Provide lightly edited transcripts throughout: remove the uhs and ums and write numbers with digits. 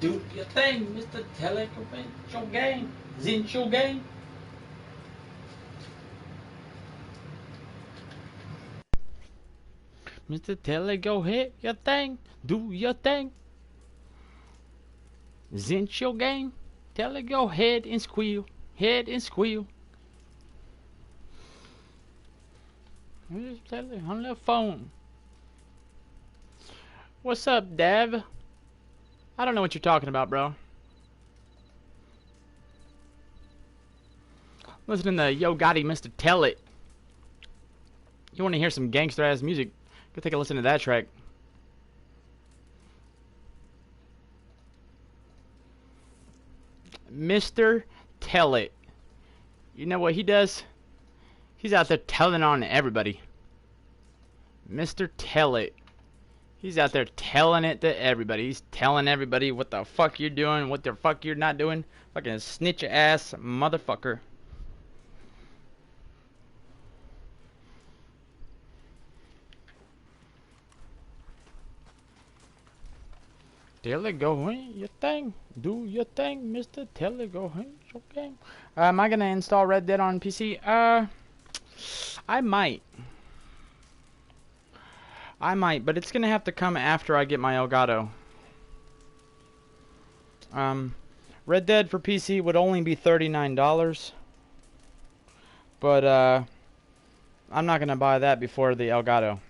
Do your thing, Mr. Telegram. Your game. Zinch your game. Mr. Tele, go ahead, your thing. Do your thing. Zinch your game. Tele, go ahead and squeal. Head and squeal. Tele on the phone. What's up, Dev? I don't know what you're talking about, bro. Listening to Yo Gotti, Mr. Tell It. You want to hear some gangster ass music? Go take a listen to that track. Mr. Tell It. You know what he does? He's out there telling on everybody. Mr. Tell It. He's out there telling it to everybody. He's telling everybody what the fuck you're doing, what the fuck you're not doing. Fucking snitch ass motherfucker. Tele, go in your thing. Do your thing, Mr. Tele, go in your game. Am I gonna install Red Dead on PC? I might. But it's gonna have to come after I get my Elgato. Red Dead for PC would only be $39. But, I'm not gonna buy that before the Elgato.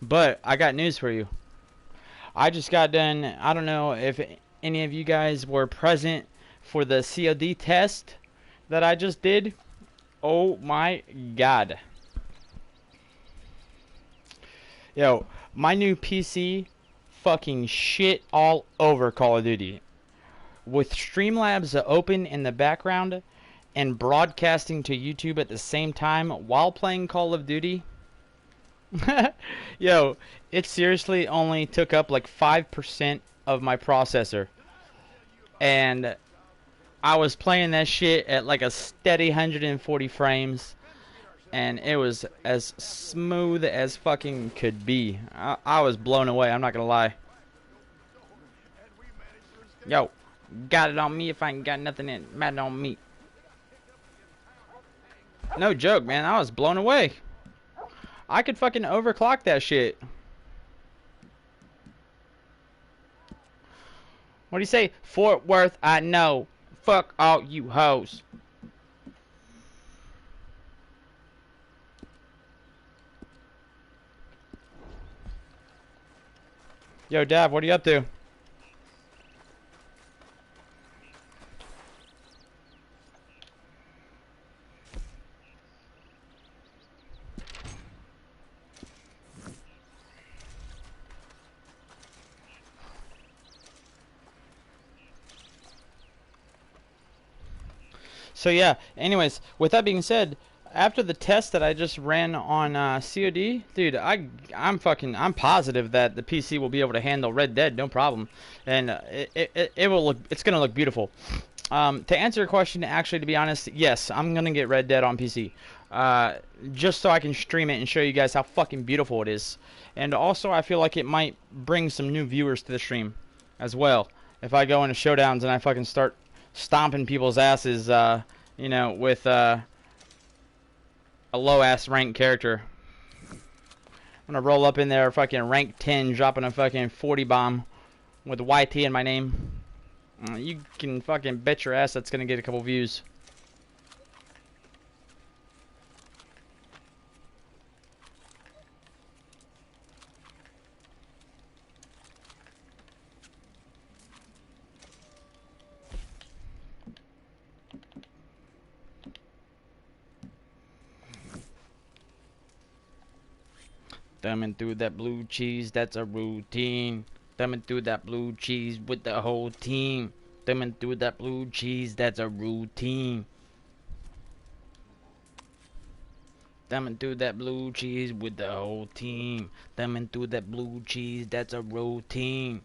But, I got news for you. I just got done, I don't know if any of you guys were present for the COD test that I just did. Oh my god. Yo, my new PC fucking shit all over Call of Duty. With Streamlabs open in the background and broadcasting to YouTube at the same time while playing Call of Duty. Yo, it seriously only took up like 5% of my processor. And I was playing that shit at like a steady 140 frames. And it was as smooth as fucking could be. I was blown away, I'm not gonna lie. Yo, got it on me if I ain't got nothing in mad on me. No joke, man, I was blown away. I could fucking overclock that shit. What do you say? Fort Worth, I know. Fuck all you hoes. Yo, Dav, what are you up to? So yeah, anyways, with that being said, after the test that I just ran on COD, dude, I'm positive that the PC will be able to handle Red Dead, no problem, and it's gonna look beautiful. To answer your question, actually, to be honest, yes, I'm gonna get Red Dead on PC, just so I can stream it and show you guys how fucking beautiful it is, and also I feel like it might bring some new viewers to the stream, as well, if I go into Showdowns and I fucking start stomping people's asses, you know, with a low-ass ranked character. I'm gonna roll up in there fucking rank 10, dropping a fucking 40 bomb with YT in my name. You can fucking bet your ass that's gonna get a couple views. Thumbing through that blue cheese, that's a routine. Thumbing through that blue cheese with the whole team. Thumbing through that blue cheese, that's a routine. Thumbing through that blue cheese with the whole team. Thumbing through that blue cheese, that's a routine.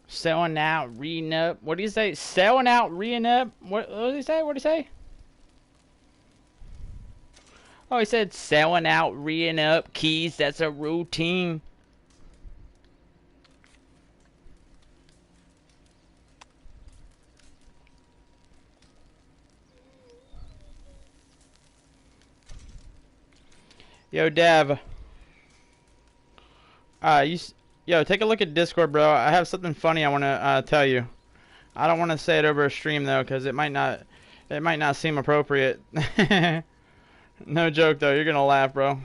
Selling out, reading up. What do you say? Selling out, reading up. What do you say? What do you say? Oh, he said selling out, re up, keys. That's a routine. Yo, Dav. Yo, take a look at Discord, bro. I have something funny I want to tell you. I don't want to say it over a stream though, cause it might not seem appropriate. No joke though. You're gonna laugh, bro.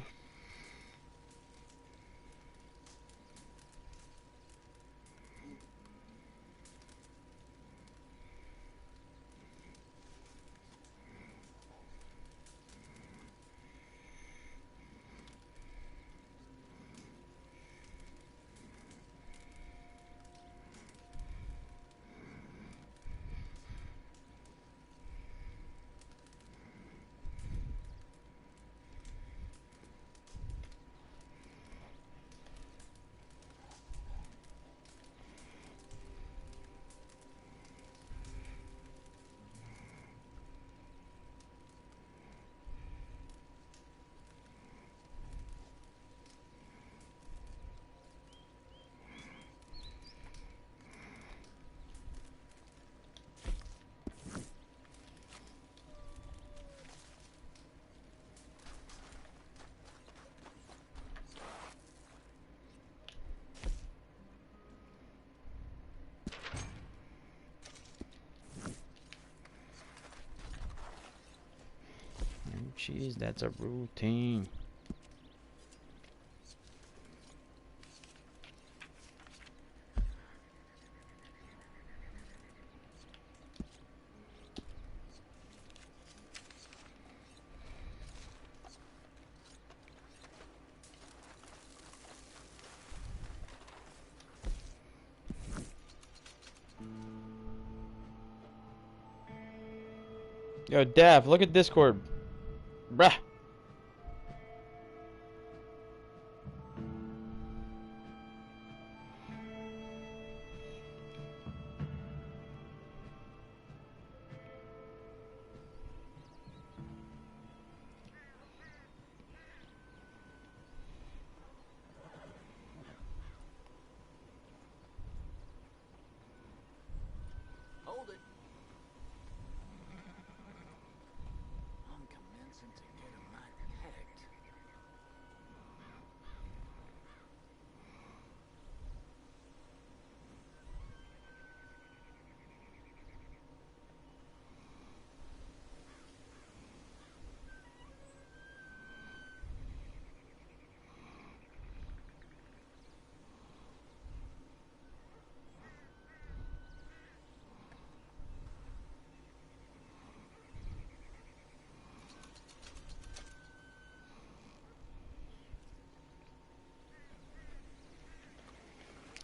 Jeez, that's a routine. Yo, Dav, look at Discord. Bruh. Hold it. I'm commencing to get a mite pegged.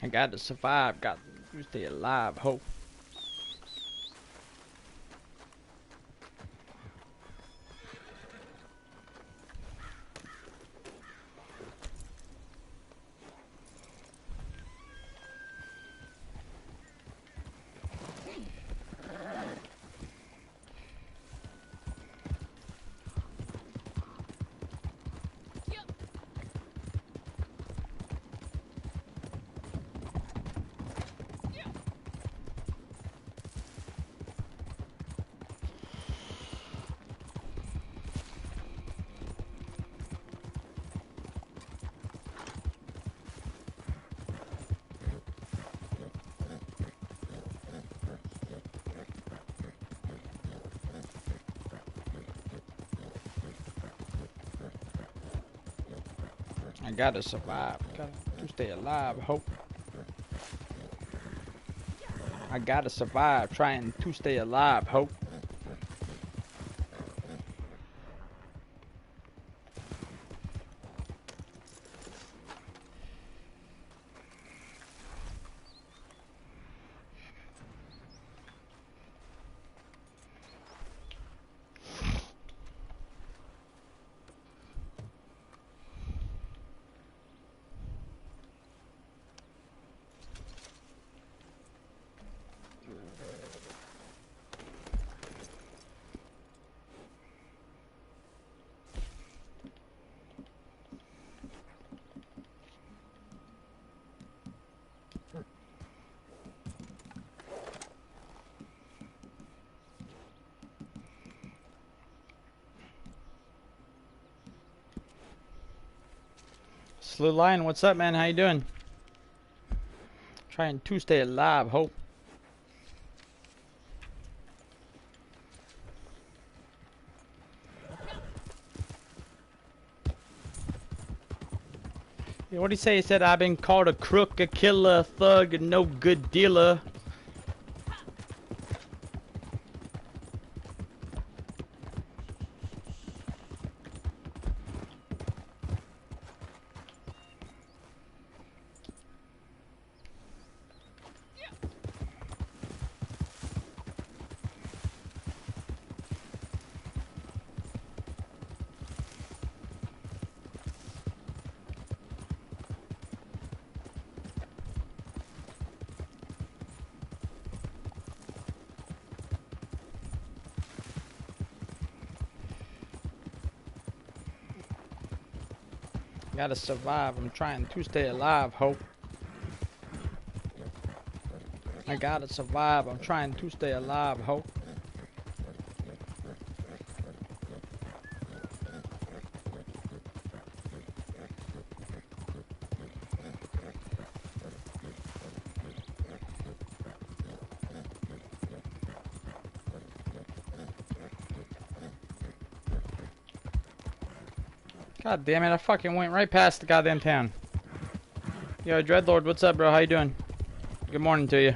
I got to survive. Got to stay alive. Hope. I gotta survive. Gotta to stay alive. Hope. I gotta survive. Trying to stay alive. Hope. Absolute Lion, what's up, man? How you doing? Trying to stay alive, hope. Yeah, what did he say? He said, I've been called a crook, a killer, a thug, and no good dealer. Gotta survive. I'm trying to stay alive, hope. I gotta survive. I'm trying to stay alive, hope. God damn it, I fucking went right past the goddamn town. Yo, Dreadlord, what's up, bro? How you doing? Good morning to you.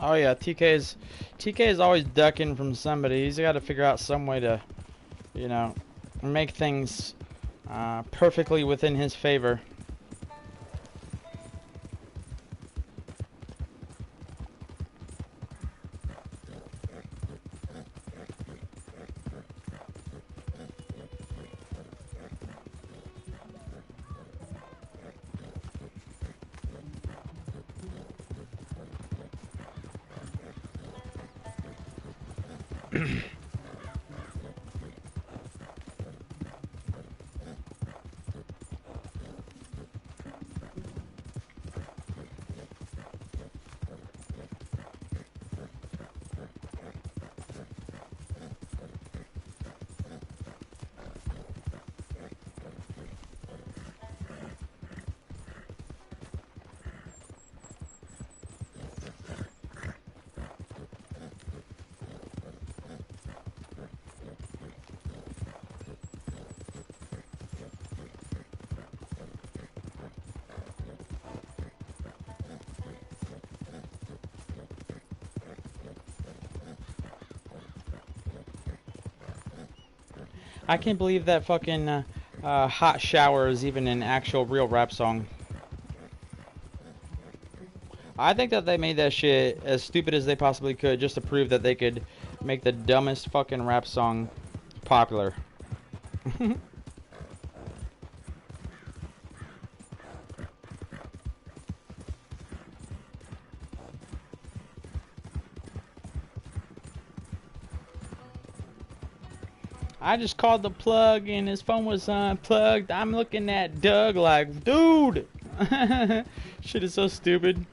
Oh yeah, TK is always ducking from somebody. He's got to figure out some way to, you know, make things perfectly within his favor. I can't believe that fucking hot shower is even an actual real rap song. I think that they made that shit as stupid as they possibly could just to prove that they could make the dumbest fucking rap song popular. I just called the plug and his phone was unplugged. I'm looking at Doug like, dude! Shit is so stupid.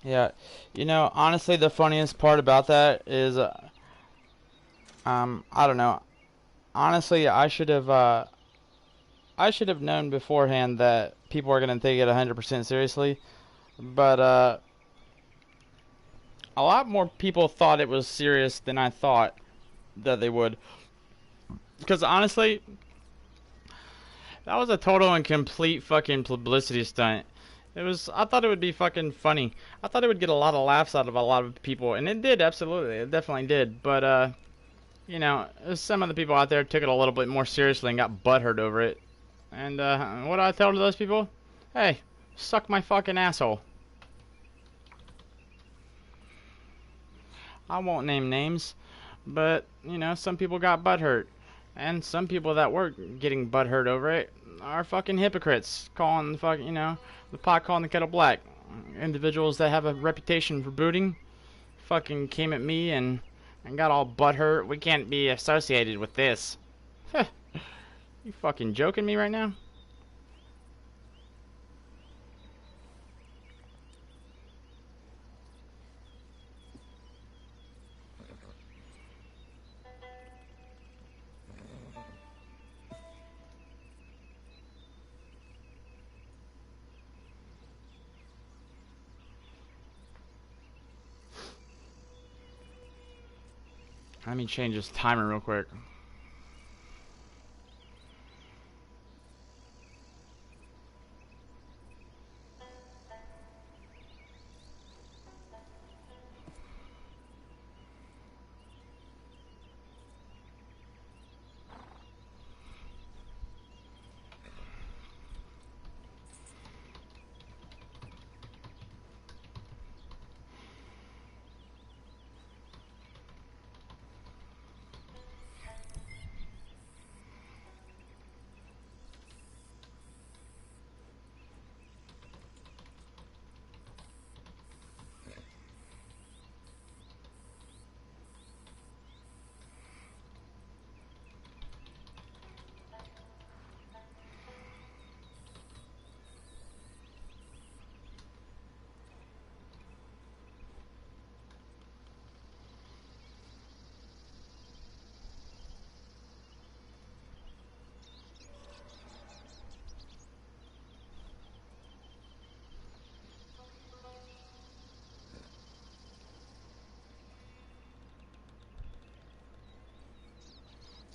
Yeah, you know, honestly, the funniest part about that is, I don't know. Honestly, I should have known beforehand that people are gonna take it 100% seriously. But a lot more people thought it was serious than I thought that they would. Because honestly, that was a total and complete fucking publicity stunt. It was. I thought it would be fucking funny. I thought it would get a lot of laughs out of a lot of people, and it did. Absolutely, it definitely did. But you know, some of the people out there took it a little bit more seriously and got butthurt over it. And what do I tell to those people? Hey, suck my fucking asshole. I won't name names, but you know, some people got butthurt, and some people that were getting butthurt over it are fucking hypocrites, calling the fucking, you know, the pot calling the kettle black. Individuals that have a reputation for booting fucking came at me and got all butthurt. We can't be associated with this. You fucking joking me right now? Let me change this timer real quick.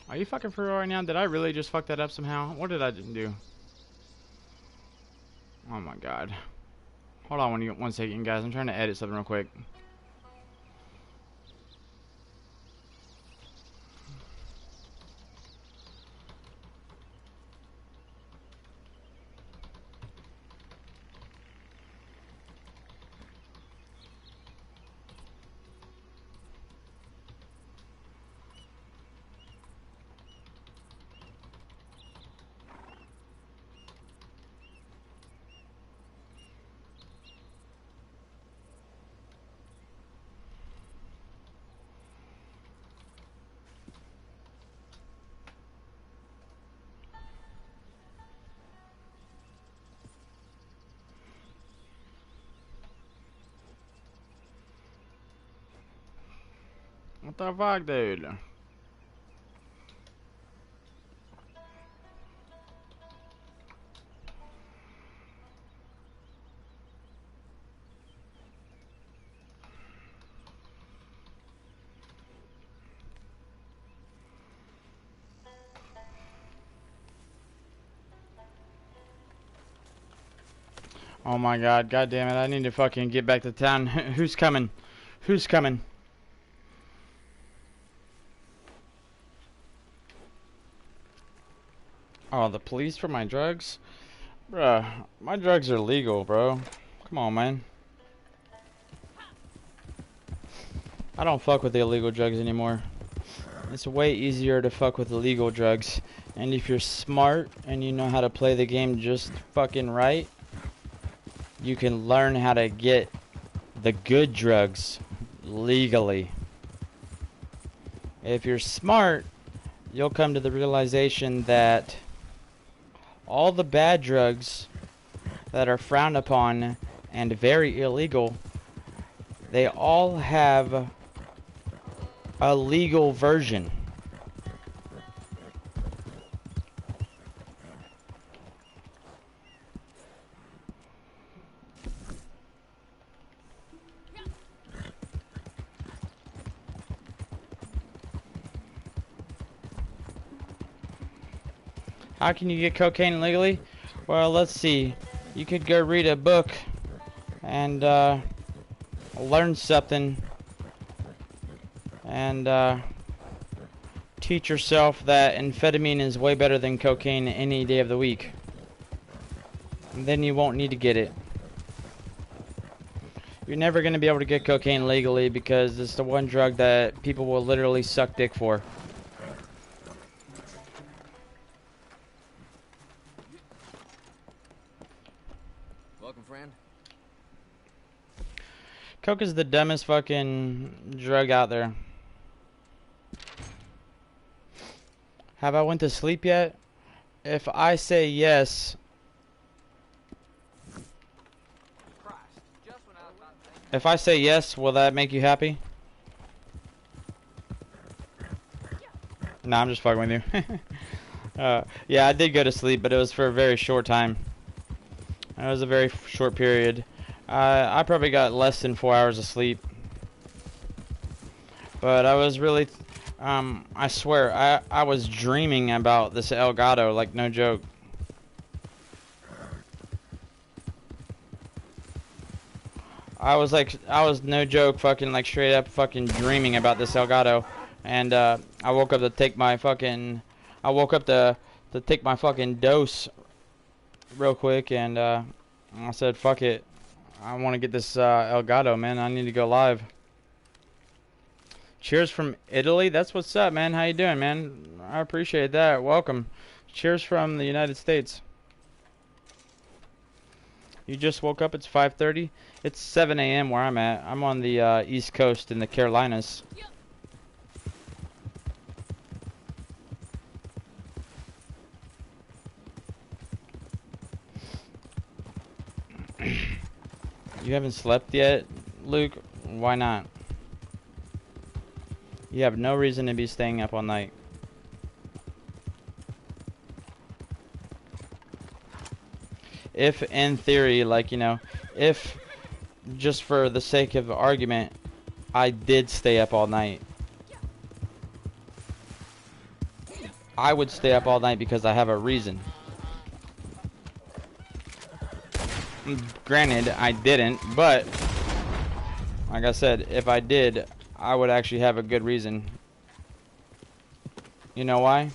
Are you fucking for real right now? Did I really just fuck that up somehow? What did I do? Oh my god. Hold on one second, guys. I'm trying to edit something real quick. What the fuck, dude? Oh my god, god damn it, I need to fucking get back to town. Who's coming? Who's coming? Oh, the police for my drugs? Bruh, my drugs are legal, bro. Come on, man. I don't fuck with the illegal drugs anymore. It's way easier to fuck with illegal drugs. And if you're smart and you know how to play the game just fucking right, you can learn how to get the good drugs legally. If you're smart, you'll come to the realization that all the bad drugs that are frowned upon and very illegal, they all have a legal version. How can you get cocaine legally? Well, let's see. You could go read a book and learn something and teach yourself that amphetamine is way better than cocaine any day of the week. And then you won't need to get it. You're never going to be able to get cocaine legally because it's the one drug that people will literally suck dick for. Welcome, friend. Coke is the dumbest fucking drug out there. Have I went to sleep yet? If I say yes, if I say yes, will that make you happy? Nah, I'm just fucking with you. Yeah, I did go to sleep, but it was for a very short time. It was a very short period. I probably got less than 4 hours of sleep. But I was really, I swear, I was dreaming about this Elgato, like no joke. I was no joke, fucking like straight up fucking dreaming about this Elgato. And I woke up to take my fucking, to take my fucking dose real quick, and I said, fuck it. I want to get this Elgato, man. I need to go live. Cheers from Italy. That's what's up, man. How you doing, man? I appreciate that. Welcome. Cheers from the United States. You just woke up. It's 5:30. It's 7 a.m. where I'm at. I'm on the East Coast in the Carolinas. You haven't slept yet, Luke? Why not? You have no reason to be staying up all night. If in theory, like, you know, if just for the sake of argument, I did stay up all night, I would stay up all night because I have a reason. Granted, I didn't, but like I said, if I did, I would actually have a good reason. You know why?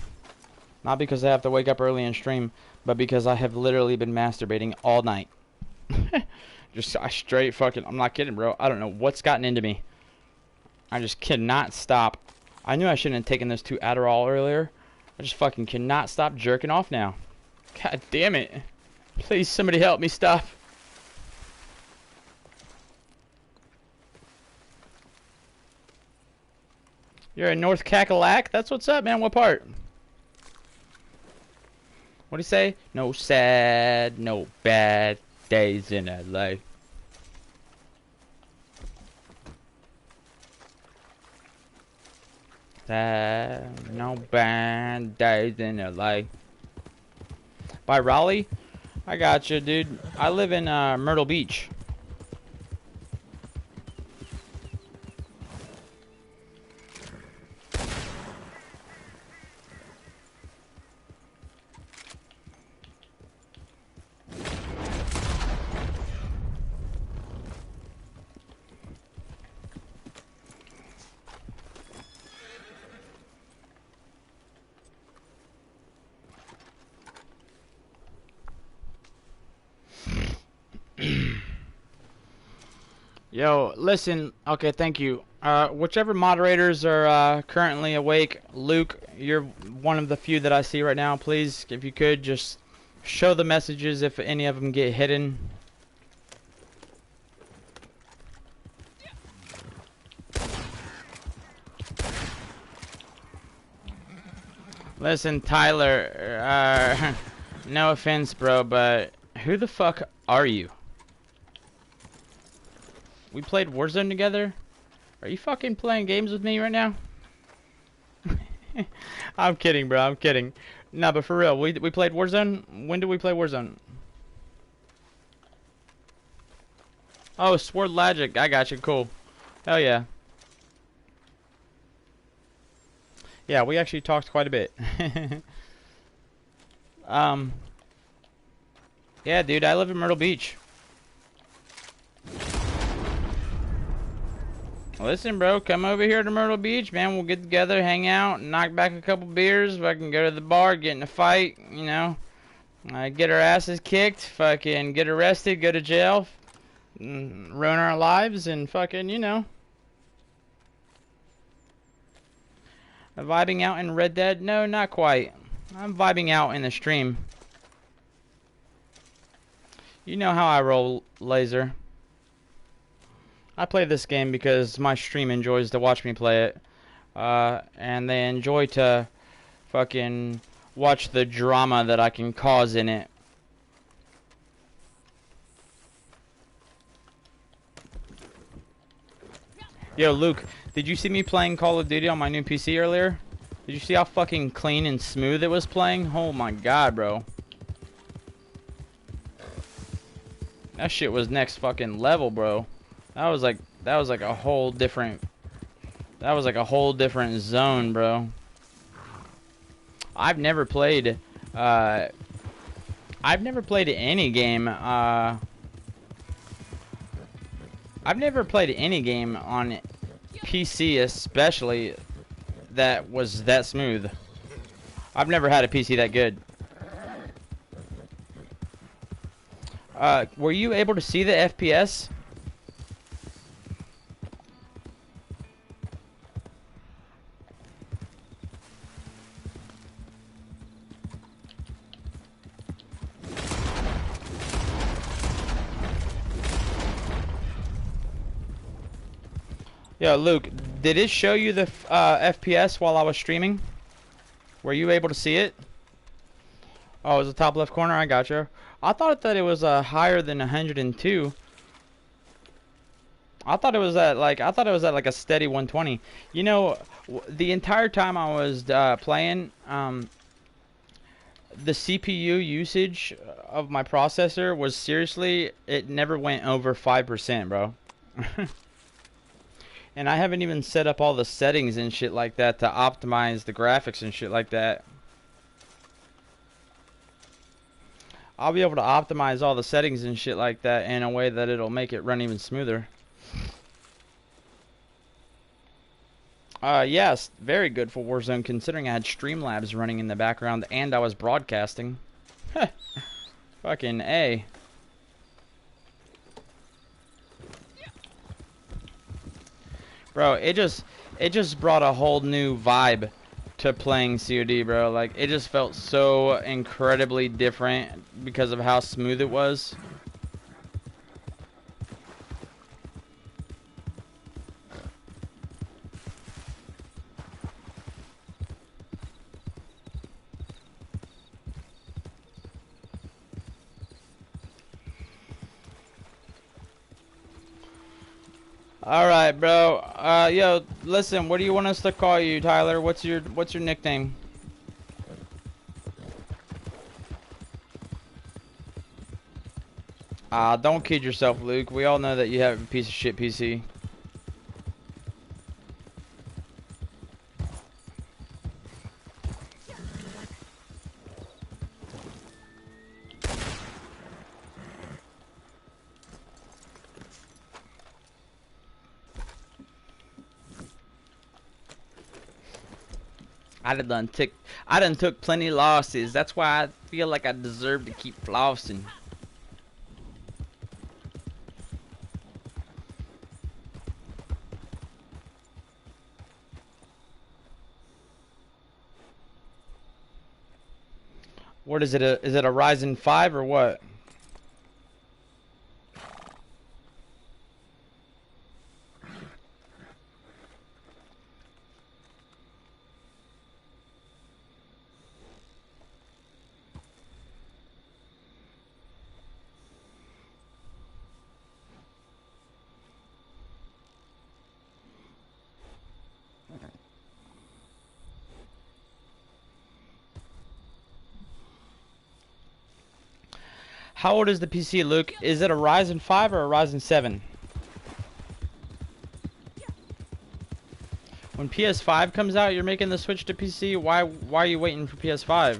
Not because I have to wake up early and stream, but because I have literally been masturbating all night. Just I straight fucking, I'm not kidding, bro. I don't know what's gotten into me. I just cannot stop. I knew I shouldn't have taken those 2 Adderall earlier. I just fucking cannot stop jerking off now. God damn it. Please, somebody help me stop. You're in North Cackalack? That's what's up, man. What part? What do you say? No sad, no bad days in LA. No bad days in LA. By Raleigh? I got you, dude. I live in Myrtle Beach. Yo, listen. Okay, thank you. Whichever moderators are currently awake, Luke, you're one of the few that I see right now. Please, if you could, just show the messages if any of them get hidden. Listen, Tyler, no offense, bro, but who the fuck are you? We played Warzone together? Are you fucking playing games with me right now? I'm kidding, bro. I'm kidding. No, but for real, we played Warzone? When did we play Warzone? Oh, Sword Logic. I got you. Cool. Hell yeah. Yeah, we actually talked quite a bit. Yeah, dude, I live in Myrtle Beach. Listen, bro, come over here to Myrtle Beach, man. We'll get together, hang out, knock back a couple beers. Fucking go to the bar, get in a fight, you know. Get our asses kicked, fucking get arrested, go to jail, ruin our lives, and fucking, you know. Vibing out in Red Dead? No, not quite. I'm vibing out in the stream. You know how I roll, Laser. I play this game because my stream enjoys to watch me play it. And they enjoy to fucking watch the drama that I can cause in it. Yo, Luke, did you see me playing Call of Duty on my new PC earlier? Did you see how fucking clean and smooth it was playing? Oh my god, bro. That shit was next fucking level, bro. That was like a whole different zone, bro. I've never played any game I've never played any game on PC especially that was that smooth. I've never had a PC that good. Were you able to see the FPS? Yo, Luke, did it show you the FPS while I was streaming? Were you able to see it? Oh, it was the top left corner? I gotcha. I thought that it was higher than 102. I thought it was at like a steady 120. You know, the entire time I was playing, the CPU usage of my processor was seriously, it never went over 5%, bro. And I haven't even set up all the settings and shit like that to optimize the graphics and shit like that. I'll be able to optimize all the settings and shit like that in a way that it'll make it run even smoother. Yes, very good for Warzone considering I had Streamlabs running in the background and I was broadcasting. Fucking A. Bro, it just brought a whole new vibe to playing COD, bro. Like, it just felt so incredibly different because of how smooth it was. All right, bro. Yo, listen. What do you want us to call you, Tyler? What's your nickname? Don't kid yourself, Luke. We all know that you have a piece of shit PC. I done took plenty losses. That's why I feel like I deserve to keep flossing. What is it? Is it a Ryzen 5 or what? How old is the PC, Luke? Is it a Ryzen 5 or a Ryzen 7? When PS5 comes out, you're making the switch to PC? Why are you waiting for PS5?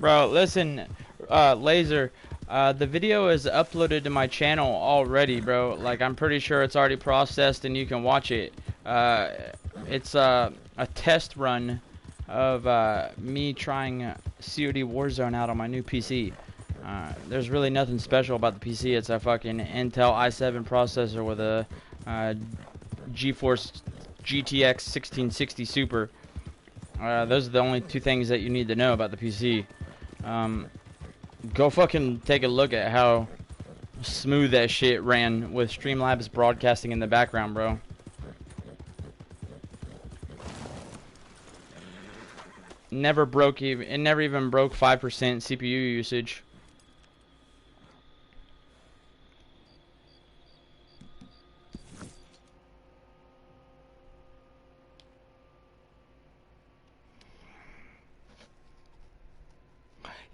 Bro, listen, Laser, the video is uploaded to my channel already, bro. Like, I'm pretty sure it's already processed and you can watch it. It's a test run of me trying COD Warzone out on my new PC. There's really nothing special about the PC. It's a fucking Intel i7 processor with a GeForce GTX 1660 Super. Those are the only two things that you need to know about the PC. Go fucking take a look at how smooth that shit ran with Streamlabs broadcasting in the background, bro. It never even broke 5% CPU usage.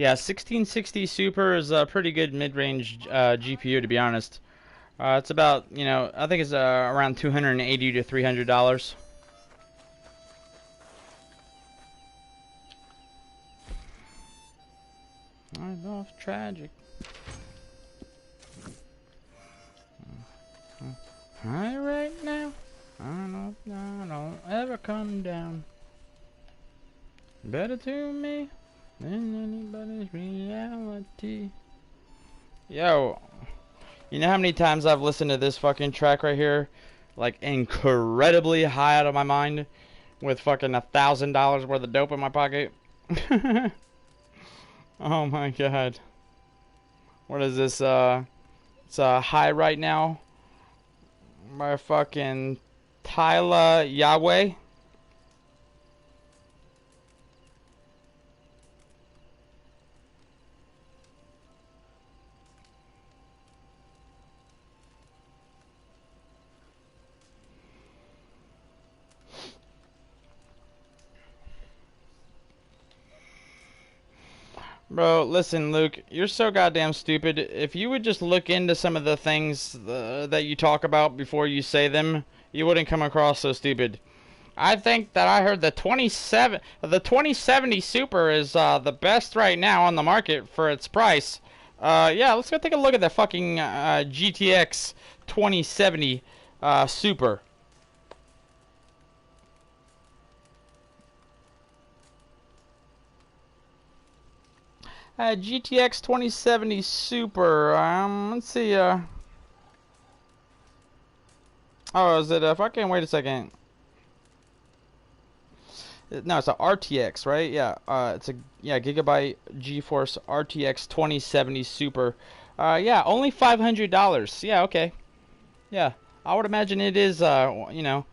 Yeah, 1660 Super is a pretty good mid-range GPU, to be honest. It's about, you know, I think it's around $280 to $300. I'm off tragic. High right now. I don't ever come down. Better to me than anybody's reality. Yo, you know how many times I've listened to this fucking track right here? Like, incredibly high out of my mind with fucking $1,000 worth of dope in my pocket. Oh my god. What is this? It's High Right Now by fucking Tyler Yahweh. Bro, listen, Luke, you're so goddamn stupid. If you would just look into some of the things that you talk about before you say them, you wouldn't come across so stupid. I think that I heard the 2070 Super is the best right now on the market for its price. Yeah, let's go take a look at the fucking GTX 2070 Super. GTX 2070 Super. Let's see. Oh, is it? Fucking wait a second. No, it's a RTX, right? Yeah. It's a Gigabyte GeForce RTX 2070 Super. Yeah, only $500. Yeah, okay. Yeah, I would imagine it is, you know,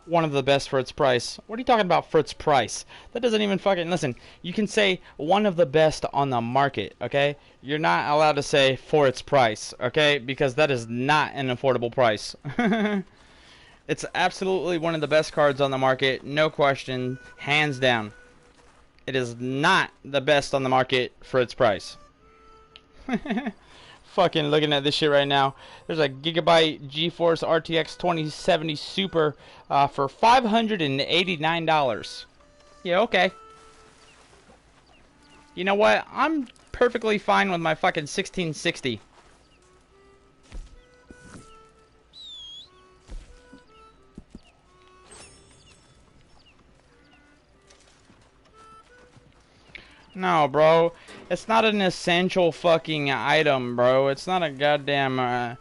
one of the best for its price. What are you talking about for its price? That doesn't even fucking listen. You can say one of the best on the market, okay? You're not allowed to say for its price, okay? Because that is not an affordable price. It's absolutely one of the best cards on the market, no question, hands down. It is not the best on the market for its price. Fucking looking at this shit right now. There's a Gigabyte GeForce RTX 2070 Super for $589. Yeah, okay. You know what? I'm perfectly fine with my fucking 1660. No, bro. It's not an essential fucking item, bro. It's not a goddamn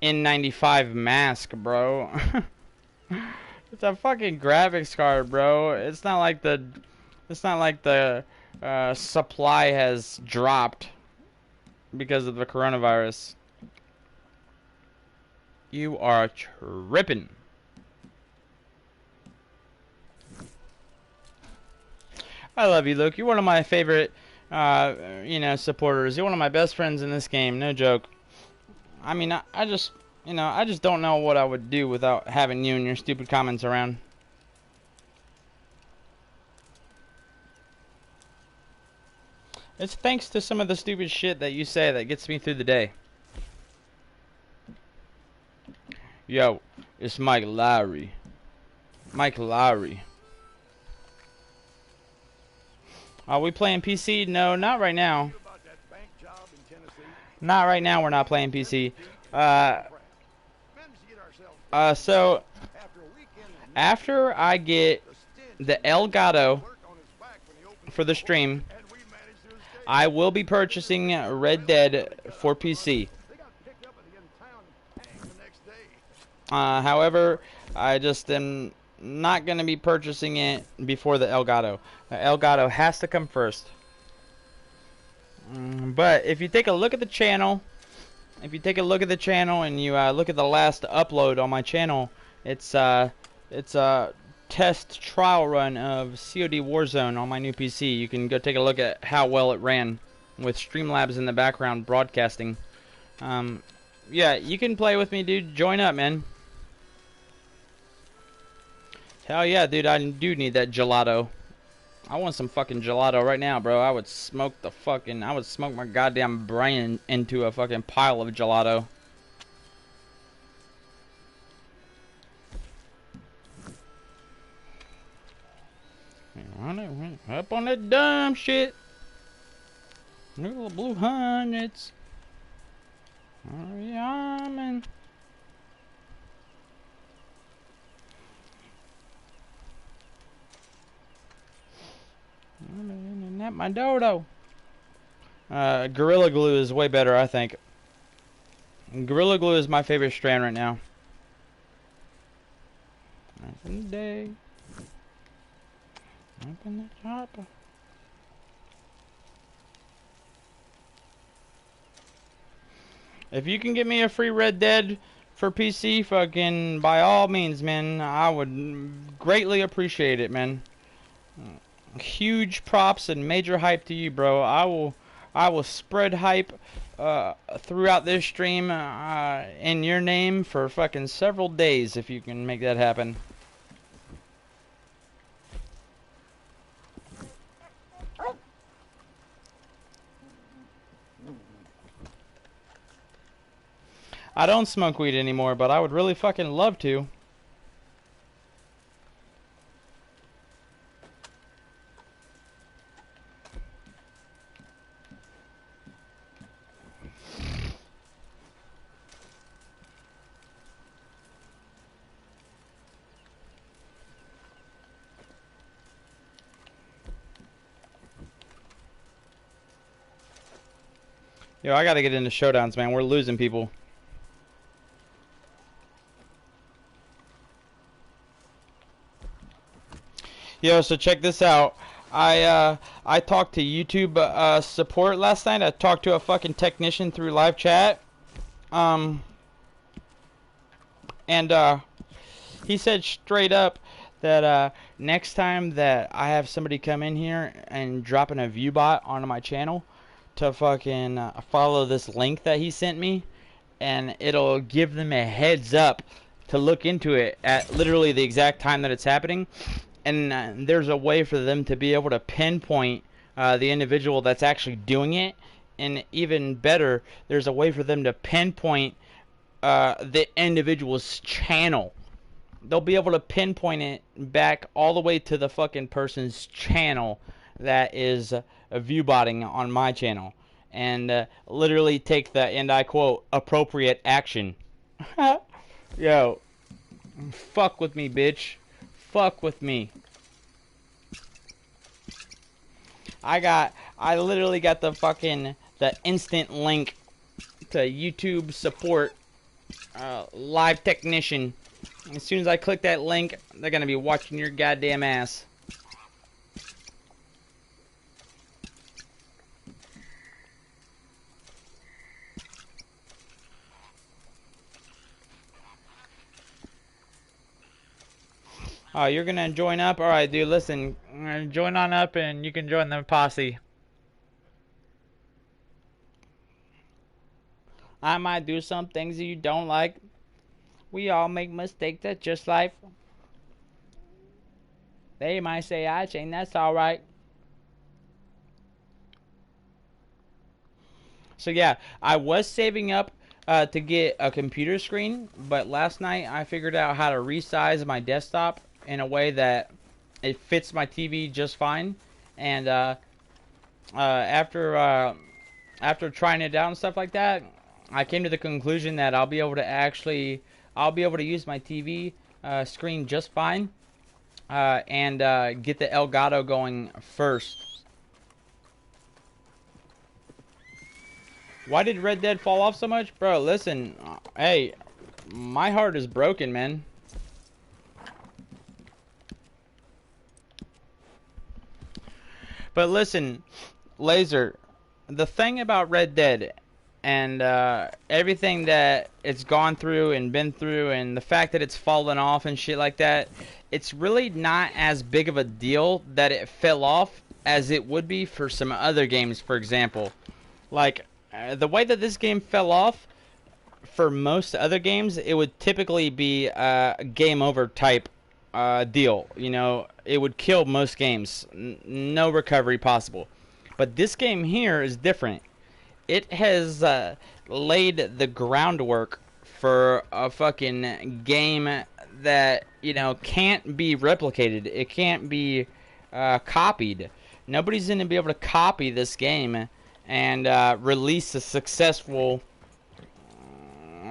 N95 mask, bro. It's a fucking graphics card, bro. It's not like the supply has dropped because of the coronavirus. You are tripping. I love you, Luke. You're one of my favorite, you know, supporters. You're one of my best friends in this game. No joke. I mean, I just, you know, I just don't know what I would do without having you and your stupid comments around. It's thanks to some of the stupid shit that you say that gets me through the day. Yo, it's Mike Lowry. Mike Lowry. Are we playing PC? No, not right now. Not right now, we're not playing PC. So, after I get the Elgato for the stream, I will be purchasing Red Dead for PC. However, I just am not going to be purchasing it before the Elgato. The Elgato has to come first. But if you take a look at the channel, and you look at the last upload on my channel, it's a test trial run of COD Warzone on my new PC. You can go take a look at how well it ran with Streamlabs in the background broadcasting. Yeah, you can play with me, dude. Join up, man. Hell yeah, dude, I do need that gelato. I want some fucking gelato right now, bro. I would smoke my goddamn brain into a fucking pile of gelato. Up on that dumb shit. Little blue hundreds. Oh yeah, man. Not my dodo. Gorilla Glue is way better, I think. Gorilla Glue is my favorite strand right now. Open the day. Open the chopper. If you can get me a free Red Dead for PC, fucking by all means, man, I would greatly appreciate it, man. Huge props and major hype to you, bro. I will spread hype throughout this stream in your name for fucking several days if you can make that happen. I don't smoke weed anymore, but I would really fucking love to. Yo, I gotta get into showdowns, man. We're losing people. Yo, so check this out. I talked to YouTube support last night. I talked to a fucking technician through live chat. Um, and he said straight up that next time that I have somebody come in here and dropping a view bot onto my channel to fucking follow this link that he sent me, and it'll give them a heads up to look into it at literally the exact time that it's happening. And there's a way for them to be able to pinpoint the individual that's actually doing it. And even better, there's a way for them to pinpoint the individual's channel. They'll be able to pinpoint it back all the way to the fucking person's channel that is viewbotting on my channel. And literally take the, and I quote, appropriate action. Yo, fuck with me, bitch. Fuck with me. I literally got the instant link to YouTube support live technician. As soon as I click that link, they're gonna be watching your goddamn ass. Oh, you're gonna join up? Alright, dude, listen. Join on up and you can join the posse. I might do some things that you don't like. We all make mistakes, that's just life. They might say I change, that's alright. So yeah, I was saving up to get a computer screen, but last night I figured out how to resize my desktop in a way that it fits my TV just fine. And after trying it out and stuff like that, I came to the conclusion that I'll be able to use my TV screen just fine, and get the Elgato going first. Why did Red Dead fall off so much? Bro, listen, hey, my heart is broken, man. But listen, Laser, the thing about Red Dead and everything that it's gone through and been through, and the fact that it's fallen off and shit like that, it's really not as big of a deal that it fell off as it would be for some other games, for example. Like, the way that this game fell off, for most other games, it would typically be a game over type deal. You know, it would kill most games. No recovery possible. But this game here is different. It has laid the groundwork for a fucking game that, you know, can't be replicated. It can't be copied. Nobody's going to be able to copy this game and release a successful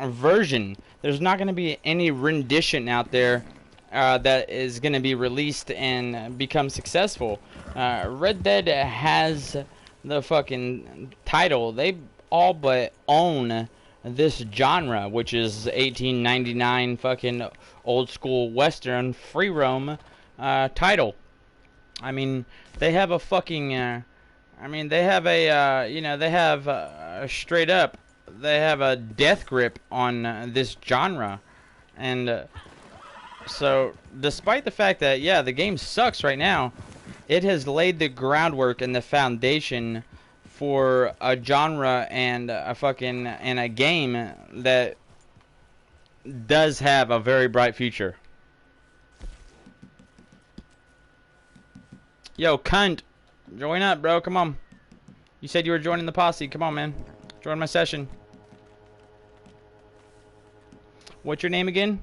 version. There's not going to be any rendition out there that is going to be released and become successful. Red Dead has the fucking title. They all but own this genre, which is 1899 fucking old school western free roam title. I mean, they have a fucking they have a you know, they have straight up, they have a death grip on this genre. And so despite the fact that, yeah, the game sucks right now, it has laid the groundwork and the foundation for a genre and a game that does have a very bright future. Yo, cunt, join up, bro. Come on. You said you were joining the posse. Come on, man. Join my session. What's your name again?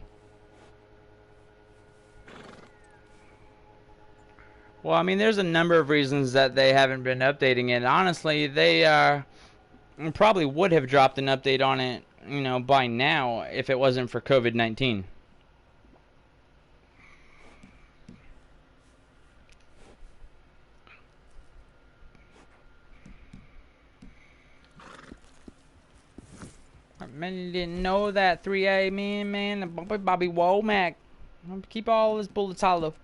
Well, I mean, there's a number of reasons that they haven't been updating it. Honestly, they probably would have dropped an update on it, you know, by now if it wasn't for COVID-19. Man, didn't know that 3A man, Bobby Womack. Keep all his bullets hollow.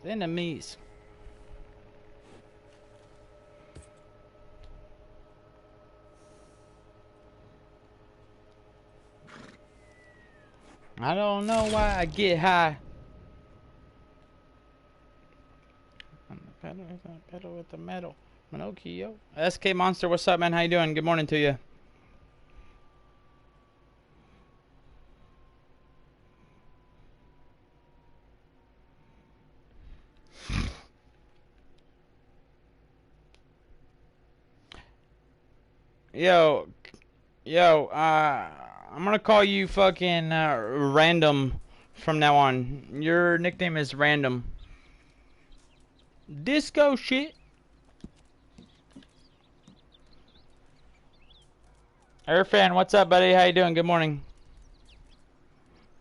Enemies. I don't know why I get high. Pedal with the metal. Pinocchio. SK Monster, what's up, man? How you doing? Good morning to you. Yo, I'm gonna call you fucking Random from now on. Your nickname is Random. Disco shit. Airfan, what's up, buddy? How you doing? Good morning.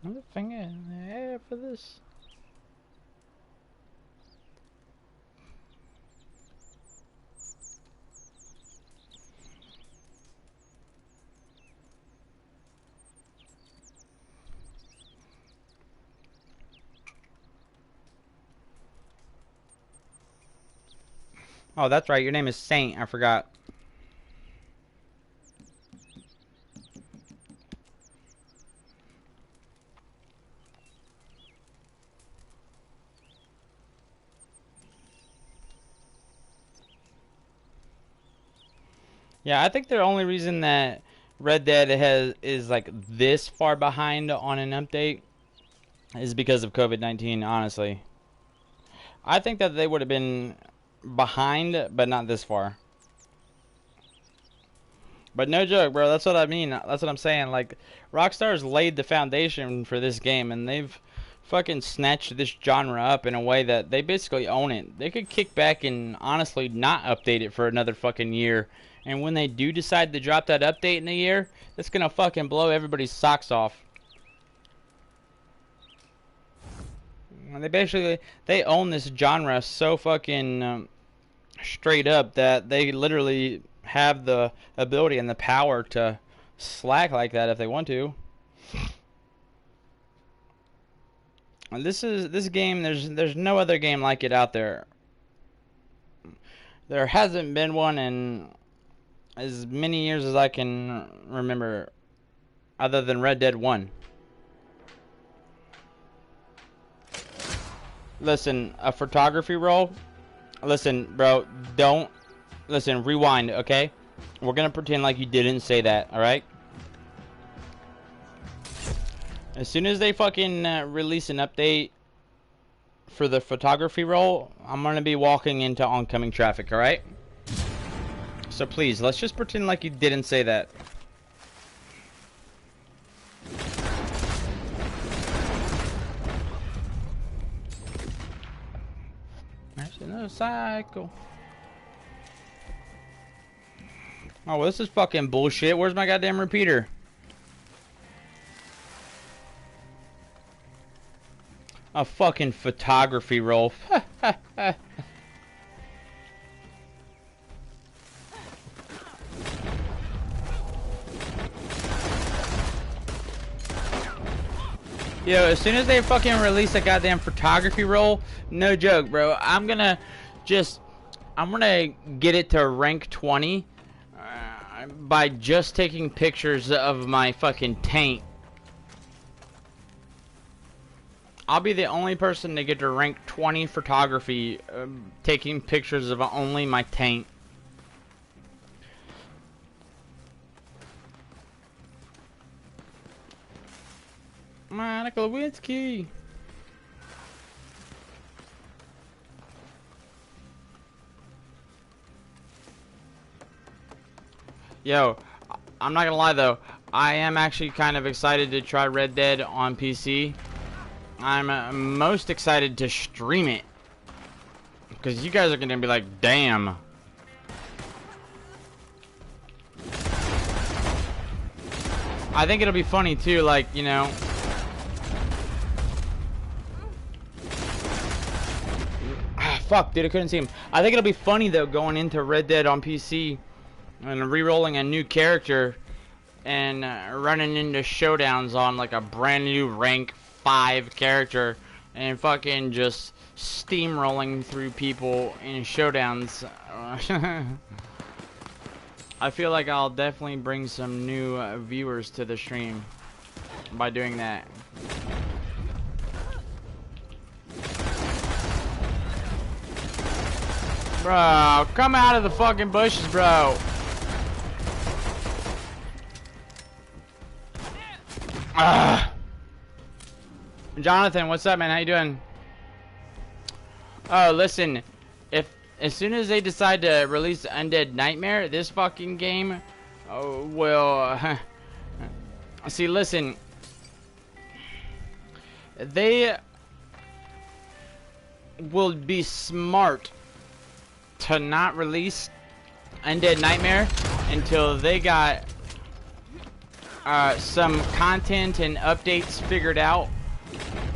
Another finger in the air for this. Oh, that's right. Your name is Saint. I forgot. Yeah, I think the only reason that Red Dead is like this far behind on an update is because of COVID-19, honestly. I think that they would have been behind, but not this far. But no joke, bro. That's what I mean. That's what I'm saying. Like, Rockstar's laid the foundation for this game, and they've fucking snatched this genre up in a way that they basically own it. They could kick back and honestly not update it for another fucking year. And when they do decide to drop that update in a year, it's gonna fucking blow everybody's socks off. And they own this genre so fucking straight up that they literally have the ability and the power to slack like that if they want to. And this game, there's no other game like it out there. There hasn't been one in as many years as I can remember, other than Red Dead 1. Listen, a photography roll. Listen, bro, don't. Listen, rewind, okay? We're gonna pretend like you didn't say that, alright? As soon as they fucking release an update for the photography roll, I'm gonna be walking into oncoming traffic, alright? So please, let's just pretend like you didn't say that. There's another cycle. Oh, well, this is fucking bullshit. Where's my goddamn repeater? A fucking photography roll. Yo, as soon as they fucking release a goddamn photography roll, no joke, bro, I'm gonna get it to rank 20 by just taking pictures of my fucking tank. I'll be the only person to get to rank 20 photography, taking pictures of only my tank. Monica Lewinsky. Yo, I'm not gonna lie though, I am actually kind of excited to try Red Dead on PC. I'm most excited to stream it, because you guys are gonna be like, damn. I think it'll be funny too, like, you know. Fuck, dude, I couldn't see him. I think it'll be funny though, going into Red Dead on PC and re-rolling a new character and running into showdowns on like a brand new rank 5 character and fucking just steamrolling through people in showdowns. I feel like I'll definitely bring some new viewers to the stream by doing that. Bro, come out of the fucking bushes, bro. Jonathan, what's up, man? How you doing? Oh, listen, as soon as they decide to release Undead Nightmare, this fucking game will see, listen, they will be smart to not release Undead Nightmare until they got some content and updates figured out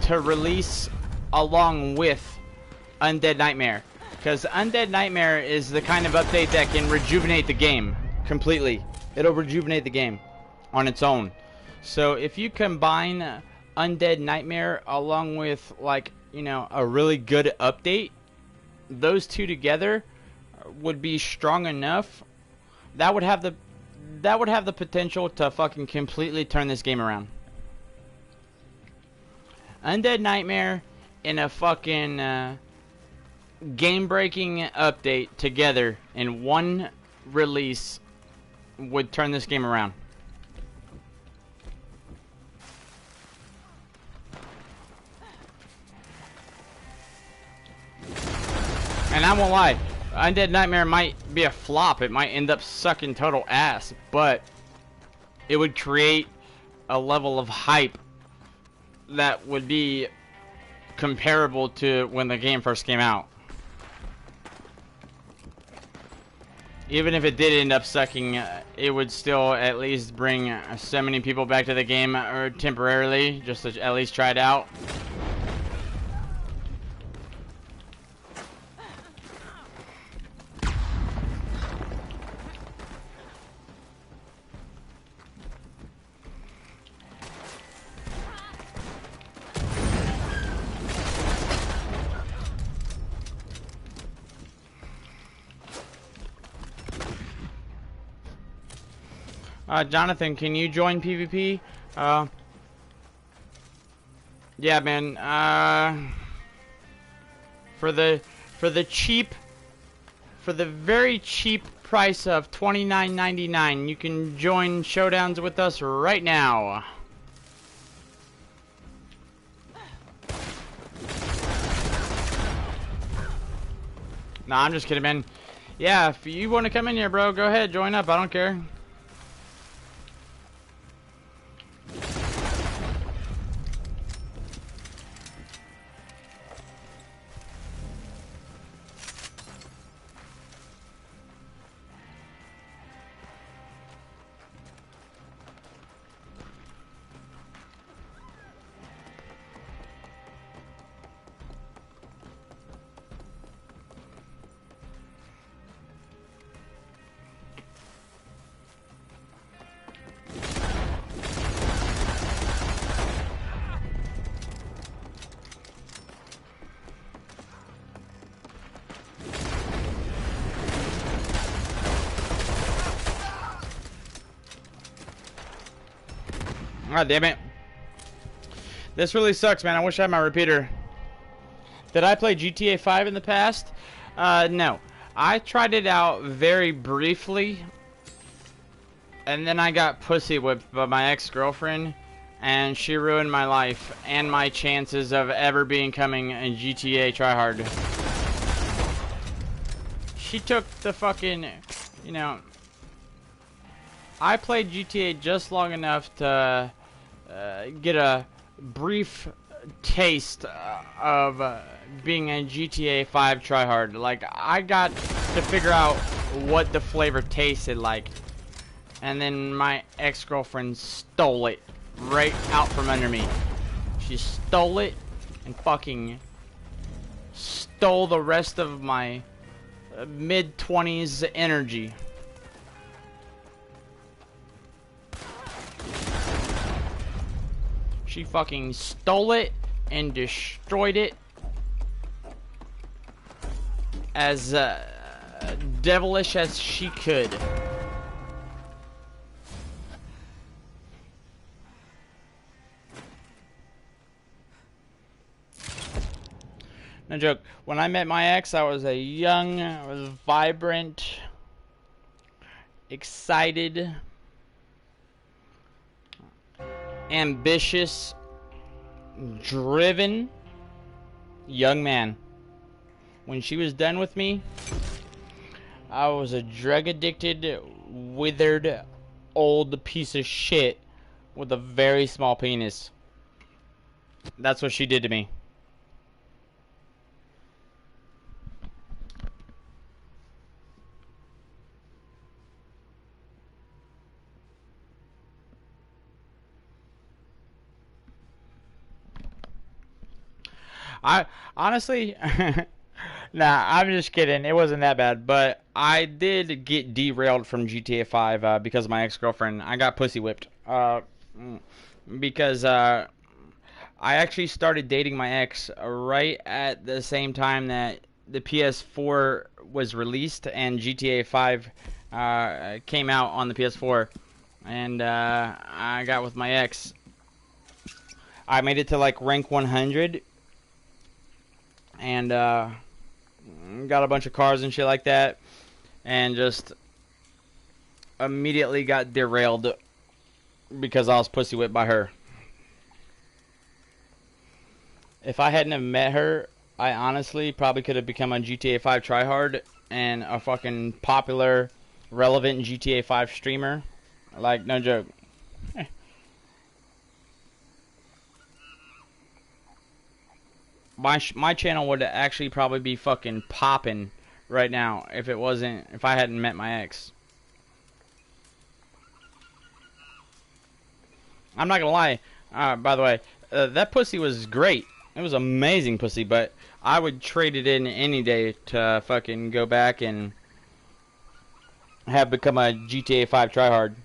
to release along with Undead Nightmare. Because Undead Nightmare is the kind of update that can rejuvenate the game completely. It'll rejuvenate the game on its own. So if you combine Undead Nightmare along with, like, you know, a really good update, those two together would be strong enough. That would have the potential to fucking completely turn this game around. Undead Nightmare in a fucking game-breaking update together in one release would turn this game around. And I won't lie, Undead Nightmare might be a flop. It might end up sucking total ass, but it would create a level of hype that would be comparable to when the game first came out. Even if it did end up sucking, it would still at least bring so many people back to the game, or temporarily, just to at least try it out. Jonathan, can you join PvP? Yeah, man. For the very cheap price of $29.99, you can join Showdowns with us right now. Nah, I'm just kidding, man. Yeah, if you want to come in here, bro, go ahead, join up. I don't care. God damn it. This really sucks, man. I wish I had my repeater. Did I play GTA 5 in the past? No. I tried it out very briefly, and then I got pussy whipped by my ex-girlfriend, and she ruined my life and my chances of ever becoming a GTA tryhard. She took the fucking, you know, I played GTA just long enough to get a brief taste of being a GTA 5 tryhard. Like, I got to figure out what the flavor tasted like, and then my ex-girlfriend stole it right out from under me. She stole it and fucking stole the rest of my mid-20s energy. She fucking stole it and destroyed it as devilish as she could. No joke. When I met my ex, I was a young, vibrant, excited, ambitious, driven young man. When she was done with me, I was a drug-addicted, withered, old piece of shit with a very small penis. That's what she did to me. I honestly, nah, I'm just kidding. It wasn't that bad, but I did get derailed from GTA 5 because of my ex-girlfriend. I got pussy whipped. Because I actually started dating my ex right at the same time that the PS4 was released and GTA 5 came out on the PS4, and I got with my ex. I made it to like rank 100. And got a bunch of cars and shit like that, and just immediately got derailed because I was pussy whipped by her. If I hadn't have met her, I honestly probably could have become a GTA 5 tryhard and a fucking popular, relevant GTA 5 streamer. Like, no joke. My channel would actually probably be fucking popping right now if I hadn't met my ex. I'm not gonna lie. By the way, that pussy was great. It was amazing pussy, but I would trade it in any day to fucking go back and have become a GTA 5 tryhard.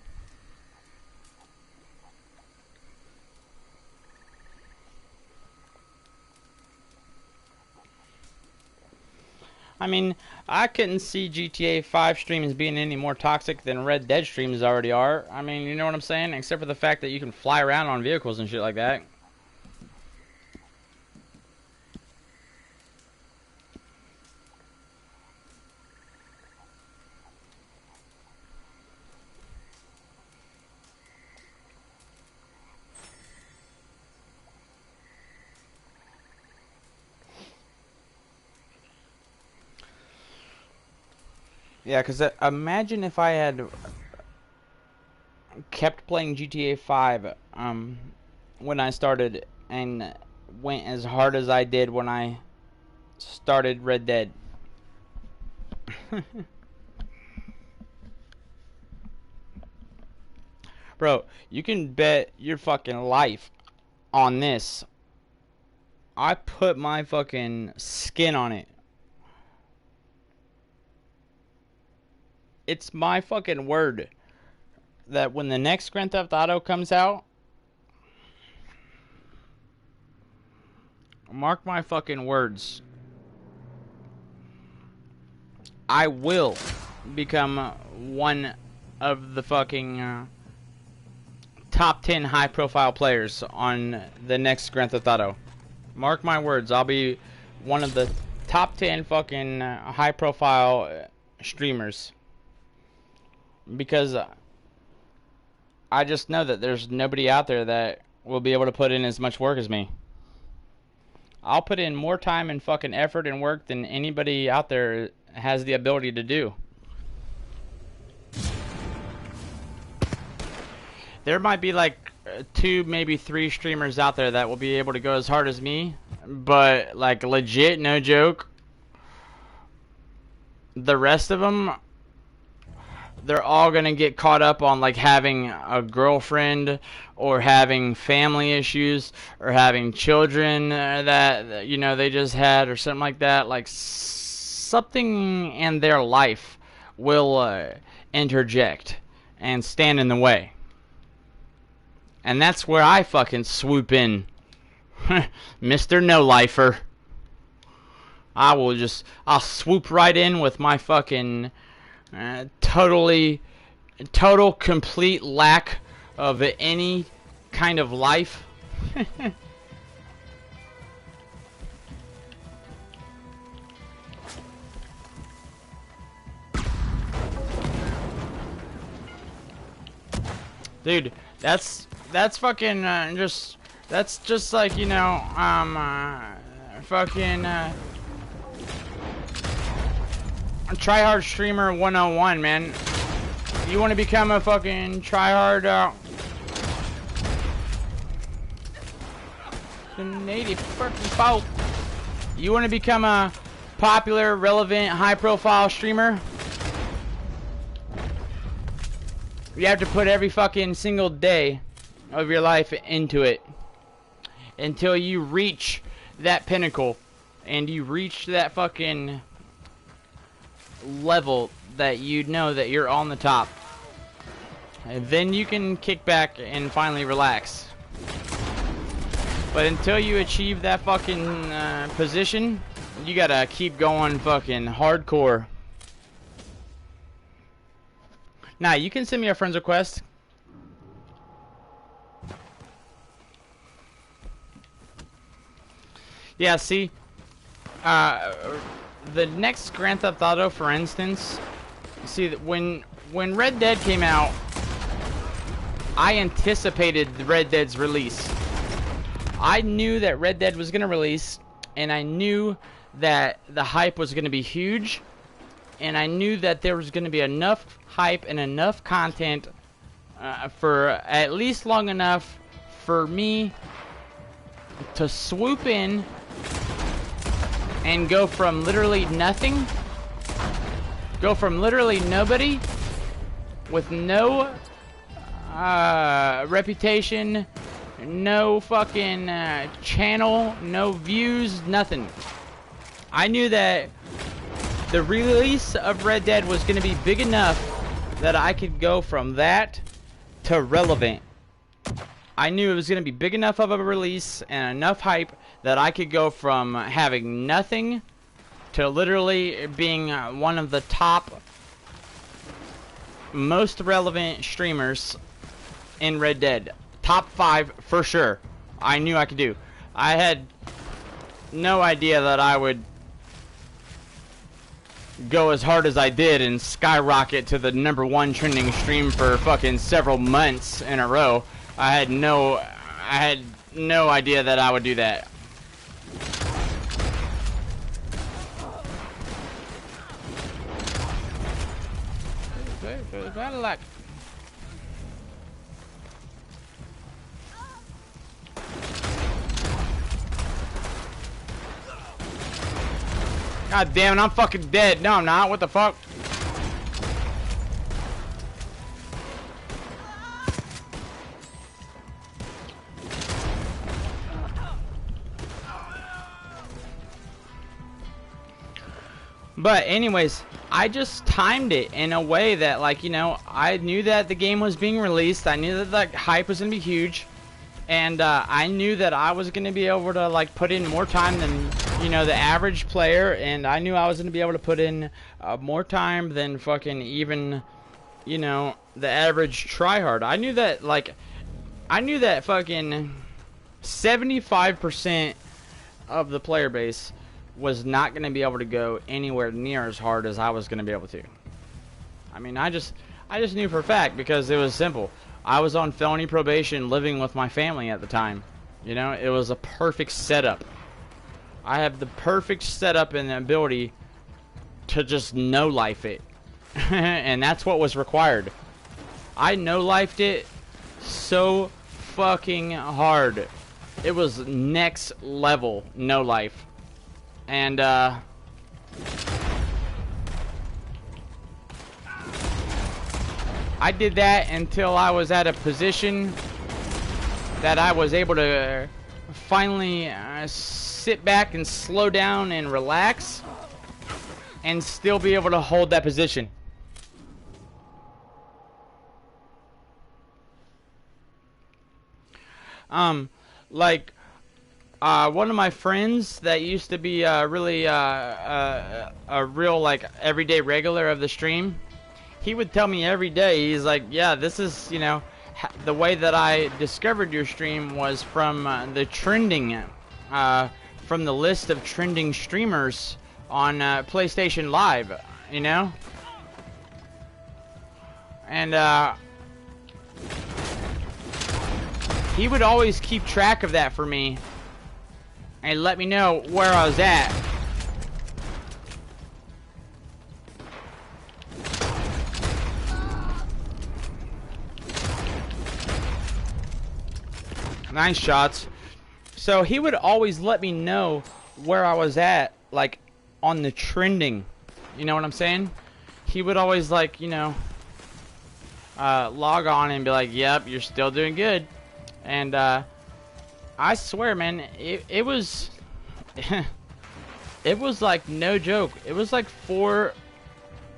I mean, I couldn't see GTA 5 streams being any more toxic than Red Dead streams already are. I mean, you know what I'm saying? Except for the fact that you can fly around on vehicles and shit like that. Yeah, because imagine if I had kept playing GTA 5 when I started and went as hard as I did when I started Red Dead. Bro, you can bet your fucking life on this. I put my fucking skin on it. It's my fucking word that when the next Grand Theft Auto comes out, mark my fucking words, I will become one of the fucking top 10 high profile players on the next Grand Theft Auto. Mark my words, I'll be one of the top 10 fucking high profile streamers. Because I just know that there's nobody out there that will be able to put in as much work as me. I'll put in more time and fucking effort and work than anybody out there has the ability to do. There might be like 2, maybe 3 streamers out there that will be able to go as hard as me, but like legit, no joke, the rest of them, they're all gonna get caught up on like having a girlfriend or having family issues or having children that you know they just had or something like that. Like something in their life will interject and stand in the way, and that's where I fucking swoop in. Mr. No Lifer. I'll swoop right in with my fucking total complete lack of any kind of life. Dude, that's fucking that's just like, you know, fucking tryhard streamer 101, man. You want to become a fucking tryhard native fucking fault. You want to become a popular, relevant, high-profile streamer? You have to put every fucking single day of your life into it until you reach that pinnacle and you reach that fucking level that you know that you're on the top. And then you can kick back and finally relax. But until you achieve that fucking position, you gotta keep going fucking hardcore. Nah, you can send me a friend's request. Yeah, see, the next Grand Theft Auto, for instance, see that when Red Dead came out, I anticipated Red Dead's release. I knew that Red Dead was gonna release, and I knew that the hype was gonna be huge, and I knew that there was gonna be enough hype and enough content for at least long enough for me to swoop in and go from literally nothing, go from literally nobody with no reputation, no fucking channel, no views, nothing. I knew that the release of Red Dead was going to be big enough that I could go from that to relevant. I knew it was going to be big enough of a release and enough hype that I could go from having nothing to literally being one of the top most relevant streamers in Red Dead. Top 5 for sure. I knew I could do. I had no idea that I would go as hard as I did and skyrocket to the #1 trending stream for fucking several months in a row. I had no idea that I would do that. God damn it, I'm fucking dead. No, I'm not. What the fuck? But anyways, I just timed it in a way that, like, you know, I knew that the game was being released. I knew that the hype was going to be huge. And I knew that I was going to be able to, like, put in more time than, you know, the average player. And I knew I was going to be able to put in more time than fucking even, you know, the average tryhard. I knew that, like, I knew that fucking 75% of the player base was not going to be able to go anywhere near as hard as I was going to be able to. I mean, I just knew for a fact because it was simple. I was on felony probation living with my family at the time. You know, it was a perfect setup. I have the perfect setup and the ability to just no-life it. And that's what was required. I no-lifed it so fucking hard. It was next level no-life. And, I did that until I was at a position that I was able to finally sit back and slow down and relax and still be able to hold that position. Like, One of my friends that used to be really a real like everyday regular of the stream, he would tell me every day. He's like, "Yeah, this is the way that I discovered your stream was from the trending, from the list of trending streamers on PlayStation Live, you know." And he would always keep track of that for me and let me know where I was at. Nice shots. So he would always let me know where I was at, like on the trending. You know what I'm saying? He would always like, log on and be like, "Yep, you're still doing good." And I swear, man, it was it was like no joke. It was like 4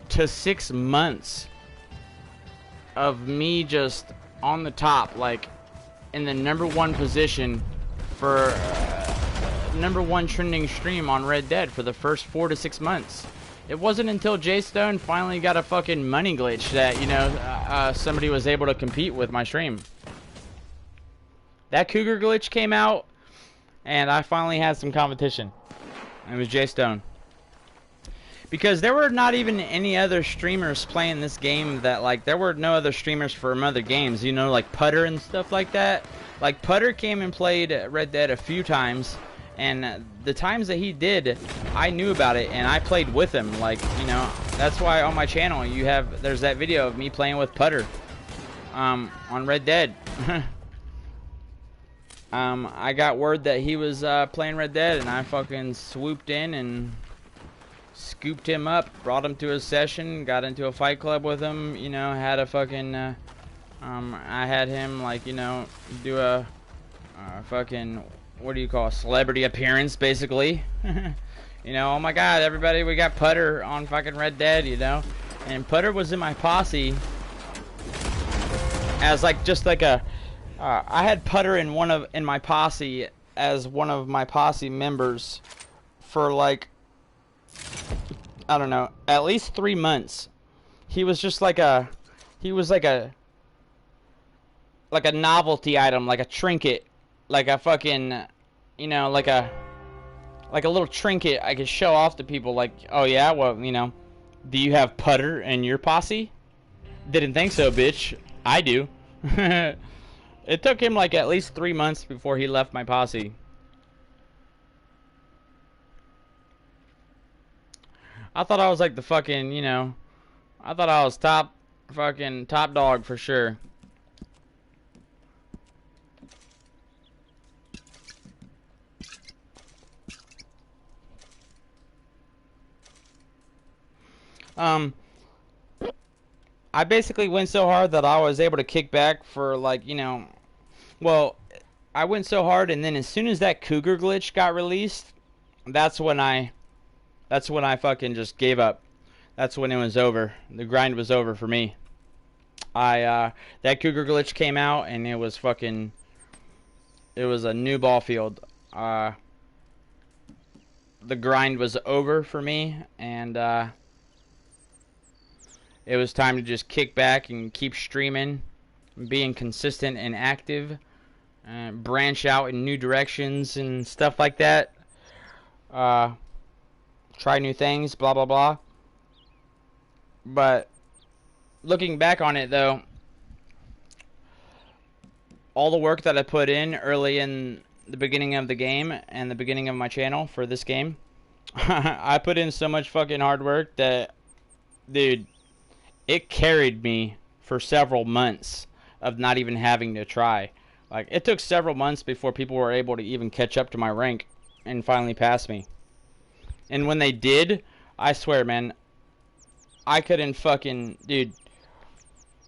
to 6 months of me just on the top, like in the #1 position for #1 trending stream on Red Dead for the first 4 to 6 months. It wasn't until J Stone finally got a fucking money glitch that somebody was able to compete with my stream. That Cougar glitch came out, and I finally had some competition. It was J Stone. Because there were not even any other streamers playing this game that, like, there were no other streamers from other games, like Putter and stuff like that. Like, Putter came and played Red Dead a few times, and the times that he did, I knew about it, and I played with him. Like, that's why on my channel there's that video of me playing with Putter on Red Dead. I got word that he was playing Red Dead, and I fucking swooped in and scooped him up, brought him to a session, got into a fight club with him, had a fucking, I had him, like, do a fucking, what do you call a celebrity appearance, basically. Oh my god, everybody, we got Putter on fucking Red Dead, and Putter was in my posse as, like, just like a, I had Putter in my posse as one of my posse members for, like, I don't know, at least 3 months. He was just like a novelty item, like a trinket, like a fucking, like a little trinket I could show off to people, like, "Oh yeah, well, do you have Putter in your posse?" "Didn't think so, bitch. I do." It took him like at least 3 months before he left my posse. I thought I was like the fucking, I thought I was top dog for sure. I basically went so hard that I was able to kick back for, like, well, I went so hard, and then as soon as that Cougar glitch got released, that's when I fucking just gave up. That's when it was over. The grind was over for me. That Cougar glitch came out, and it was a new ball field. The grind was over for me, and it was time to just kick back and keep streaming, being consistent and active, branch out in new directions and stuff like that. Try new things, blah blah blah. But looking back on it, though, all the work that I put in early in the beginning of the game and the beginning of my channel for this game, I put in so much fucking hard work that, dude, it carried me for several months of not even having to try. Like, it took several months before people were able to even catch up to my rank and finally pass me. And when they did, I swear, man, I couldn't fucking, dude,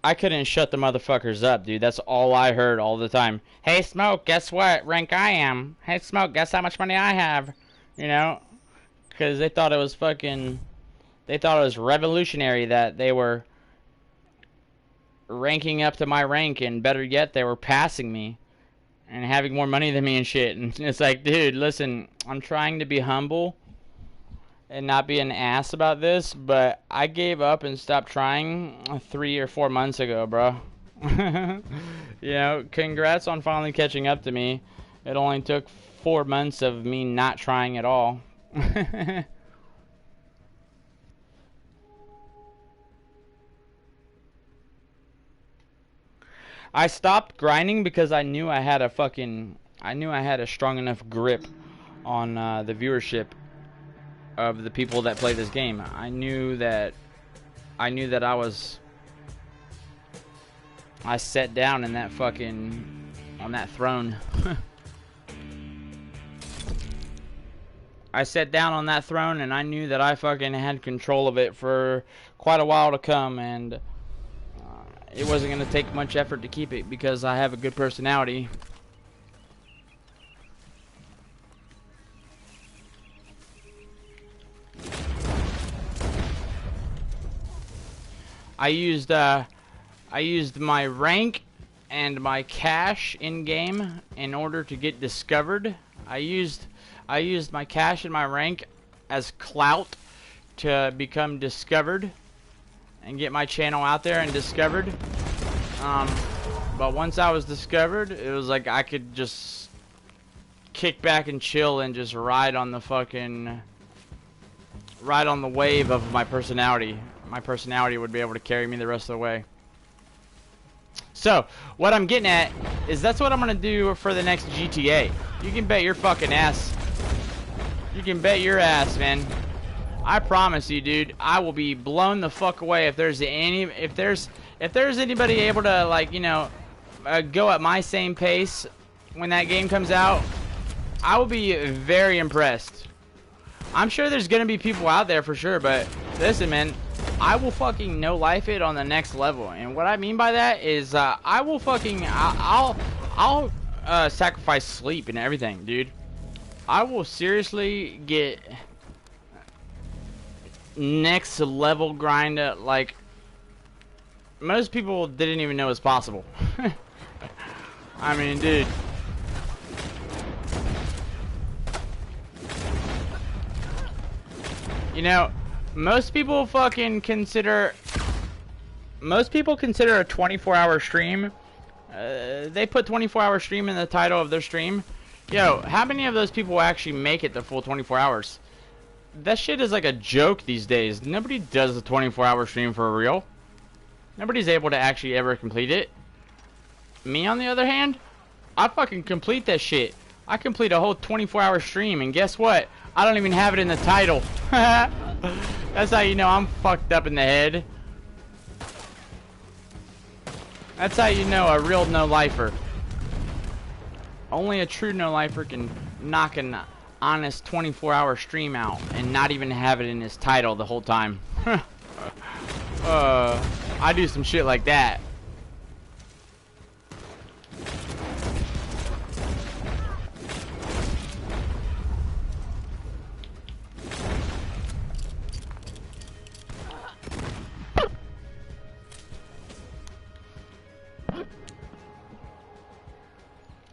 I couldn't shut the motherfuckers up, dude. That's all I heard all the time. "Hey, Smoke, guess what rank I am? Hey, Smoke, guess how much money I have?" Because they thought it was fucking, they thought it was revolutionary that they were ranking up to my rank, and better yet, they were passing me. and having more money than me and shit. And it's like, dude, listen, I'm trying to be humble and not be an ass about this, but I gave up and stopped trying 3 or 4 months ago, bro. You know, congrats on finally catching up to me. It only took 4 months of me not trying at all. I stopped grinding because I knew I had a strong enough grip on the viewership of the people that play this game. I knew that I sat down in that fucking on that throne. I sat down on that throne and I knew that I fucking had control of it for quite a while to come, and it wasn't going to take much effort to keep it because I have a good personality. I used my rank and my cash in game in order to get discovered. I used my cash and my rank as clout to become discovered and get my channel out there and discovered. But once I was discovered, it was like I could just kick back and chill and just ride on the wave of my personality. My personality would be able to carry me the rest of the way. So, what I'm getting at is that's what I'm going to do for the next GTA. You can bet your fucking ass. You can bet your ass, man. I promise you, dude, I will be blown the fuck away if there's anybody able to, like, you know, go at my same pace when that game comes out. I will be very impressed. I'm sure there's gonna be people out there for sure, but listen, man, I will fucking no life it on the next level. And what I mean by that is I'll sacrifice sleep and everything, dude. I will seriously get next level grind like most people didn't even know was possible. I mean, dude. You know, most people consider a 24-hour stream. They put 24-hour stream in the title of their stream. Yo, how many of those people actually make it the full 24 hours? That shit is like a joke these days. Nobody does the 24-hour stream for real. Nobody's able to actually ever complete it. Me, on the other hand, I fucking complete that shit. I complete a whole 24-hour stream, and guess what? I don't even have it in the title. That's how you know I'm fucked up in the head. That's how you know a real no-lifer. Only a true no-lifer can knock an honest 24-hour stream out and not even have it in his title the whole time. I do some shit like that.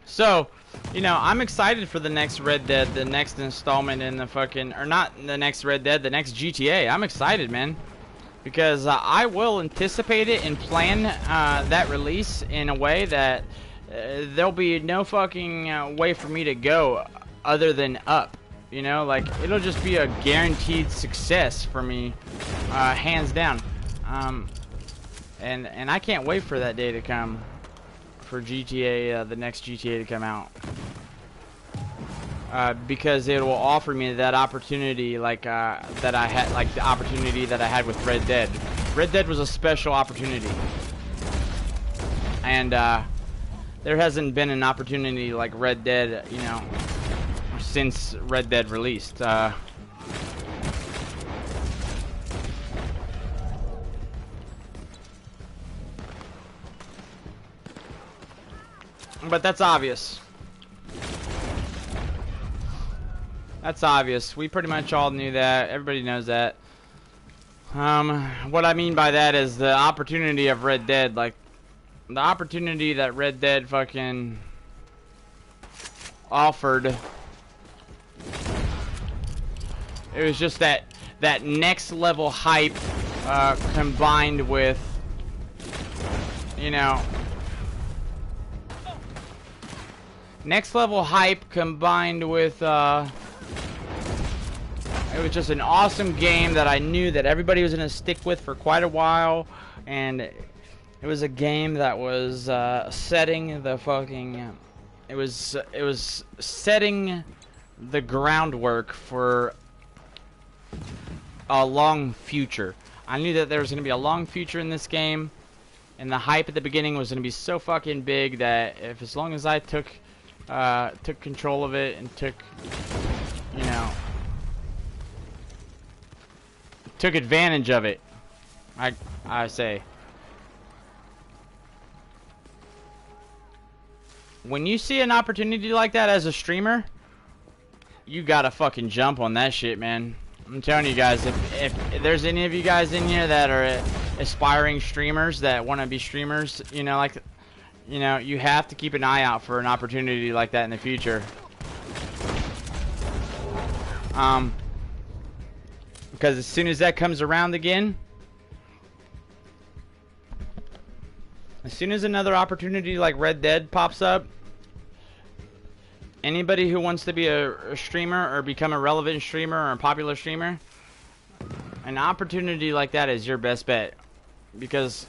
So, you know, I'm excited for the next Red Dead, the next installment in the fucking, or not the next Red Dead, the next GTA. I'm excited, man, because I will anticipate it and plan that release in a way that there'll be no fucking way for me to go other than up. You know, like, it'll just be a guaranteed success for me, hands down. And I can't wait for that day to come. For GTA, the next GTA to come out, because it will offer me that opportunity, like that I had, like the opportunity that I had with Red Dead. Red Dead was a special opportunity, and there hasn't been an opportunity like Red Dead, you know, since Red Dead released. But that's obvious. That's obvious. We pretty much all knew that. Everybody knows that. What I mean by that is the opportunity of Red Dead. Like, the opportunity that Red Dead fucking offered. It was just that next level hype combined with, you know, next level hype combined with it was just an awesome game that I knew that everybody was going to stick with for quite a while, and it was a game that was setting the fucking, it was setting the groundwork for a long future. I knew that there was going to be a long future in this game, and the hype at the beginning was going to be so fucking big that if, as long as I took control of it and took, you know, took advantage of it, I say. When you see an opportunity like that as a streamer, you gotta fucking jump on that shit, man. I'm telling you guys, if there's any of you guys in here that are aspiring streamers that want to be streamers, you know, like, you know, you have to keep an eye out for an opportunity like that in the future. Because as soon as that comes around again, as soon as another opportunity like Red Dead pops up, anybody who wants to be a streamer or become a relevant streamer or a popular streamer, an opportunity like that is your best bet. Because,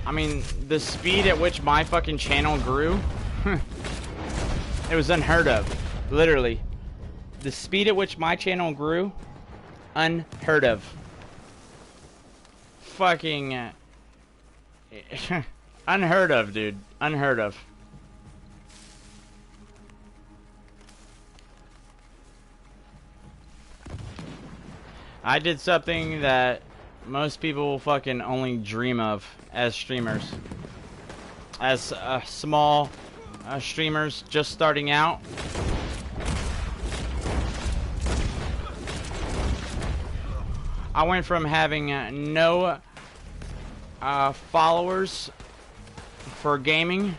I mean, the speed at which my fucking channel grew, it was unheard of. Literally. The speed at which my channel grew, unheard of. Fucking unheard of, dude. Unheard of. I did something that most people fucking only dream of as streamers. As small streamers just starting out. I went from having no followers for gaming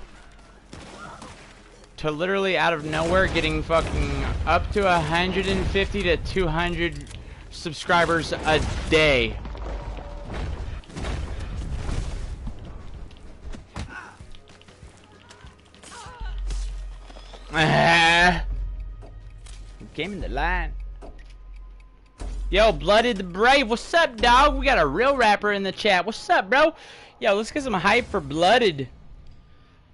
to literally out of nowhere getting fucking up to 150 to 200 subscribers a day. Came in the line. Yo, Blooded the Brave, what's up, dog? We got a real rapper in the chat. What's up, bro? Yo, let's get some hype for Blooded.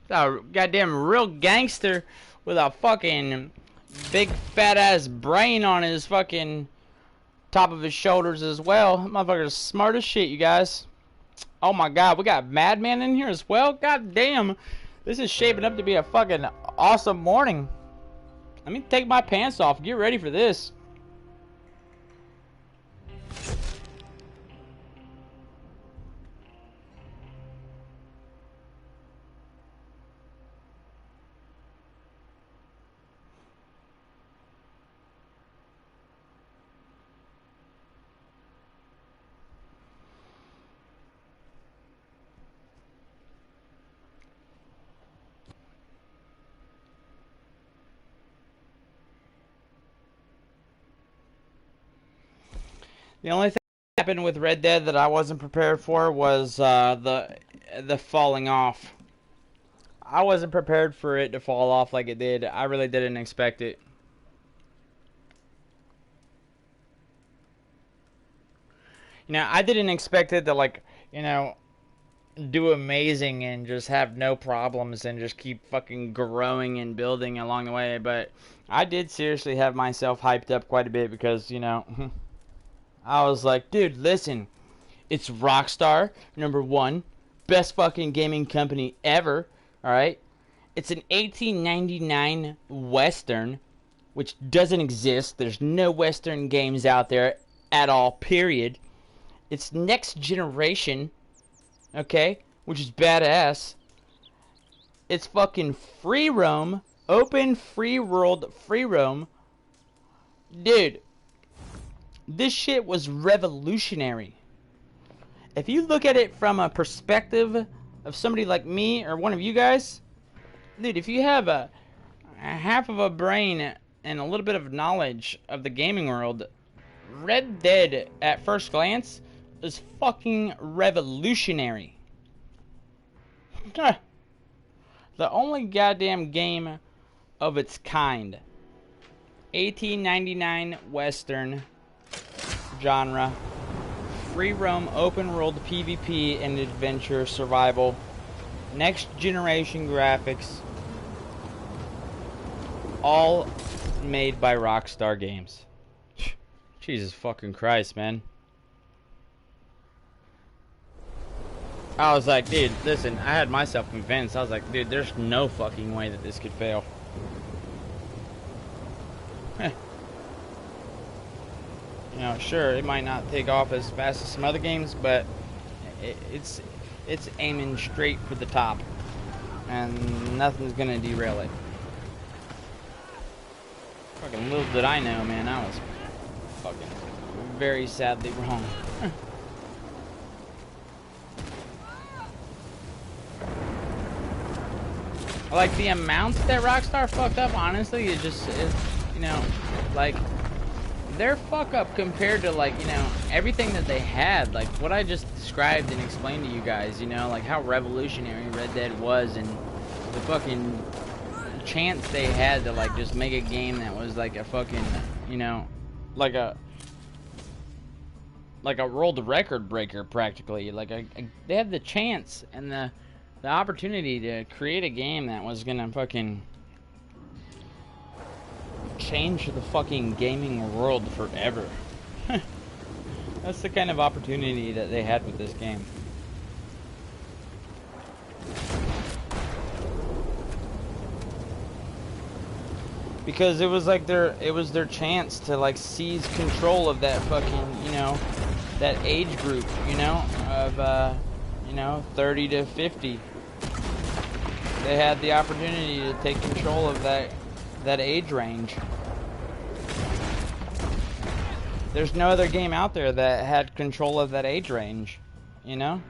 A goddamn real gangster with a fucking big fat ass brain on his fucking top of his shoulders as well. That motherfucker's smart as shit, you guys. Oh my god, we got Madman in here as well? God damn. This is shaping up to be a fucking awesome morning. Let me take my pants off. Get ready for this. The only thing that happened with Red Dead that I wasn't prepared for was the falling off. I wasn't prepared for it to fall off like it did. I really didn't expect it. You know, I didn't expect it to, like, you know, do amazing and just have no problems and just keep fucking growing and building along the way. But I did seriously have myself hyped up quite a bit because, you know, I was like, dude, listen, it's Rockstar, #1, best fucking gaming company ever, alright? It's an 1899 Western, which doesn't exist. There's no Western games out there at all, period. It's next generation, okay, which is badass. It's fucking free roam, open free world, free roam. Dude, this shit was revolutionary. If you look at it from a perspective of somebody like me or one of you guys, Dude, if you have a half of a brain and a little bit of knowledge of the gaming world, Red Dead at first glance is fucking revolutionary. The only goddamn game of its kind. 1899 Western genre. Free roam, open world PvP and adventure survival. Next generation graphics. All made by Rockstar Games. Jesus fucking Christ, man. I was like, dude, listen, I had myself convinced. I was like, dude, there's no fucking way that this could fail. You know, sure, it might not take off as fast as some other games, but it's aiming straight for the top, and nothing's gonna derail it. Fucking little did I know, man, I was fucking very sadly wrong. Like, the amounts that Rockstar fucked up, honestly, it just is, you know, like, their fuck up compared to, like, you know, everything that they had, like what I just described and explained to you guys, you know, like how revolutionary Red Dead was, and the fucking chance they had to, like, just make a game that was like a fucking, you know, like a world record breaker practically. Like they had the chance and the opportunity to create a game that was gonna fucking change the fucking gaming world forever. That's the kind of opportunity that they had with this game. Because it was like their chance to, like, seize control of that fucking, you know, that age group, you know, of you know, 30 to 50. They had the opportunity to take control of that age range. There's no other game out there that had control of that age range, you know?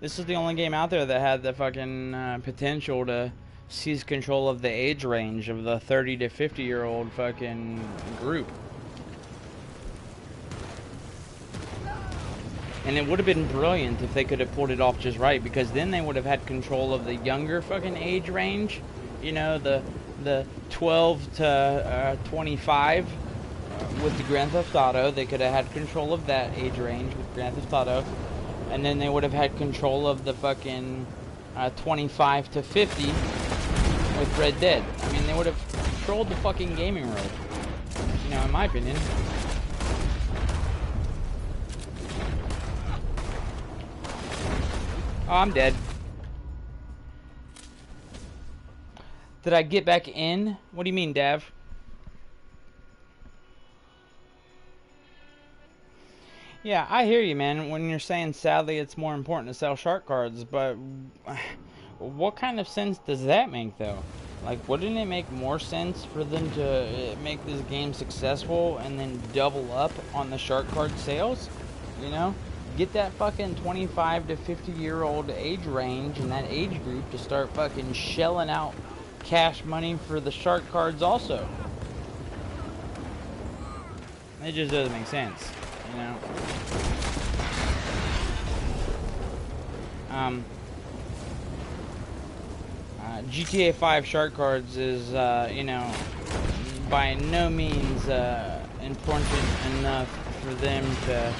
This is the only game out there that had the fucking potential to seize control of the age range of the 30 to 50-year-old fucking group. And it would have been brilliant if they could have pulled it off just right, because then they would have had control of the younger fucking age range. You know, the 12 to 25 with the Grand Theft Auto. They could have had control of that age range with Grand Theft Auto. And then they would have had control of the fucking 25 to 50 with Red Dead. I mean, they would have controlled the fucking gaming world. You know, in my opinion. Oh, I'm dead. Did I get back in? What do you mean, Dav? Yeah, I hear you, man, when you're saying sadly it's more important to sell shark cards, but what kind of sense does that make, though? Like, wouldn't it make more sense for them to make this game successful and then double up on the shark card sales? You know? Get that fucking 25 to 50-year-old age range and that age group to start fucking shelling out cash money for the shark cards also. It just doesn't make sense, you know? GTA 5 shark cards is, you know, by no means important enough for them to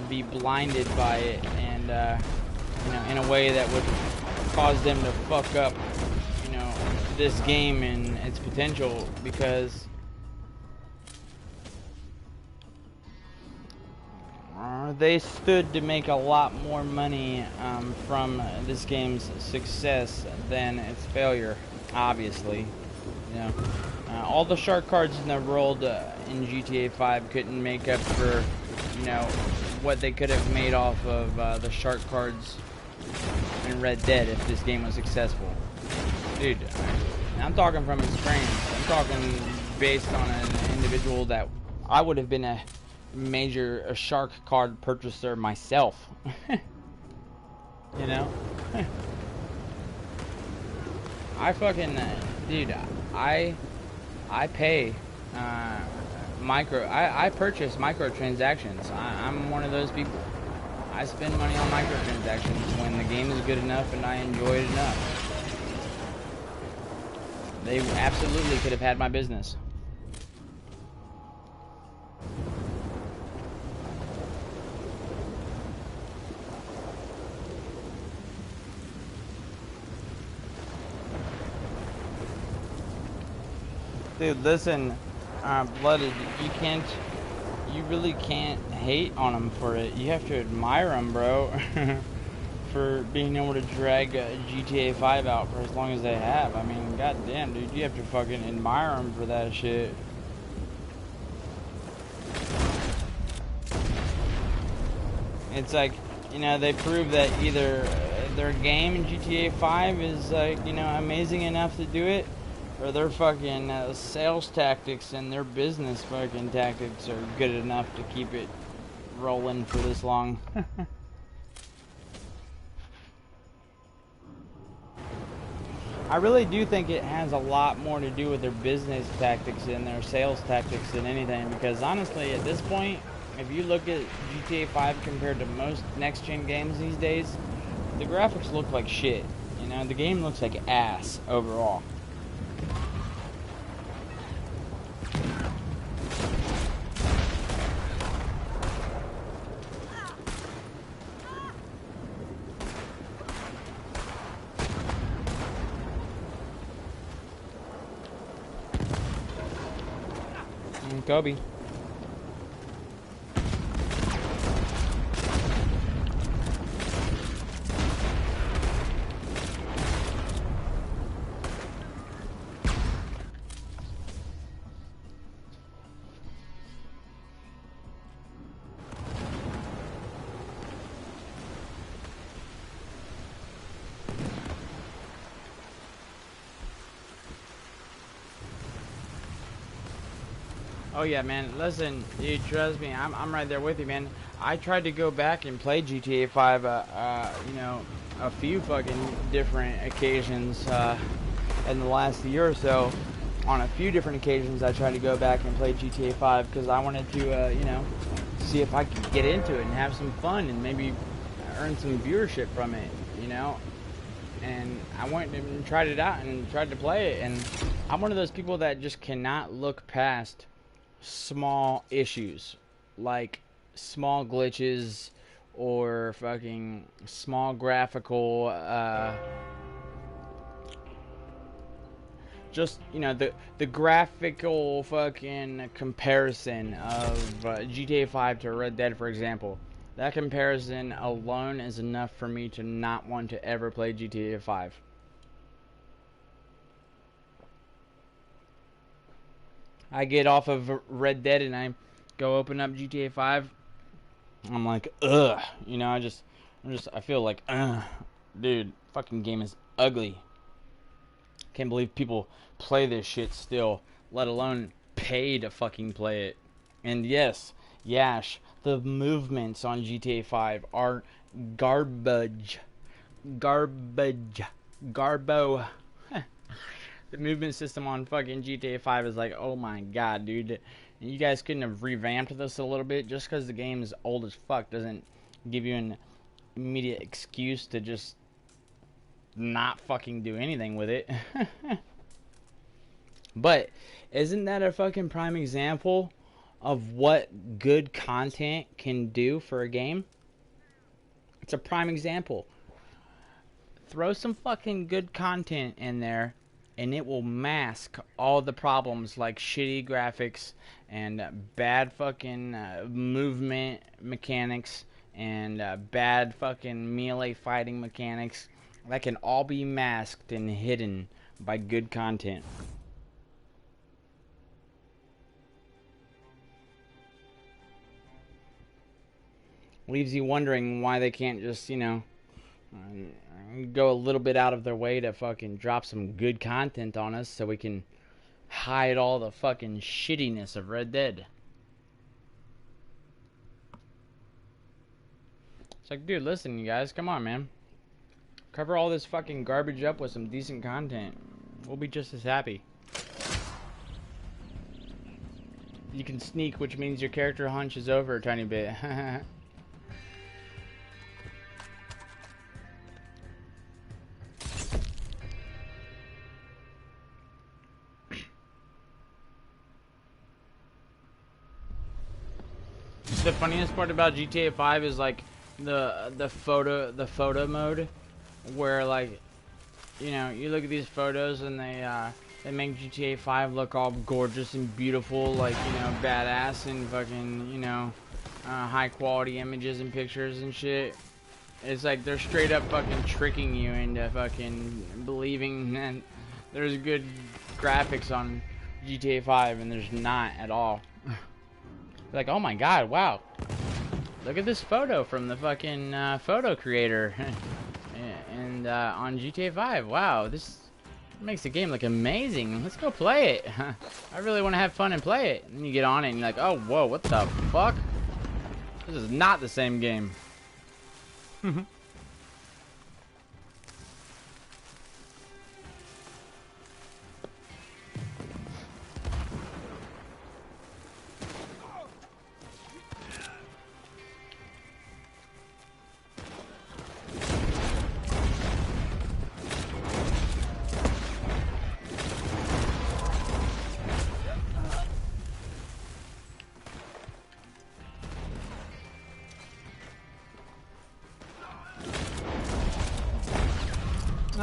be blinded by it, and you know, in a way that would cause them to fuck up, you know, this game and its potential, because they stood to make a lot more money from this game's success than its failure, obviously. You know, all the shark cards in the world in GTA 5 couldn't make up for, you know, what they could have made off of the shark cards in Red Dead if this game was successful. Dude, I'm talking from experience. I'm talking based on an individual that I would have been a major shark card purchaser myself. You know? I fucking, dude, I pay, I purchase microtransactions. I'm one of those people. I spend money on microtransactions when the game is good enough and I enjoy it enough. They absolutely could have had my business. Dude, listen, Blooded, you really can't hate on them for it. You have to admire them, bro, for being able to drag GTA 5 out for as long as they have. I mean, goddamn, dude, you have to fucking admire them for that shit. It's like, you know, they prove that either their game in GTA 5 is, like, you know, amazing enough to do it, or their fucking sales tactics and their business fucking tactics are good enough to keep it rolling for this long. I really do think it has a lot more to do with their business tactics and their sales tactics than anything, because honestly, at this point, if you look at GTA 5 compared to most next-gen games these days, the graphics look like shit. You know, the game looks like ass overall. Kobe. Oh yeah, man. Listen, dude, trust me. I'm right there with you, man. I tried to go back and play GTA 5, you know, a few fucking different occasions in the last year or so. On a few different occasions, I tried to go back and play GTA 5 because I wanted to, you know, see if I could get into it and have some fun and maybe earn some viewership from it, you know. And I went and tried it out and tried to play it, and I'm one of those people that just cannot look past small issues, like small glitches or fucking small graphical just, you know, the graphical fucking comparison of GTA 5 to Red Dead, for example. That comparison alone is enough for me to not want to ever play GTA 5. I get off of Red Dead and I go open up GTA 5. I'm like, ugh. You know, I feel like, dude, fucking game is ugly. Can't believe people play this shit still, let alone pay to fucking play it. And yes, Yash, the movements on GTA 5 are garbage. Garbage. Garbo. The movement system on fucking GTA 5 is like, oh my god, dude. You guys couldn't have revamped this a little bit. Just because the game is old as fuck doesn't give you an immediate excuse to just not fucking do anything with it. But isn't that a fucking prime example of what good content can do for a game? It's a prime example. Throw some fucking good content in there and it will mask all the problems like shitty graphics and bad fucking movement mechanics and bad fucking melee fighting mechanics. That can all be masked and hidden by good content. Leaves you wondering why they can't just, you know, go a little bit out of their way to fucking drop some good content on us so we can hide all the fucking shittiness of Red Dead. It's like, dude, listen, you guys, come on, man. Cover all this fucking garbage up with some decent content. We'll be just as happy. You can sneak, which means your character hunch is over a tiny bit. The funniest part about GTA 5 is like the photo mode, where like, you know, you look at these photos and they make GTA 5 look all gorgeous and beautiful, like, you know, badass and fucking, you know, high quality images and pictures and shit. It's like they're straight up fucking tricking you into fucking believing that there's good graphics on GTA 5, and there's not at all. Like, oh my god, wow. Look at this photo from the fucking photo creator. And on GTA 5, wow, this makes the game look amazing. Let's go play it. I really want to have fun and play it. And then you get on it and you're like, oh, whoa, what the fuck? This is not the same game.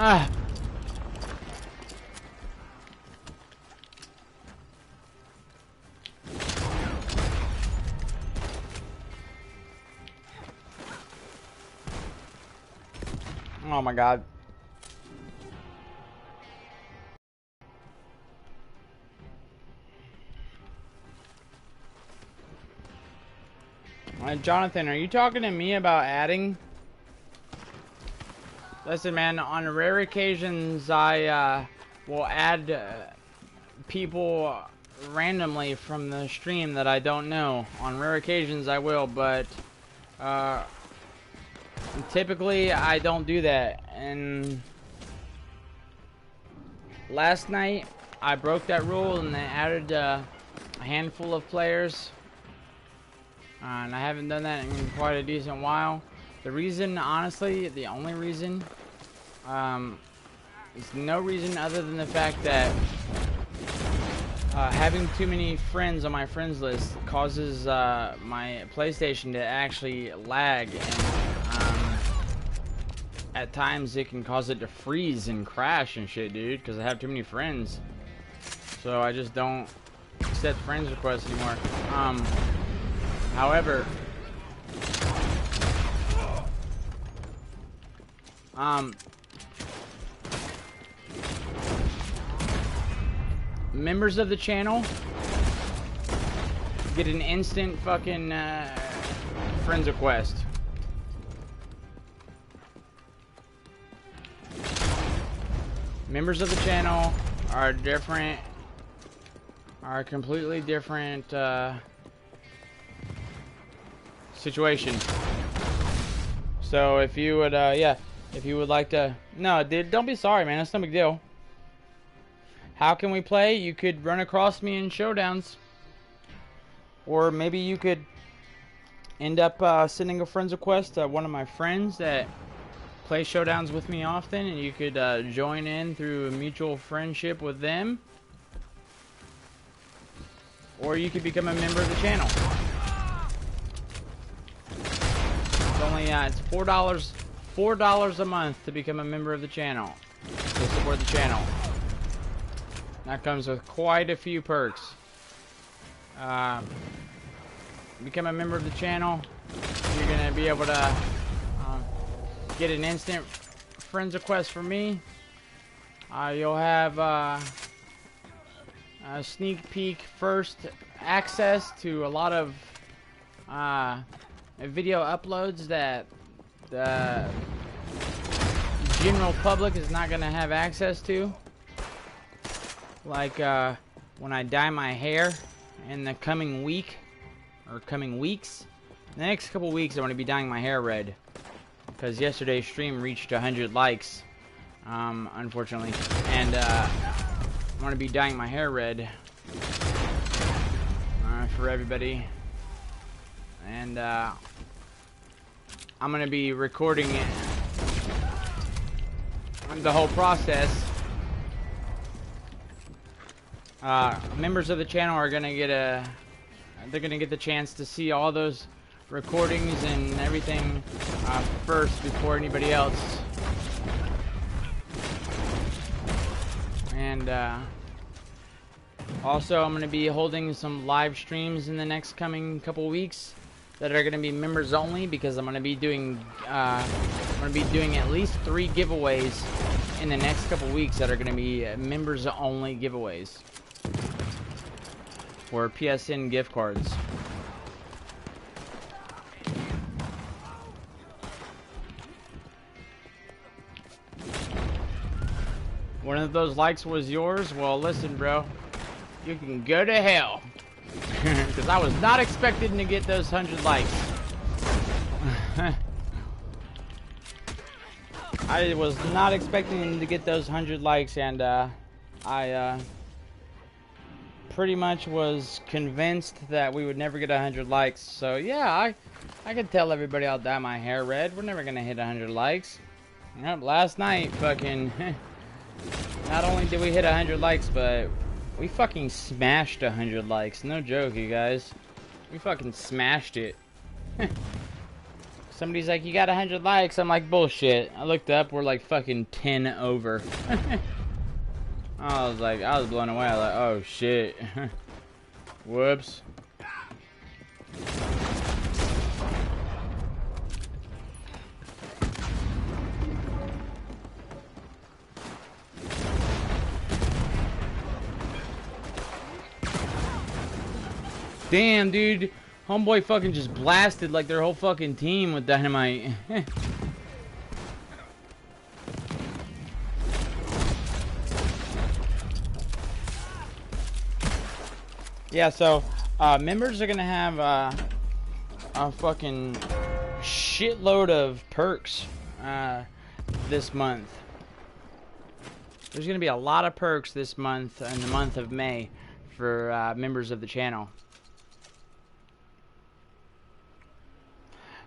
Ah. Oh my god. Jonathan, are you talking to me about adding? Listen, man, on rare occasions, I will add people randomly from the stream that I don't know. On rare occasions, I will, but typically, I don't do that. And last night, I broke that rule and I added a handful of players. And I haven't done that in quite a decent while. The reason, honestly, the only reason, is no reason other than the fact that having too many friends on my friends list causes my PlayStation to actually lag, and at times it can cause it to freeze and crash and shit, dude, because I have too many friends. So I just don't accept friends requests anymore. However, members of the channel get an instant fucking friends request. Members of the channel are different, are a completely different situation. So if you would, yeah, if you would like to, no, dude, don't be sorry, man. It's no big deal. How can we play? You could run across me in Showdowns, or maybe you could end up sending a friends request to one of my friends that play Showdowns with me often, and you could join in through a mutual friendship with them, or you could become a member of the channel. It's only it's $4 a month to become a member of the channel, to support the channel. That comes with quite a few perks. Become a member of the channel. You're gonna be able to get an instant friends request from me. You'll have a sneak peek first access to a lot of video uploads that the general public is not gonna have access to. Like when I dye my hair in the coming week, or coming weeks. The next couple weeks I'm going to be dyeing my hair red. because yesterday's stream reached 100 likes, unfortunately, and I'm gonna be dyeing my hair red for everybody, and I'm gonna be recording it, the whole process. Members of the channel are gonna get they're gonna get the chance to see all those recordings and everything first before anybody else. And also, I'm gonna be holding some live streams in the next coming couple weeks that are gonna be members only, because I'm gonna be doing at least 3 giveaways in the next couple weeks that are gonna be members only giveaways for PSN gift cards. One of those likes was yours? Well, listen, bro. You can go to hell. Because I was not expecting to get those 100 likes. I was not expecting to get those 100 likes, and I pretty much was convinced that we would never get 100 likes. So yeah, I could tell everybody I'll dye my hair red. We're never gonna hit 100 likes. Yep, last night, fucking... Not only did we hit 100 likes, but we fucking smashed 100 likes. No joke, you guys. We fucking smashed it. Somebody's like, you got 100 likes. I'm like, bullshit. I looked up, we're like fucking 10 over. I was blown away. I was like, oh shit. Whoops. Damn, dude. Homeboy fucking just blasted like their whole fucking team with dynamite. Yeah, so members are gonna have a fucking shitload of perks this month. There's gonna be a lot of perks this month, in the month of May, for members of the channel.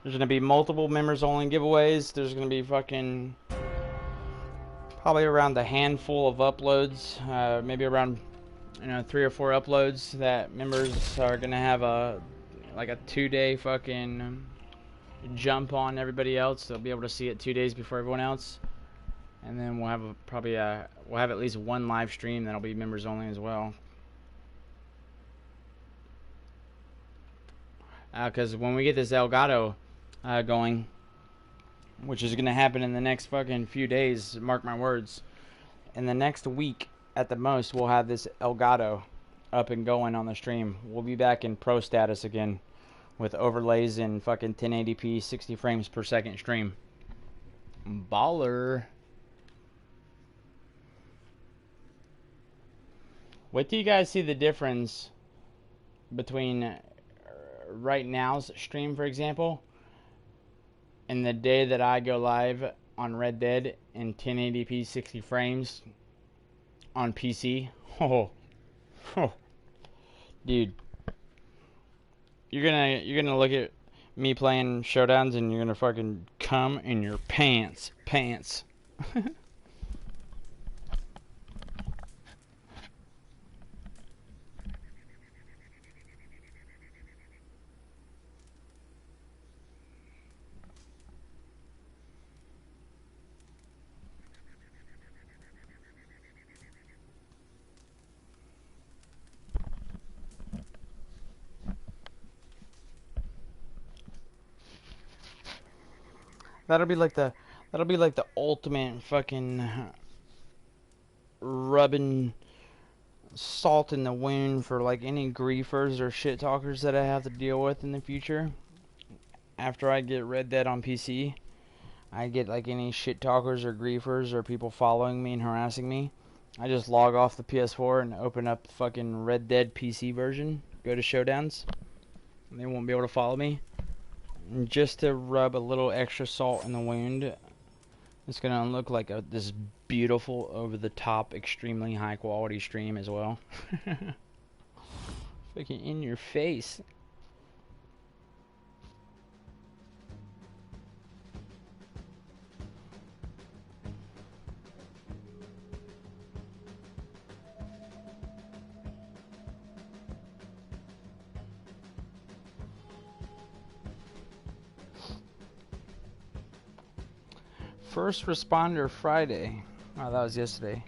There's gonna be multiple members only giveaways. There's gonna be fucking probably around a handful of uploads, maybe around 3 or 4 uploads that members are gonna have like a 2-day fucking jump on everybody else. They'll be able to see it 2 days before everyone else, and then we'll have we'll have at least 1 live stream that'll be members only as well. Because when we get this Elgato going, which is gonna happen in the next fucking few days, mark my words, in the next week at the most, we'll have this Elgato up and going on the stream. We'll be back in pro status again with overlays in fucking 1080p 60 frames per second stream. Baller. Wait till you guys see the difference between right now's stream, for example, and the day that I go live on Red Dead in 1080p 60 frames on PC. Oh, dude, you're gonna look at me playing Showdowns and you're gonna fucking come in your pants. That'll be like the ultimate fucking rubbing salt in the wound for like any griefers or shit talkers that I have to deal with in the future. After I get Red Dead on PC, I get like any shit talkers or griefers or people following me and harassing me. I just log off the PS4 and open up the fucking Red Dead PC version, go to Showdowns, and they won't be able to follow me. just to rub a little extra salt in the wound. It's gonna look like this beautiful, over-the-top, extremely high-quality stream as well. Fucking in your face. First Responder Friday. Oh, that was yesterday.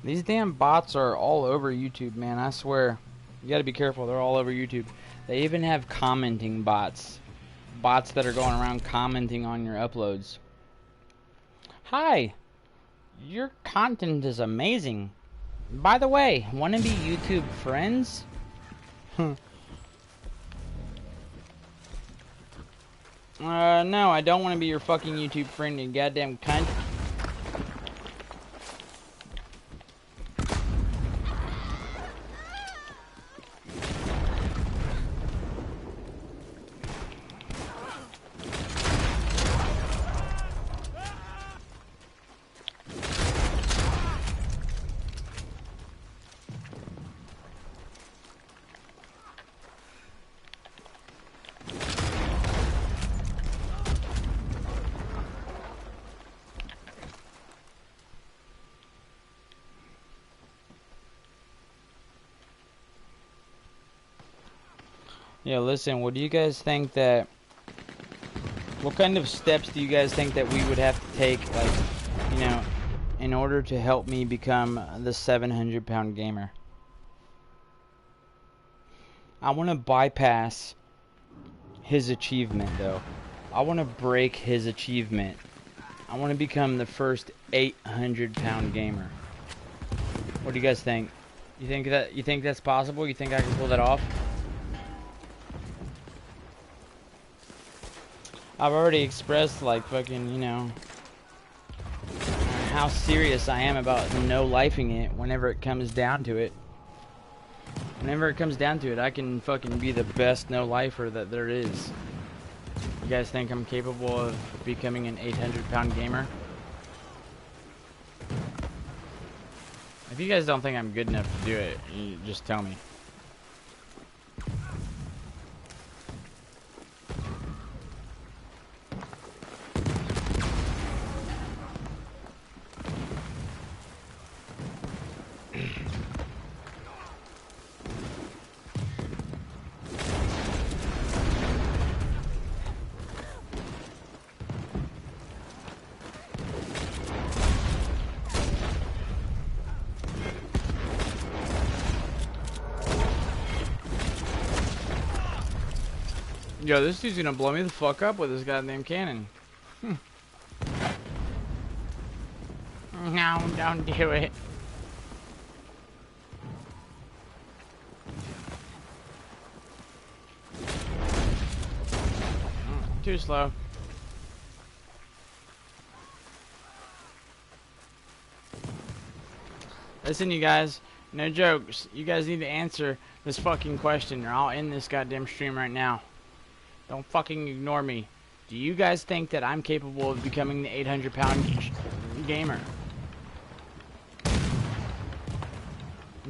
These damn bots are all over YouTube, man. I swear. You gotta be careful. They're all over YouTube. They even have commenting bots. Bots that are going around commenting on your uploads. Hi. Your content is amazing. By the way, wanna be YouTube friends? No, I don't want to be your fucking YouTube friend, you goddamn cunt. Yeah, listen, what do you guys think that... What kind of steps do you guys think that we would have to take, like, you know, in order to help me become the 700-pound gamer? I want to bypass his achievement, though. I want to break his achievement. I want to become the first 800-pound gamer. What do you guys think? You think that's possible? You think I can pull that off? I've already expressed, like, fucking, you know, how serious I am about no-lifing it whenever it comes down to it. Whenever it comes down to it, I can fucking be the best no-lifer that there is. You guys think I'm capable of becoming an 800-pound gamer? If you guys don't think I'm good enough to do it, you just tell me. Yo, this dude's gonna blow me the fuck up with his goddamn cannon. No, don't do it. Too slow. Listen, you guys, no jokes. You guys need to answer this fucking question or I'll end this goddamn stream right now. Don't fucking ignore me. Do you guys think that I'm capable of becoming the 800-pound gamer?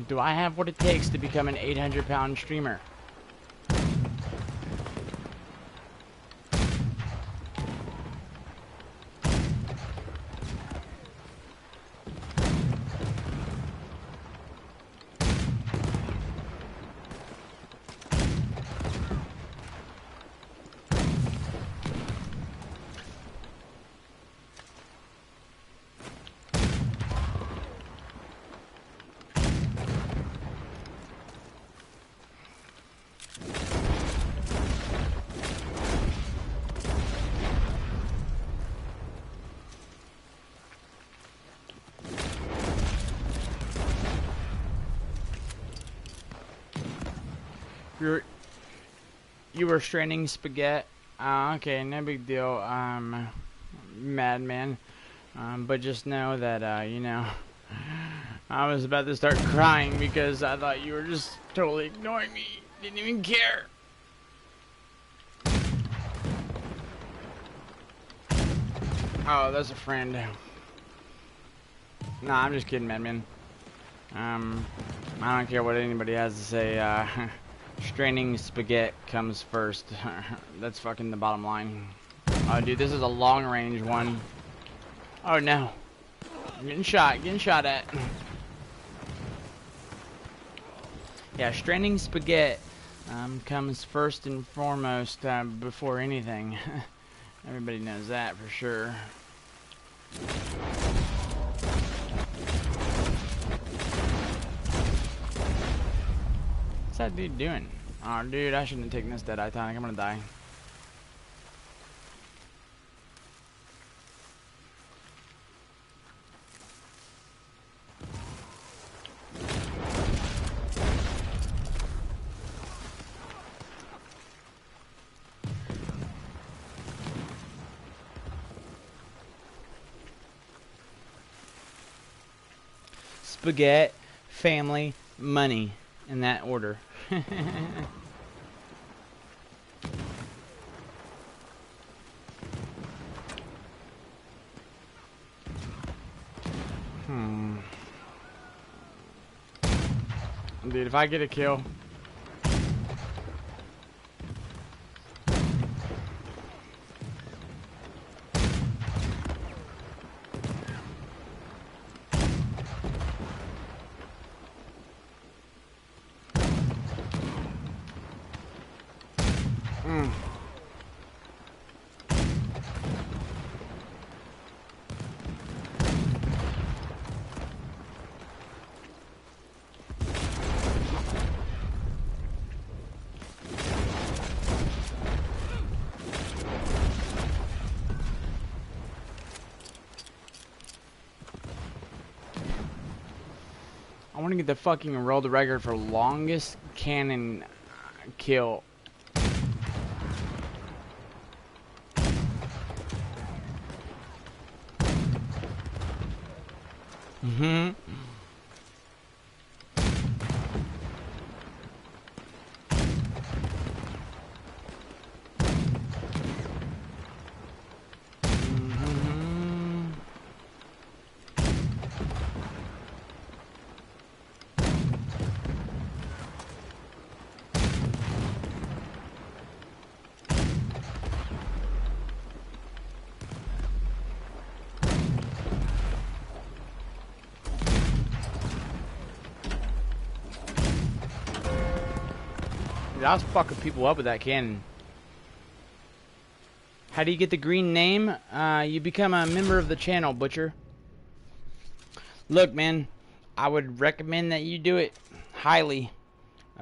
Do I have what it takes to become an 800-pound streamer? You were straining spaghetti. Okay, no big deal. Madman. But just know that you know, I was about to start crying because I thought you were just totally ignoring me. Didn't even care. Oh, that's a friend. Nah, I'm just kidding, man. I don't care what anybody has to say. Straining spaghetti comes first. That's fucking the bottom line. Oh, dude, this is a long-range one. Oh, no. I'm getting shot at. Yeah, straining spaghetti comes first and foremost before anything. Everybody knows that for sure. What's that dude doing? Oh, dude, I shouldn't have taken this Deadeye tonic. I'm gonna die. Spaghetti, family, money, in that order. Dude, if I get a kill. I want to get the fucking world record for longest cannon kill. I was fucking people up with that cannon. How do you get the green name? You become a member of the channel, Butcher. Look, man, I would recommend that you do it highly.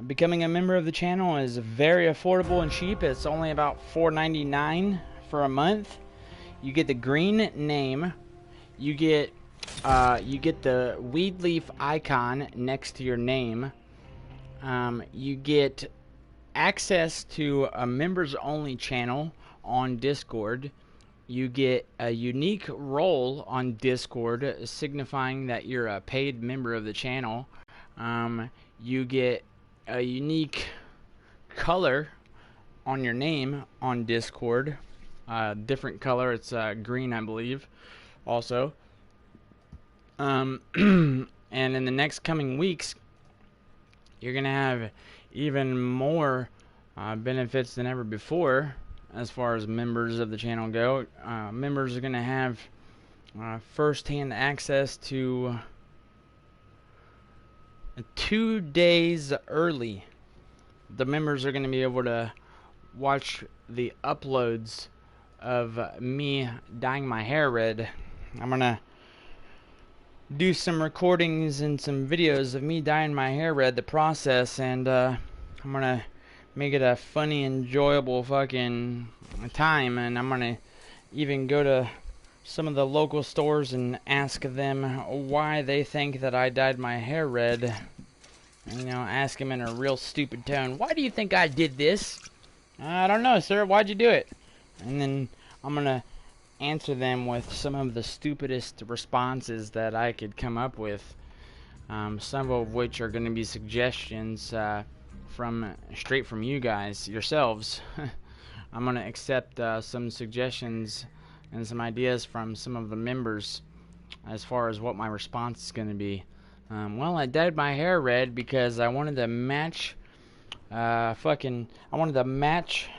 Becoming a member of the channel is very affordable and cheap. It's only about $4.99 for a month. You get the green name. You get the weed leaf icon next to your name. You get access to a members only channel on Discord. You get a unique role on Discord signifying that you're a paid member of the channel. You get a unique color on your name on Discord. Different color, it's green, I believe, also. And in the next coming weeks, you're gonna have even more benefits than ever before as far as members of the channel go. Members are going to have first-hand access to 2 days early. The members are going to be able to watch the uploads of me dyeing my hair red. I'm going to do some recordings and some videos of me dyeing my hair red, the process, and I'm gonna make it a funny, enjoyable fucking time. And I'm gonna even go to some of the local stores and ask them why they think that I dyed my hair red. And, you know, ask them in a real stupid tone, why do you think I did this? I don't know, sir, why'd you do it? And then I'm gonna answer them with some of the stupidest responses that I could come up with. some of which are going to be suggestions from straight from you guys yourselves. I'm going to accept some suggestions and some ideas from some of the members as far as what my response is going to be. Well, I dyed my hair red because I wanted to match I wanted to match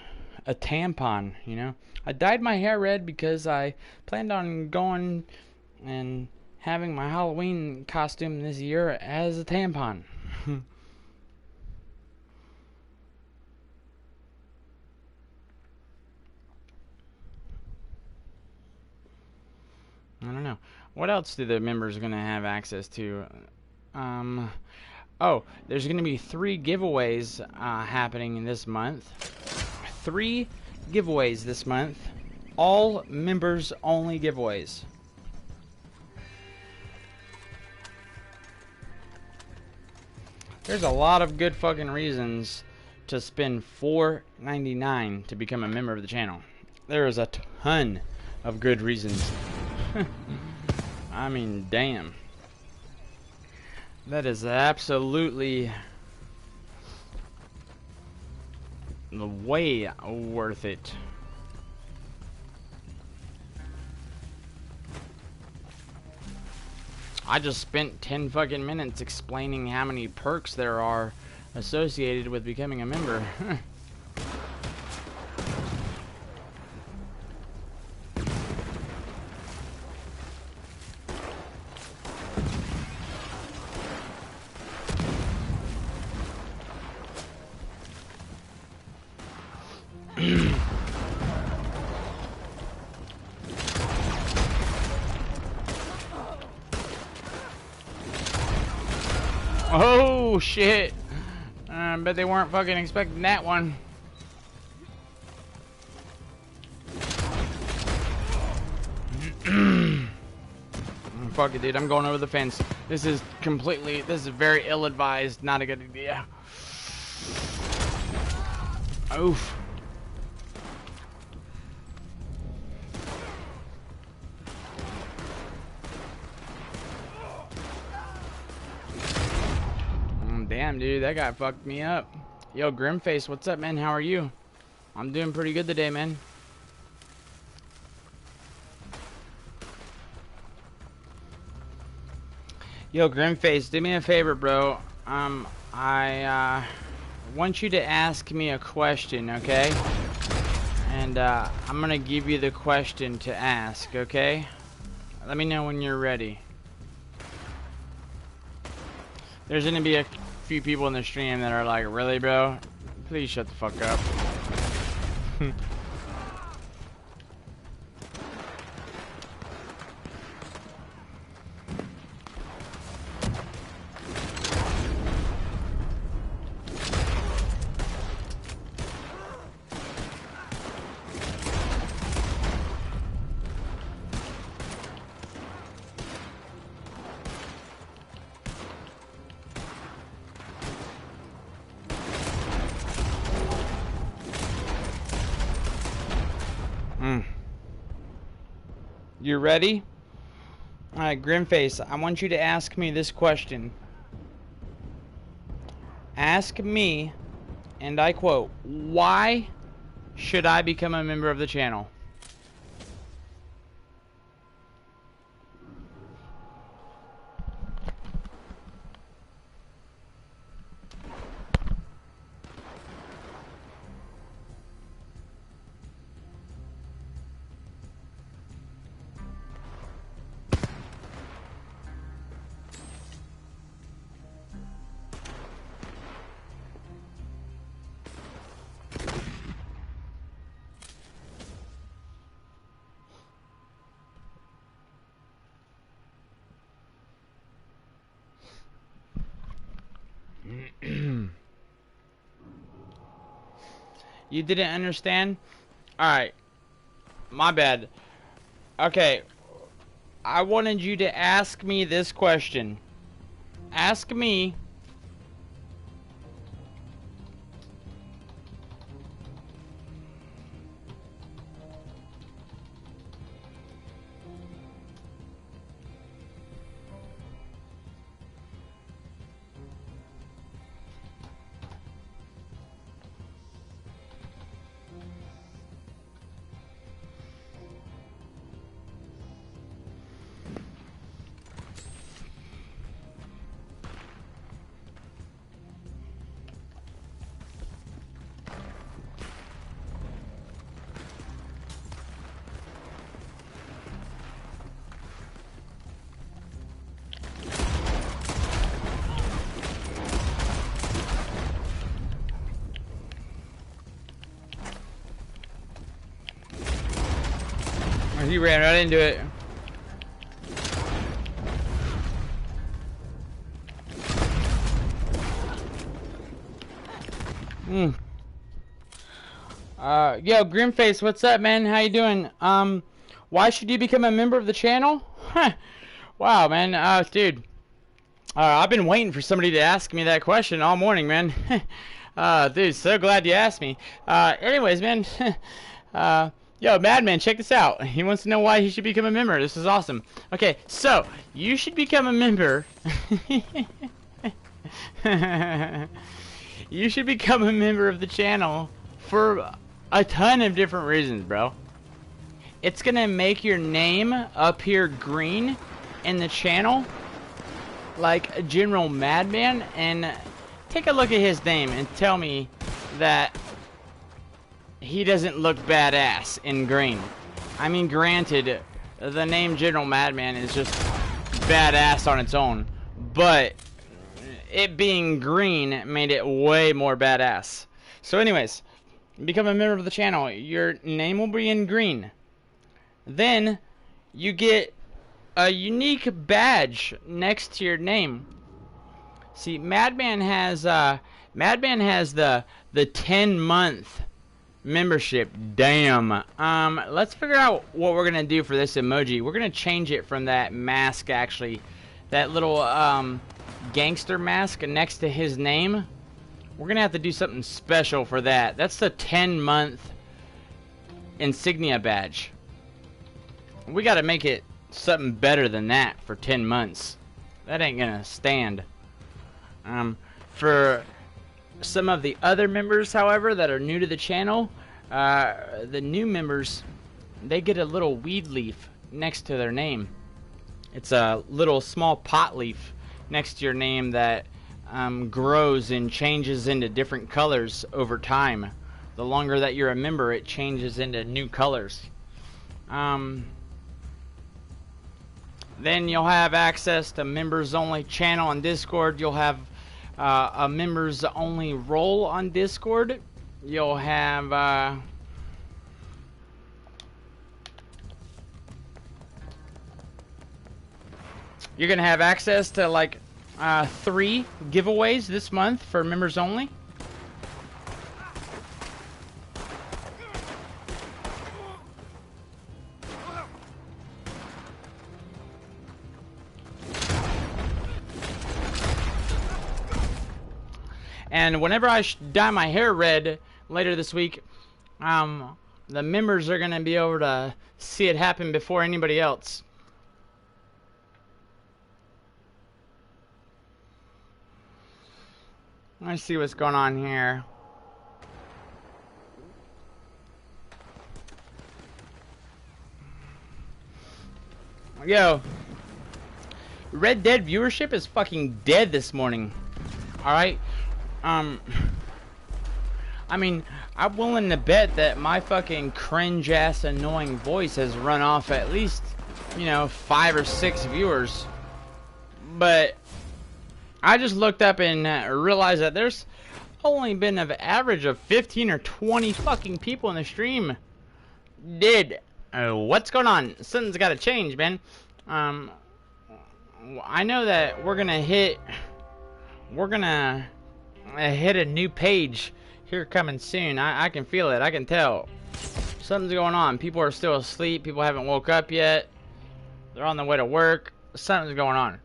a tampon, you know. I dyed my hair red because I planned on going and having my Halloween costume this year as a tampon. I don't know. What else do the members going to have access to? Oh, there's going to be 3 giveaways happening this month. 3 giveaways this month. All members only giveaways. There's a lot of good fucking reasons to spend $4.99 to become a member of the channel. There is a ton of good reasons. I mean, damn. That is absolutely way worth it. I just spent 10 fucking minutes explaining how many perks there are associated with becoming a member. Oh shit! I bet they weren't fucking expecting that one. Fuck it, dude. I'm going over the fence. This is very ill-advised. Not a good idea. Oof. Damn, dude, that guy fucked me up. Yo, Grimface, what's up, man? How are you? I'm doing pretty good today, man. Yo, Grimface, do me a favor, bro. I want you to ask me a question, okay? And I'm gonna give you the question to ask, okay? Let me know when you're ready. There's gonna be a few people in the stream that are like, really, bro? Please shut the fuck up. You ready? Alright, Grimface, I want you to ask me this question. Ask me, and I quote, why should I become a member of the channel? You didn't understand? Alright. My bad. Okay. I wanted you to ask me this question. Ask me. he ran right into it. Yo, Grimface, what's up, man? How you doing? Why should you become a member of the channel? Huh. Wow, man. Dude. I've been waiting for somebody to ask me that question all morning, man. Dude, so glad you asked me. Anyways, man. Yo, Madman, check this out. He wants to know why he should become a member. This is awesome. Okay, so, you should become a member. You should become a member of the channel for a ton of different reasons, bro. It's gonna make your name appear green in the channel like General Madman, and take a look at his name and tell me that he doesn't look badass in green. I mean, granted, the name General Madman is just badass on its own, but it being green made it way more badass. So anyways, become a member of the channel. Your name will be in green. Then you get a unique badge next to your name. See, Madman has the 10-month membership. Damn. Let's figure out what we're gonna do for this emoji. We're gonna change it from that mask, actually, that little gangster mask next to his name. We're gonna have to do something special for that. That's the 10-month insignia badge. We gotta make it something better than that for 10 months. That ain't gonna stand. For some of the other members, however, that are new to the channel, the new members, they get a little weed leaf next to their name. It's a little small pot leaf next to your name that grows and changes into different colors over time. The longer that you're a member, it changes into new colors. Then you'll have access to members only channel on Discord. You'll have a members only role on Discord. You'll have you're gonna have access to like 3 giveaways this month for members only. And whenever I dye my hair red later this week, the members are going to be able to see it happen before anybody else. Let's see what's going on here. Yo, Red Dead viewership is fucking dead this morning. Alright? I mean, I'm willing to bet that my fucking cringe-ass annoying voice has run off at least, you know, 5 or 6 viewers. But I just looked up and realized that there's only been an average of 15 or 20 fucking people in the stream. What's going on? Something's got to change, man. I know that we're gonna hit a new page here coming soon. I can feel it. I can tell. Something's going on. People are still asleep. People haven't woke up yet. They're on their way to work. Something's going on.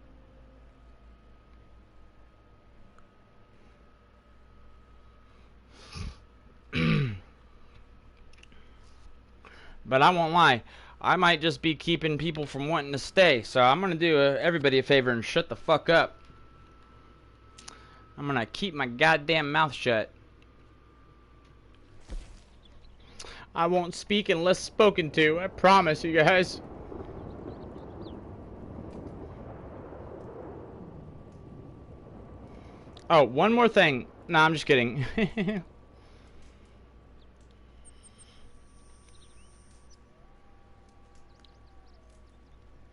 But I won't lie. I might just be keeping people from wanting to stay. So I'm going to do everybody a favor and shut the fuck up. I'm gonna keep my goddamn mouth shut. I won't speak unless spoken to. I promise you guys. Oh, one more thing. Nah, I'm just kidding.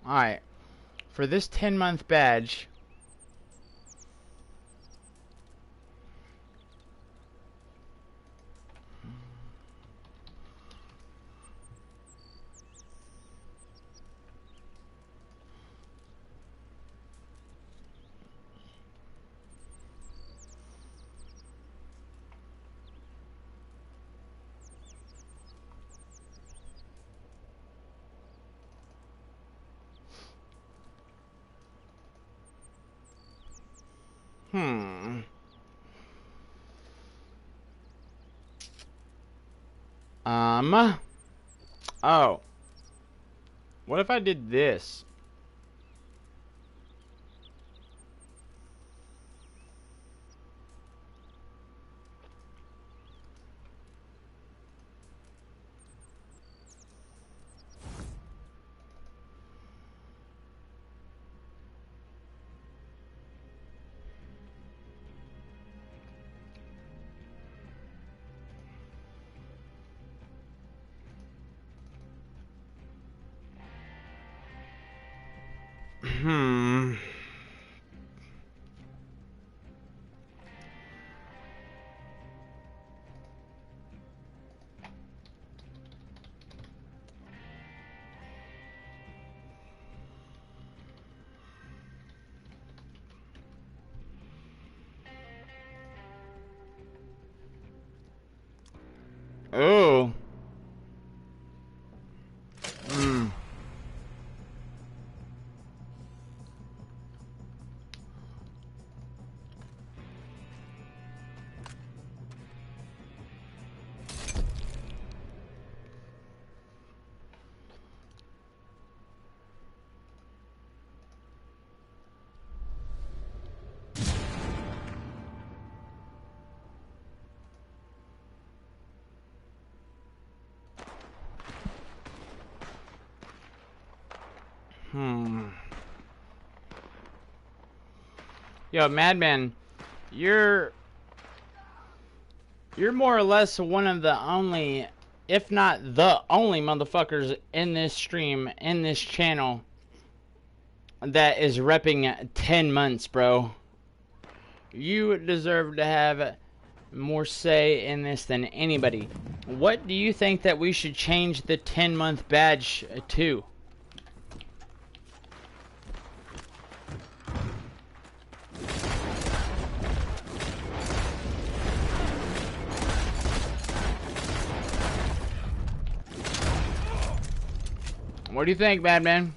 Alright. For this 10-month badge, Hmm. Oh. What if I did this? Hmm. Oh. Hmm. Hmm. Yo, Madman, you're you're more or less one of the only, if not the only motherfuckers in this stream, in this channel, that is repping 10 months, bro. You deserve to have more say in this than anybody. What do you think that we should change the 10-month badge to? What do you think, Badman?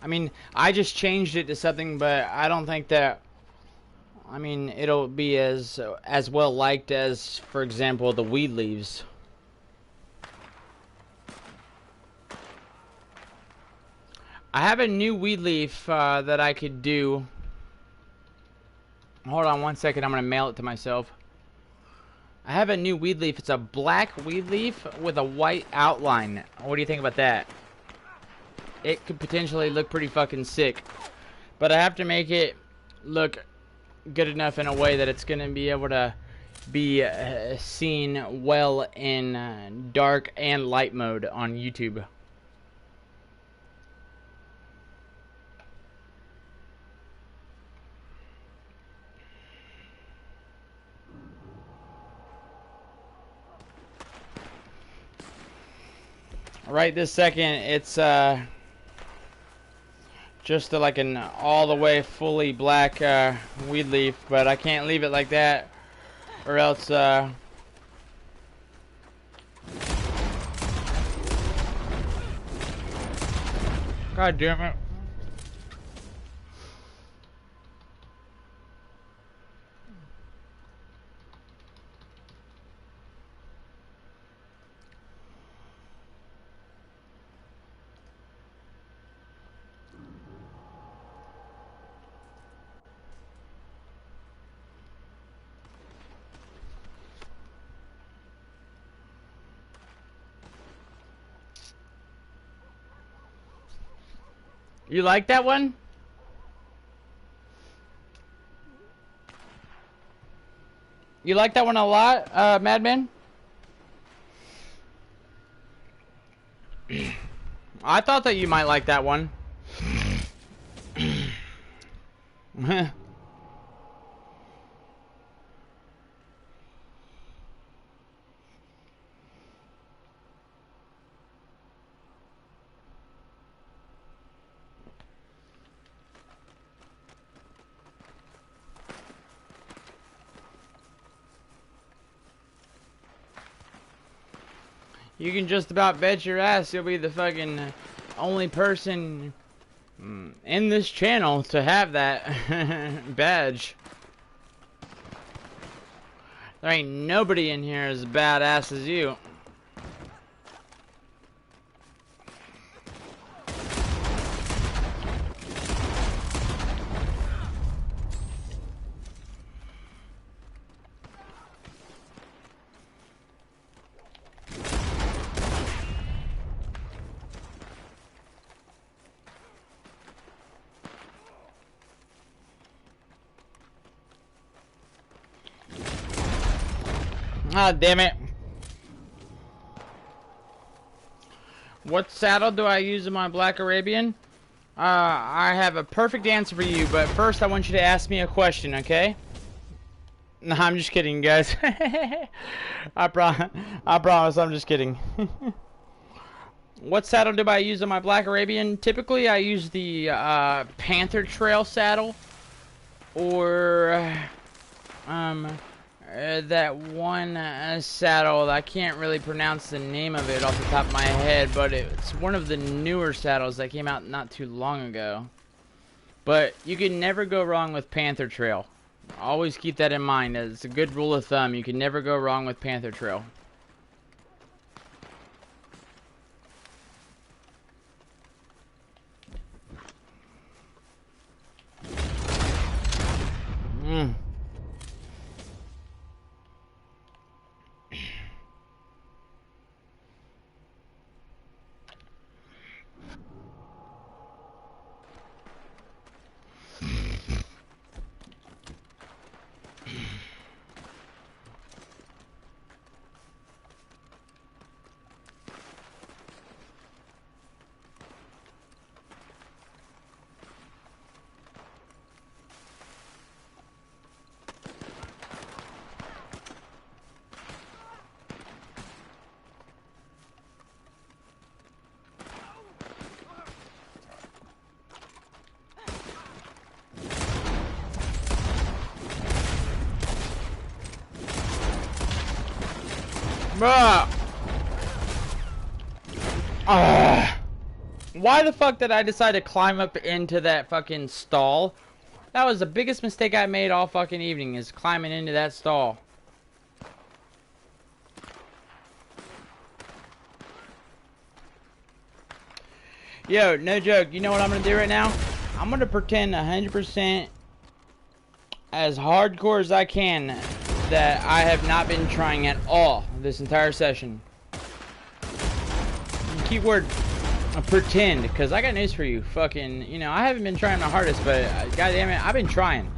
I mean, I just changed it to something, but I don't think that, I mean, it'll be as well liked as, for example, the weed leaves. I have a new weed leaf that I could do. Hold on one second, I'm going to mail it to myself. I have a new weed leaf. It's a black weed leaf with a white outline. What do you think about that? It could potentially look pretty fucking sick. But I have to make it look good enough in a way that it's going to be able to be seen well in dark and light mode on YouTube. Right this second, it's just like an all the way fully black weed leaf, but I can't leave it like that, or else God damn it. You like that one? You like that one a lot, Madman? I thought that you might like that one. You can just about bet your ass you'll be the fucking only person in this channel to have that badge. There ain't nobody in here as badass as you. Ah, damn it. What saddle do I use in my Black Arabian? I have a perfect answer for you, but first I want you to ask me a question, okay? No, I'm just kidding, guys. I promise I'm just kidding. What saddle do I use on my Black Arabian? Typically, I use the Panther Trail saddle, or that one saddle. I can't really pronounce the name of it off the top of my head, but it's one of the newer saddles that came out not too long ago. But you can never go wrong with Panther Trail. Always keep that in mind. It's a good rule of thumb. You can never go wrong with Panther Trail. Bruh. Why the fuck did I decide to climb up into that fucking stall? That was the biggest mistake I made all fucking evening, is climbing into that stall. Yo, no joke. You know what I'm gonna do right now? I'm gonna pretend 100% as hardcore as I can that I have not been trying at all this entire session. Keyword pretend, because I got news for you. Fucking, you know, I haven't been trying my hardest, but goddamn it, I've been trying.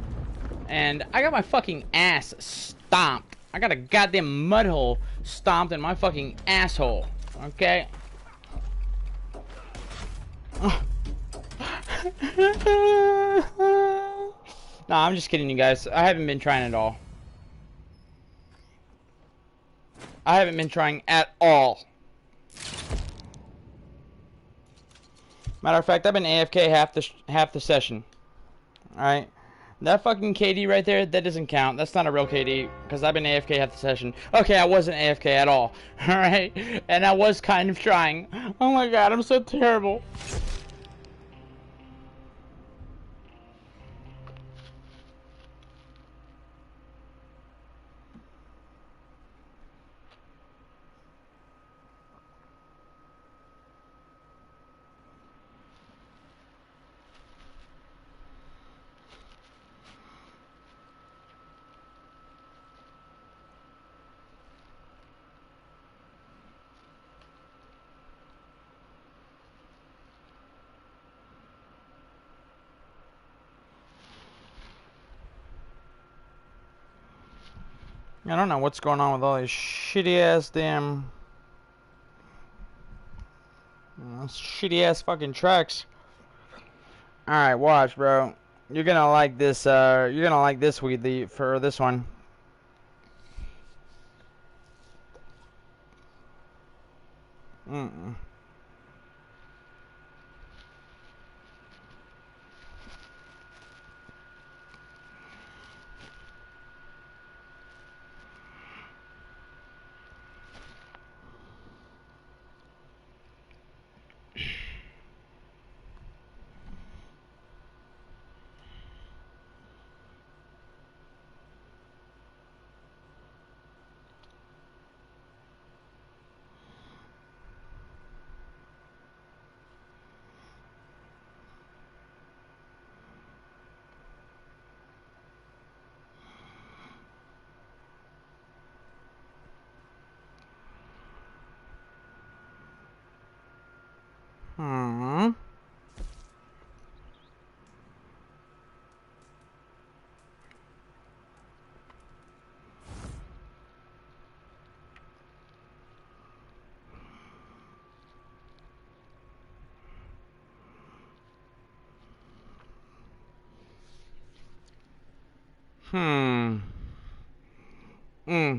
And I got my fucking ass stomped. I got a goddamn mud hole stomped in my fucking asshole. Okay? Nah, I'm just kidding, you guys. I haven't been trying at all. I haven't been trying at all. Matter of fact, I've been AFK half the session. Alright? That fucking KD right there, that doesn't count. That's not a real KD, because I've been AFK half the session. Okay, I wasn't AFK at all. Alright? And I was kind of trying. Oh my god, I'm so terrible. I don't know what's going on with all these shitty ass damn shitty ass fucking tracks. Alright, watch, bro. You're gonna like this, for this one. Mm-mm. Hmm. Hmm. Hmm.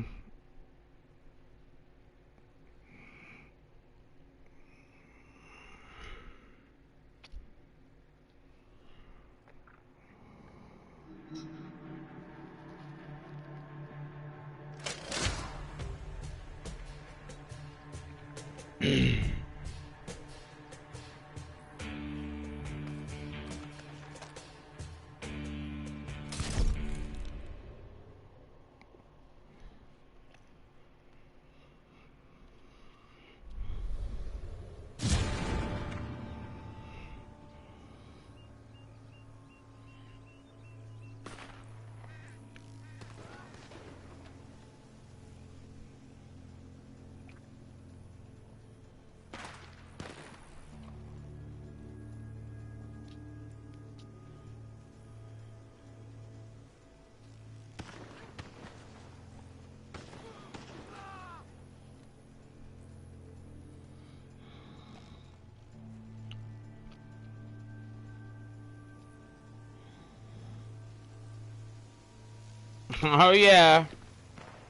Oh yeah.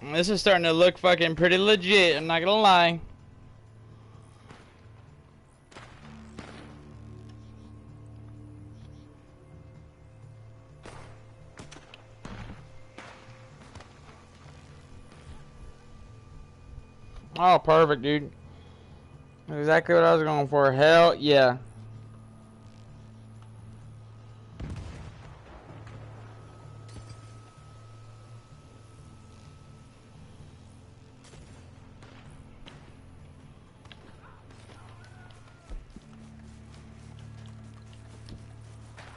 This is starting to look fucking pretty legit, I'm not gonna lie. Oh, perfect, dude. Exactly what I was going for. Hell yeah.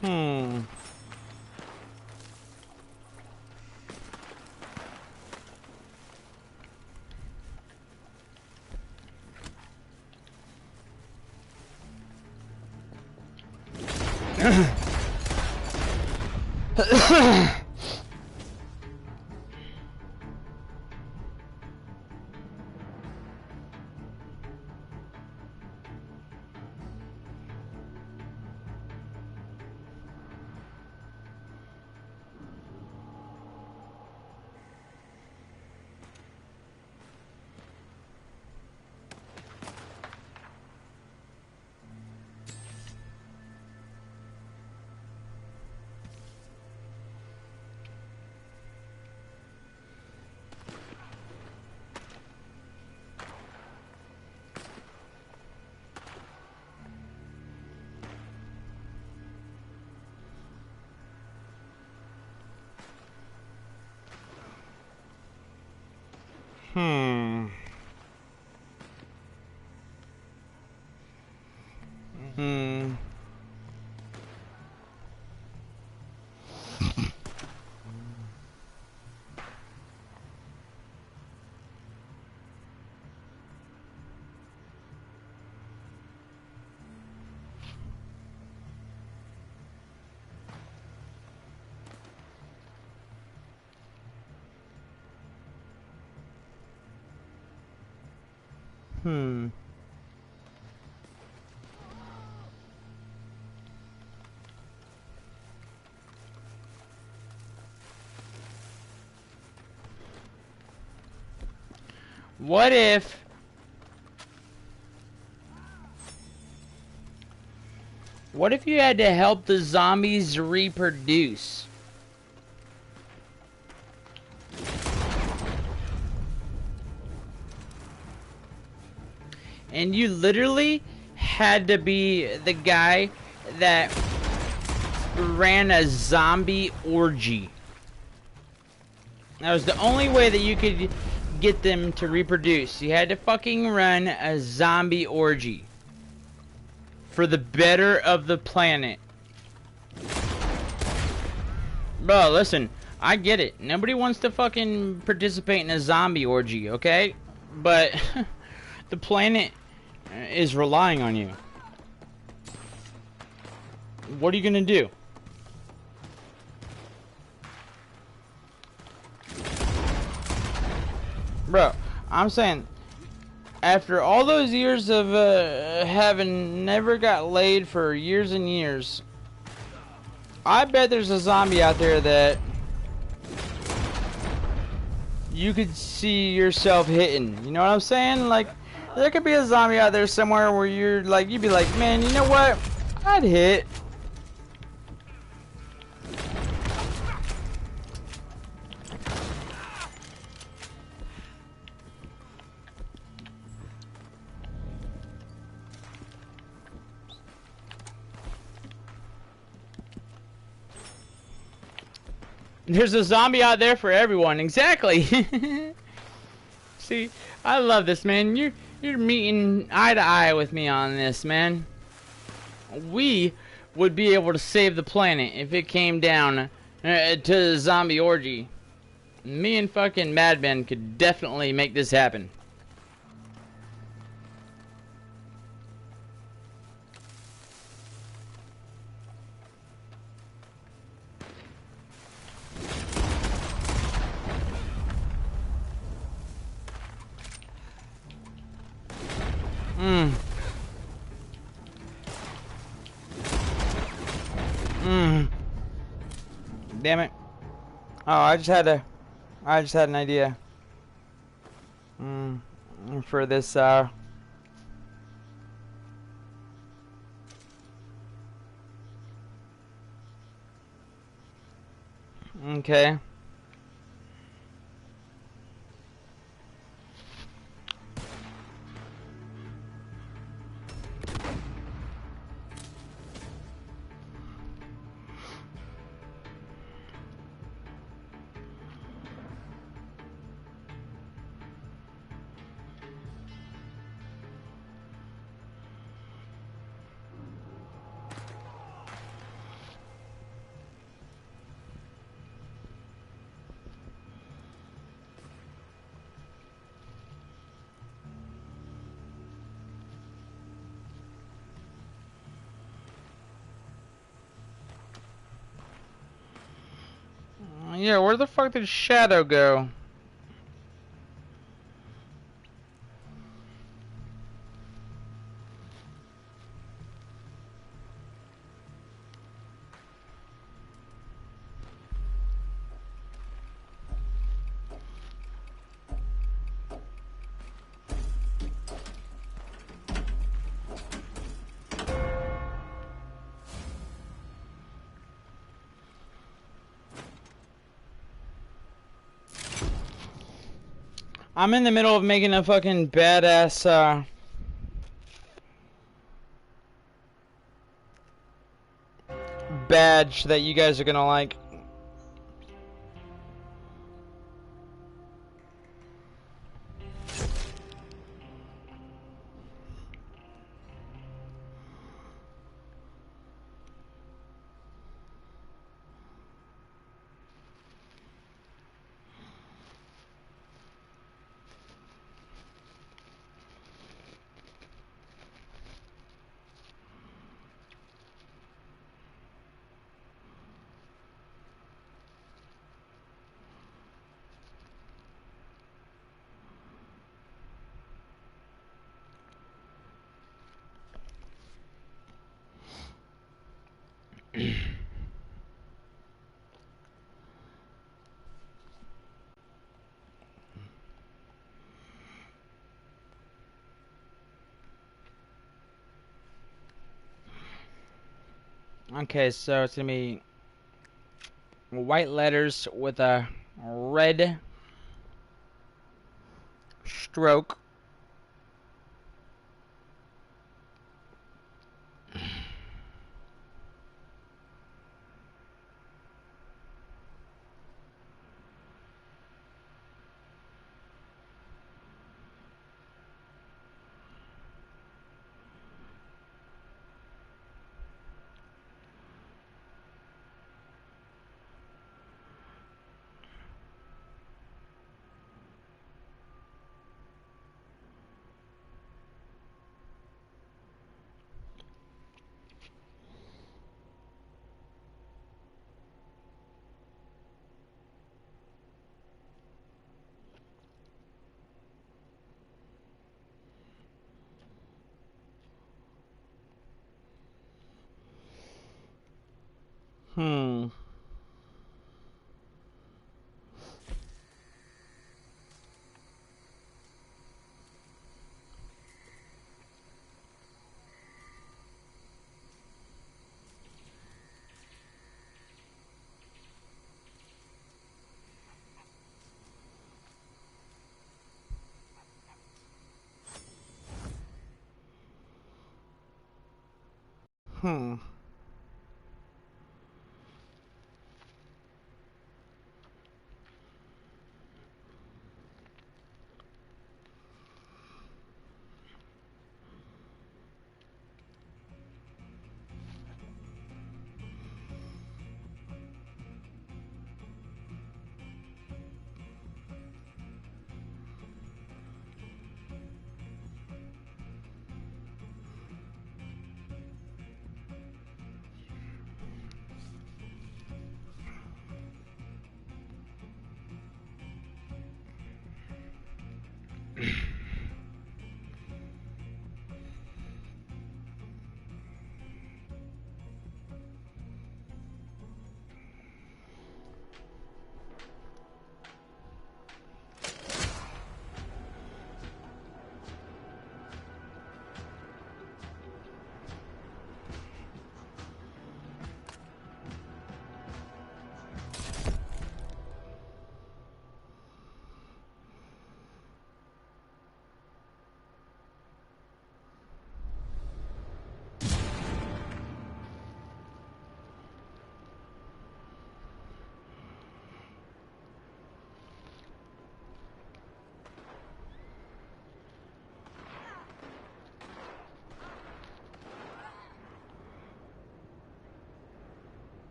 Hmm. Hmm. Hmm. Hmm. What if... What if you had to help the zombies reproduce? And you literally had to be the guy that ran a zombie orgy. That was the only way that you could get them to reproduce. You had to fucking run a zombie orgy. For the better of the planet. Bro, listen, I get it. Nobody wants to fucking participate in a zombie orgy, okay? But the planet is relying on you. What are you gonna do? Bro, I'm saying, after all those years of having never got laid for years and years, I bet there's a zombie out there that you could see yourself hitting. You know what I'm saying? Like, there could be a zombie out there somewhere where you're like, you'd be like, man, you know what? I'd hit. There's a zombie out there for everyone. Exactly. See, I love this, man. You're meeting eye to eye with me on this, man. We would be able to save the planet if it came down to the zombie orgy. Me and fucking Madman could definitely make this happen. Damn it. Oh, I just had an idea. For this, okay. Yeah, where the fuck did Shadow go? I'm in the middle of making a fucking badass, badge that you guys are gonna like. Okay, so it's gonna be white letters with a red stroke. Hmm. Hmm.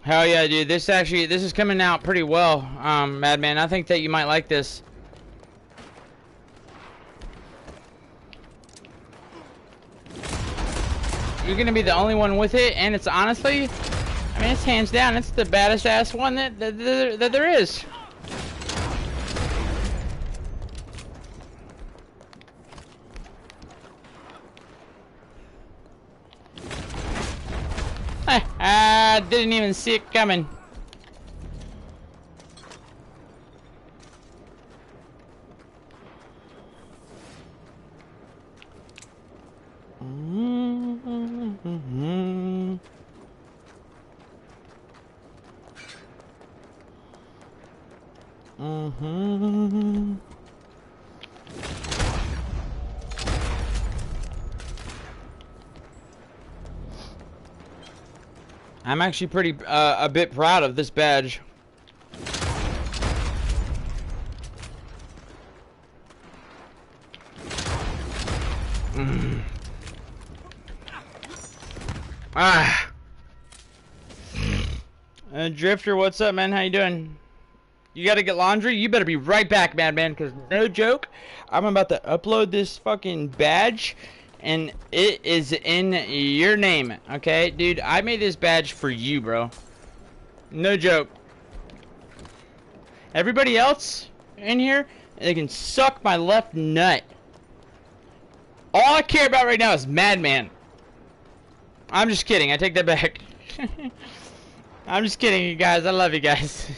Hell yeah, dude. This is coming out pretty well, Madman. I think that you might like this. You're gonna be the only one with it, and it's honestly, I mean, it's hands down, it's the baddest ass one that there is. I didn't even see it coming. I'm actually pretty a bit proud of this badge. Ah. Drifter, what's up, man? How you doing? You gotta get laundry? You better be right back, Madman, because no joke, I'm about to upload this fucking badge, and it is in your name, okay? Dude, I made this badge for you, bro. No joke. Everybody else in here, they can suck my left nut. All I care about right now is Madman. I'm just kidding. I take that back. I'm just kidding, you guys. I love you guys.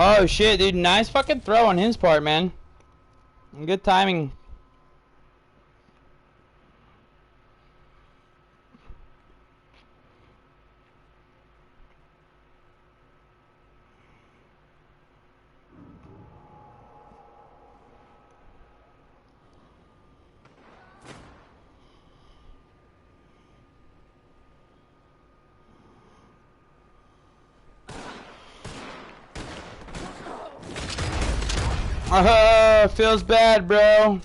Oh shit, dude, nice fucking throw on his part, man. Good timing. Feels bad, bro.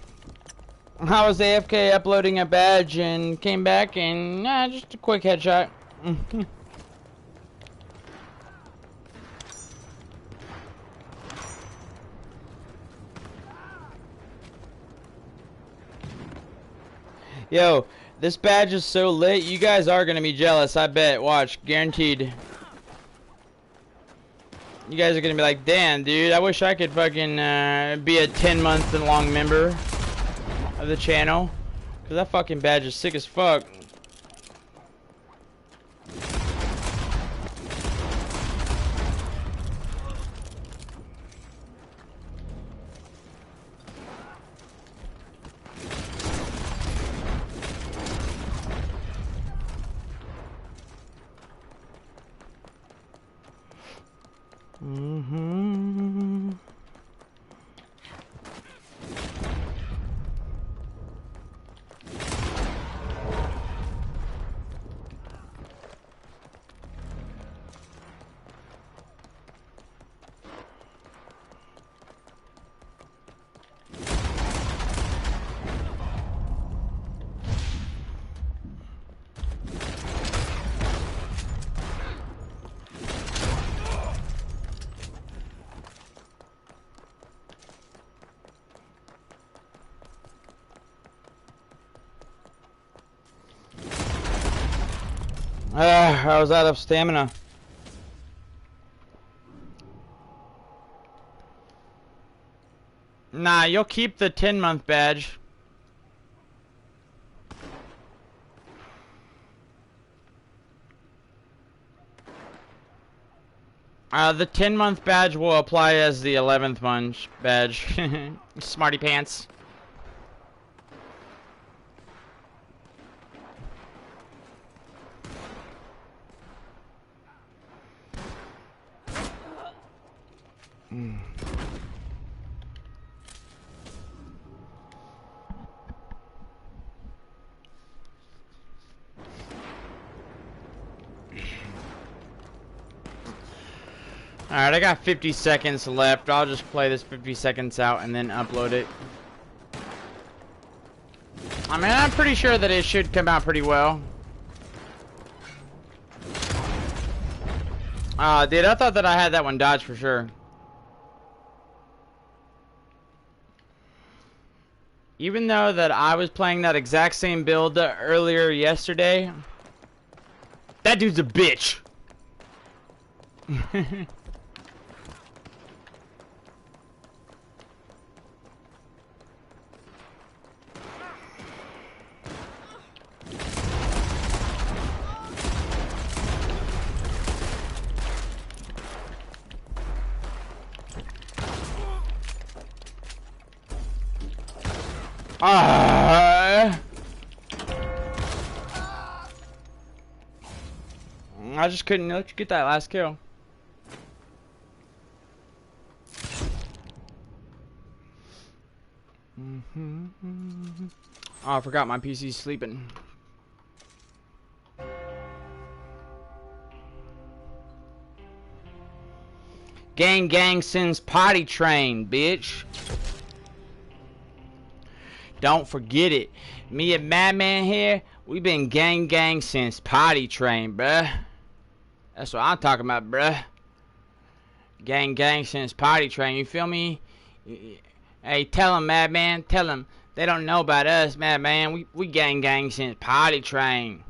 I was AFK uploading a badge and came back and just a quick headshot. Yo, this badge is so lit. You guys are gonna be jealous, I bet. Watch, guaranteed. You guys are gonna be like, damn, dude, I wish I could fucking be a 10-month long member of the channel. Cause that fucking badge is sick as fuck. I was out of stamina. Nah, you'll keep the 10-month badge. The 10-month badge will apply as the 11th month badge. Smarty pants. Alright, I got 50 seconds left. I'll just play this 50 seconds out and then upload it. I mean, I'm pretty sure that it should come out pretty well. Dude, I thought that I had that one dodged for sure. Even though that I was playing that exact same build earlier yesterday, that dude's a bitch. I just couldn't let you get that last kill. Oh, I forgot my PC's sleeping. Gang gang sends potty train, bitch. Don't forget it. Me and Madman here, we been gang gang since potty train, bruh. That's what I'm talking about, bruh. Gang gang since potty train, you feel me? Hey, tell them, Madman, tell them. They don't know about us, Madman. We gang gang since potty train.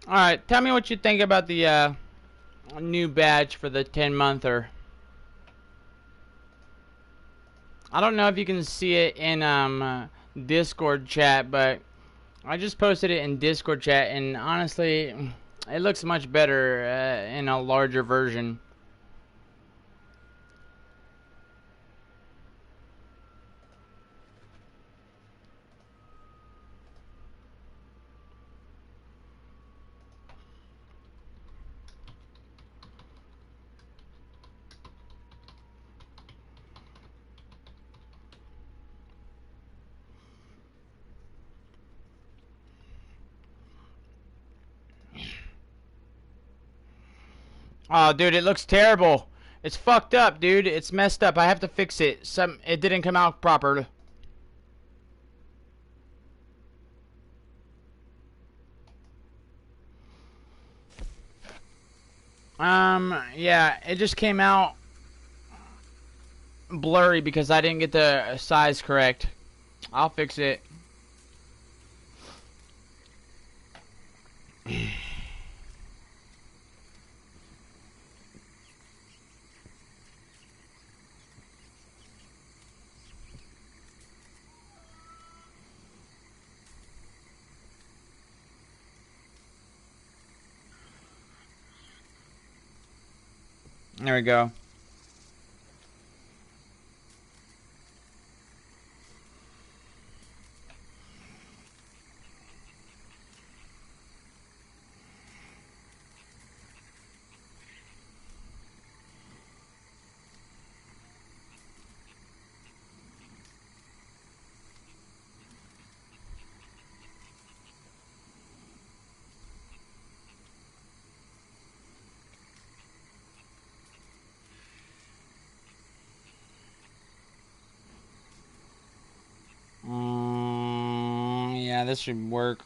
Alright, tell me what you think about the new badge for the 10-monther. I don't know if you can see it in Discord chat, but I just posted it in Discord chat, and honestly, it looks much better in a larger version. Oh, dude, it looks terrible. It's fucked up, dude. It's messed up. I have to fix it. It didn't come out proper. Yeah, it just came out blurry because I didn't get the size correct. I'll fix it. There we go. Yeah, this should work.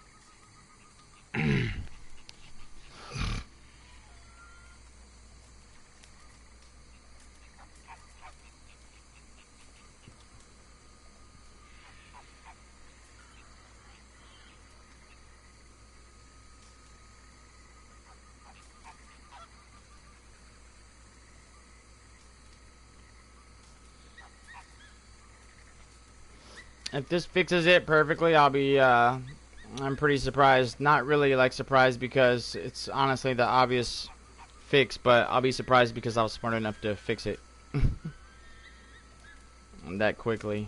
If this fixes it perfectly, I'll be, I'm pretty surprised. Not really, like, surprised because it's honestly the obvious fix, but I'll be surprised because I was smart enough to fix it that quickly.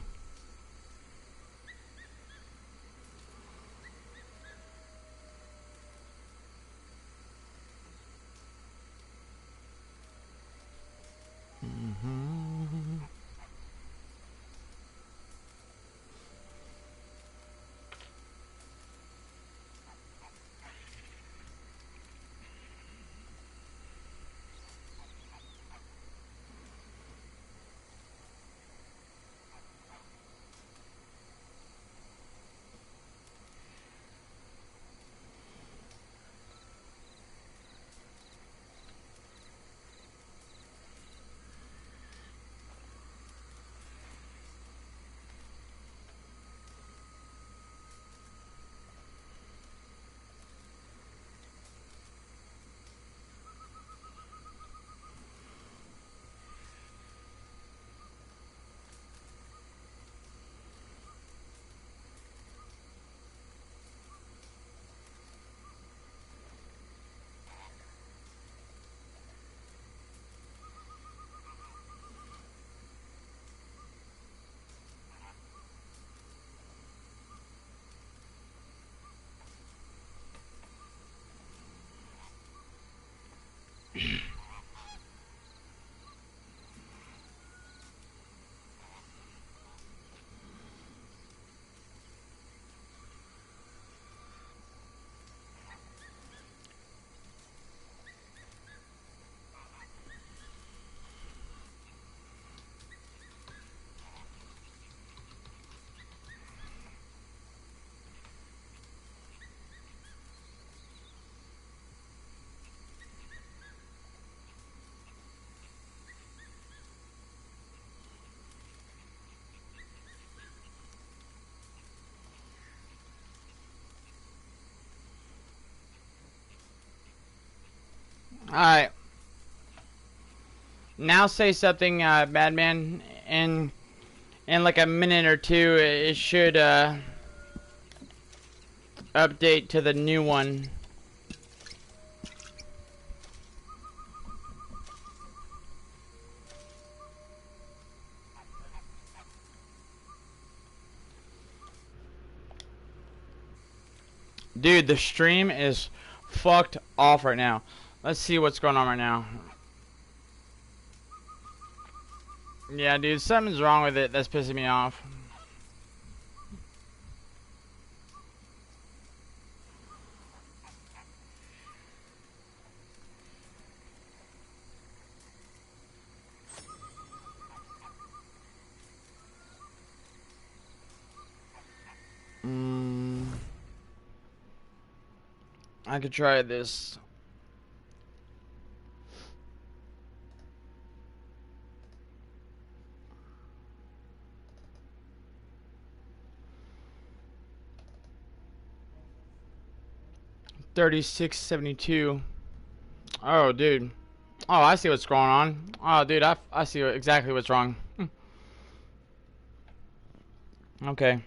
Alright. Now say something, Badman, in in like a minute or two, it should update to the new one. Dude, the stream is fucked off right now. Let's see what's going on right now. Yeah, dude, something's wrong with it. That's pissing me off. I could try this. $36.72. Oh, dude. Oh, I see what's going on. Oh, dude, I see exactly what's wrong. Okay.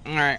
Alright.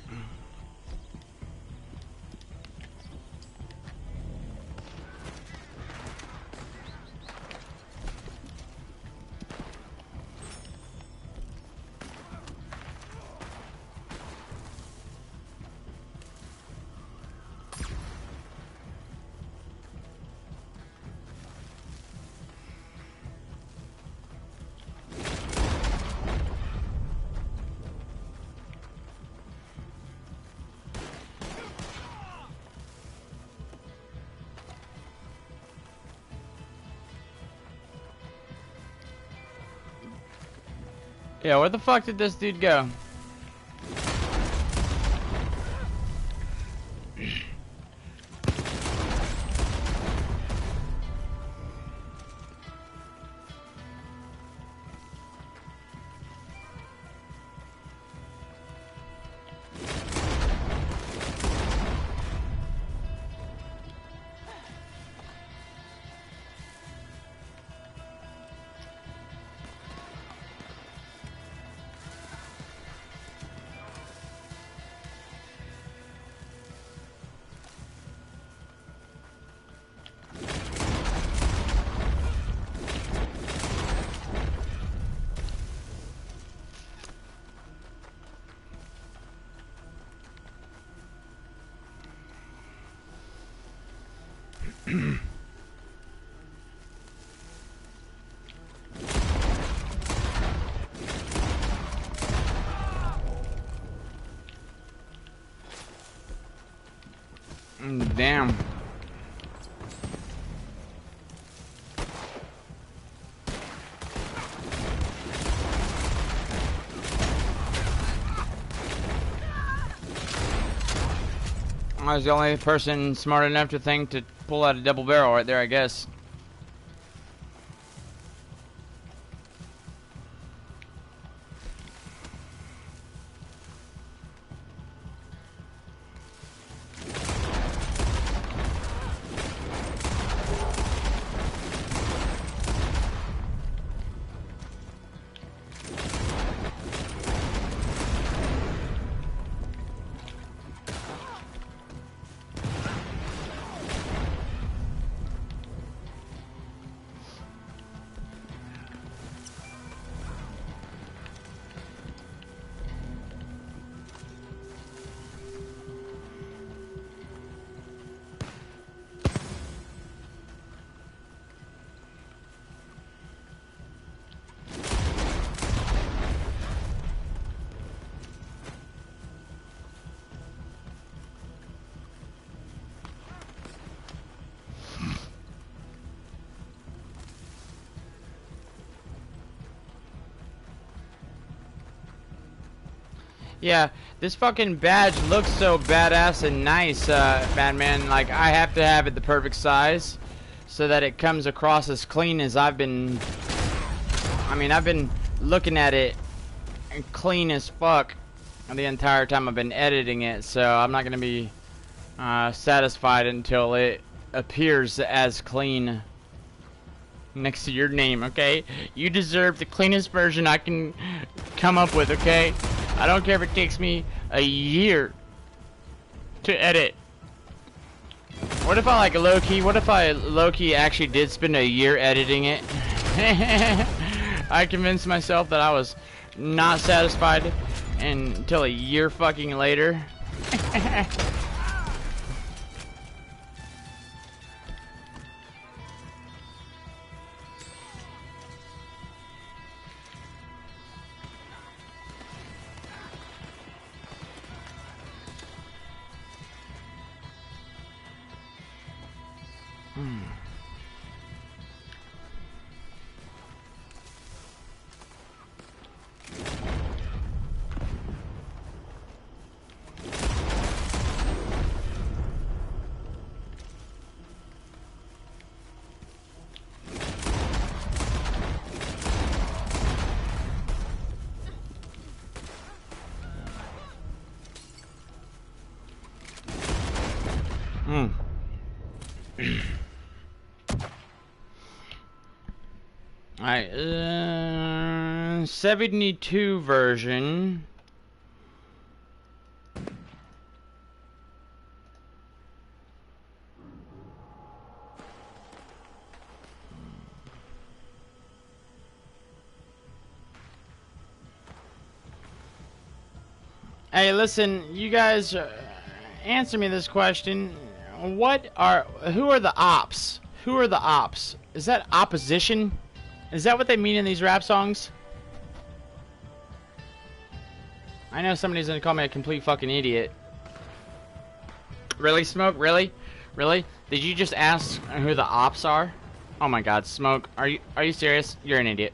Yeah, where the fuck did this dude go? Damn. I was the only person smart enough to think to pull out a double barrel right there, I guess. Yeah, this fucking badge looks so badass and nice, Madman. Like, I have to have it the perfect size so that it comes across as clean as I've been... I mean, I've been looking at it clean as fuck the entire time I've been editing it, so I'm not gonna be satisfied until it appears as clean next to your name, okay? You deserve the cleanest version I can come up with, okay? I don't care if it takes me a year to edit. What if I like low-key actually did spend a year editing it? I convinced myself that I was not satisfied until a year fucking later. Alright, 72 version. Hey, listen, you guys, answer me this question. Who are the ops? Who are the ops? Is that opposition? Is that what they mean in these rap songs? I know somebody's gonna call me a complete fucking idiot. Really, Smoke? Really? Really? Did you just ask who the ops are? Oh my god, Smoke, are you serious? You're an idiot.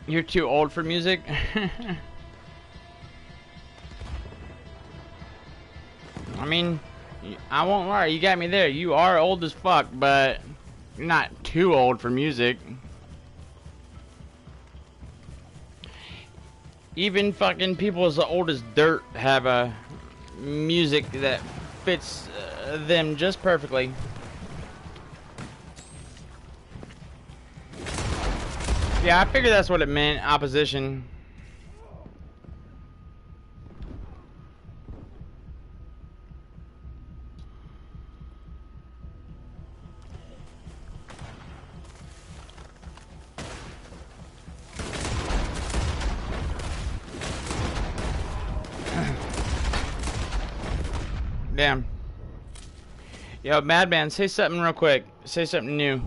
You're too old for music? I mean, I won't lie, you got me there. You are old as fuck, but you're not too old for music. Even fucking people as old as dirt have a music that fits them just perfectly. Yeah, I figured that's what it meant, opposition. Damn. Yo, Madman, say something real quick. Say something new.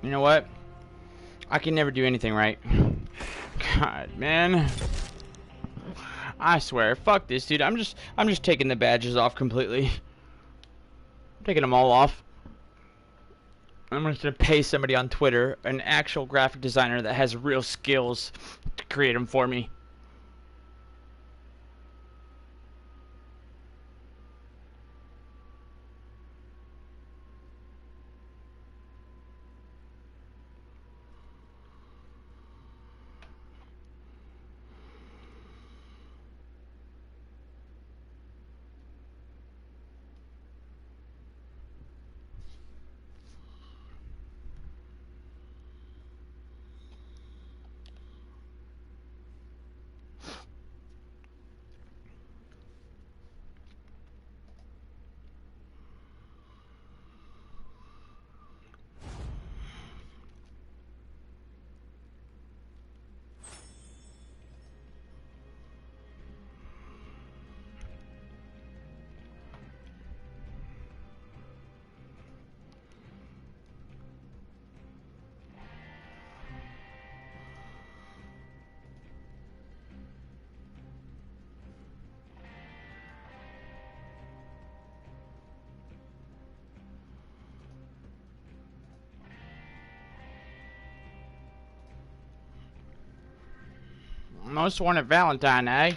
You know what? I can never do anything right. God, man. I swear, fuck this, dude. I'm just taking the badges off completely. I'm taking them all off. I'm just gonna pay somebody on Twitter, an actual graphic designer that has real skills, to create them for me. Most wanted Valentine, eh?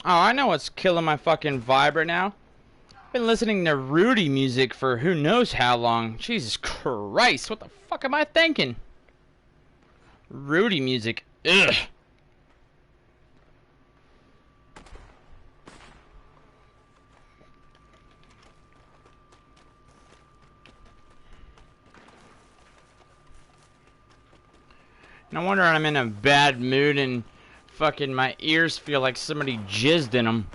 Oh, I know what's killing my fucking vibe right now. I've been listening to Rudy music for who knows how long. Jesus Christ, what the fuck am I thinking? Rudy music. Ugh. No wonder I'm in a bad mood and fucking my ears feel like somebody jizzed in them.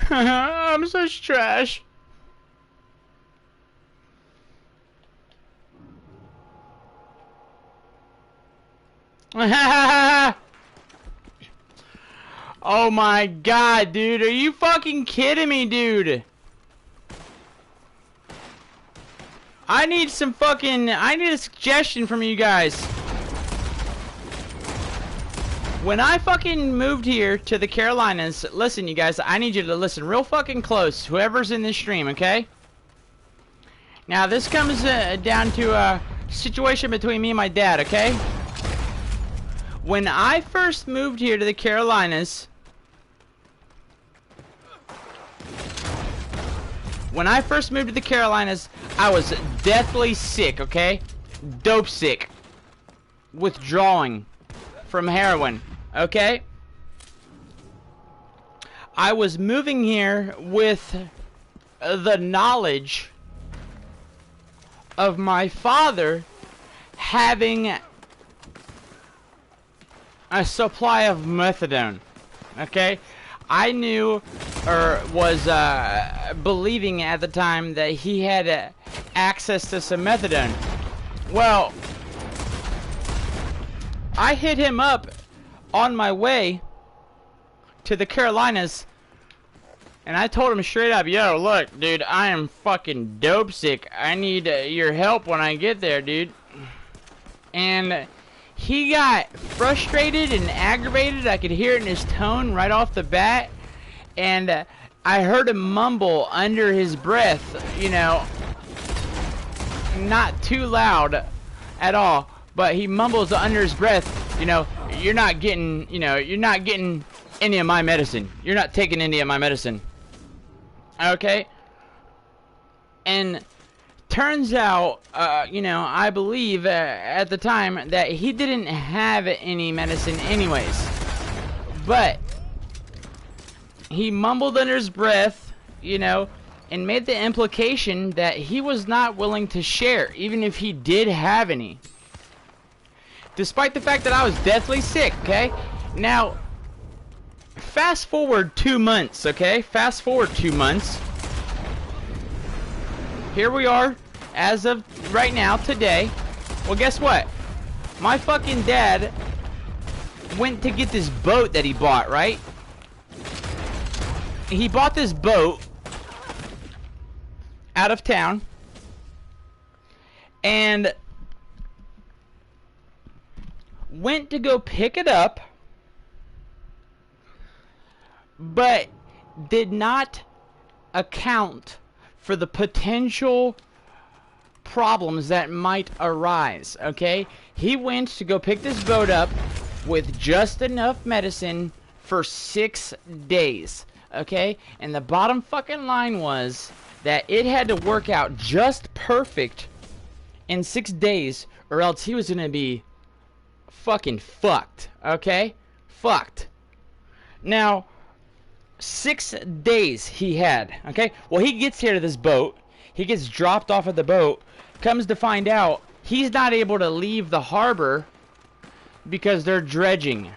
I'm such trash. Oh my god, dude. Are you fucking kidding me, dude? I need a suggestion from you guys. When I fucking moved here to the Carolinas, listen, you guys, I need you to listen real fucking close, whoever's in this stream, okay? Now, this comes down to a situation between me and my dad, okay? When I first moved here to the Carolinas, when I first moved to the Carolinas, I was deathly sick, okay? Dope sick. Withdrawing from heroin, okay? I was moving here with the knowledge of my father having a supply of methadone, okay? I knew, or was believing at the time, that he had access to some methadone. Well, I hit him up on my way to the Carolinas, and I told him straight up, yo, look, dude, I am fucking dope sick. I need your help when I get there, dude. And he got frustrated and aggravated. I could hear it in his tone right off the bat. And I heard him mumble under his breath, you know, not too loud at all, but he mumbles under his breath, you know, you're not getting, you're not getting any of my medicine. You're not taking any of my medicine. Okay? And turns out, I believe at the time that he didn't have any medicine anyways. But he mumbled under his breath, and made the implication that he was not willing to share, even if he did have any. Despite the fact that I was deathly sick, okay? Now, fast forward 2 months, okay? Fast forward 2 months. Here we are, as of right now, today. Well, guess what? My fucking dad went to get this boat that he bought, right? He bought this boat out of town, and went to go pick it up, but did not account for the potential problems that might arise, okay? He went to go pick this boat up with just enough medicine for 6 days, okay? And the bottom fucking line was that it had to work out just perfect in 6 days, or else he was gonna be fucking fucked, okay? Fucked. Now, 6 days he had, okay? Well, he gets here to this boat. He gets dropped off at the boat. Comes to find out, he's not able to leave the harbor because they're dredging.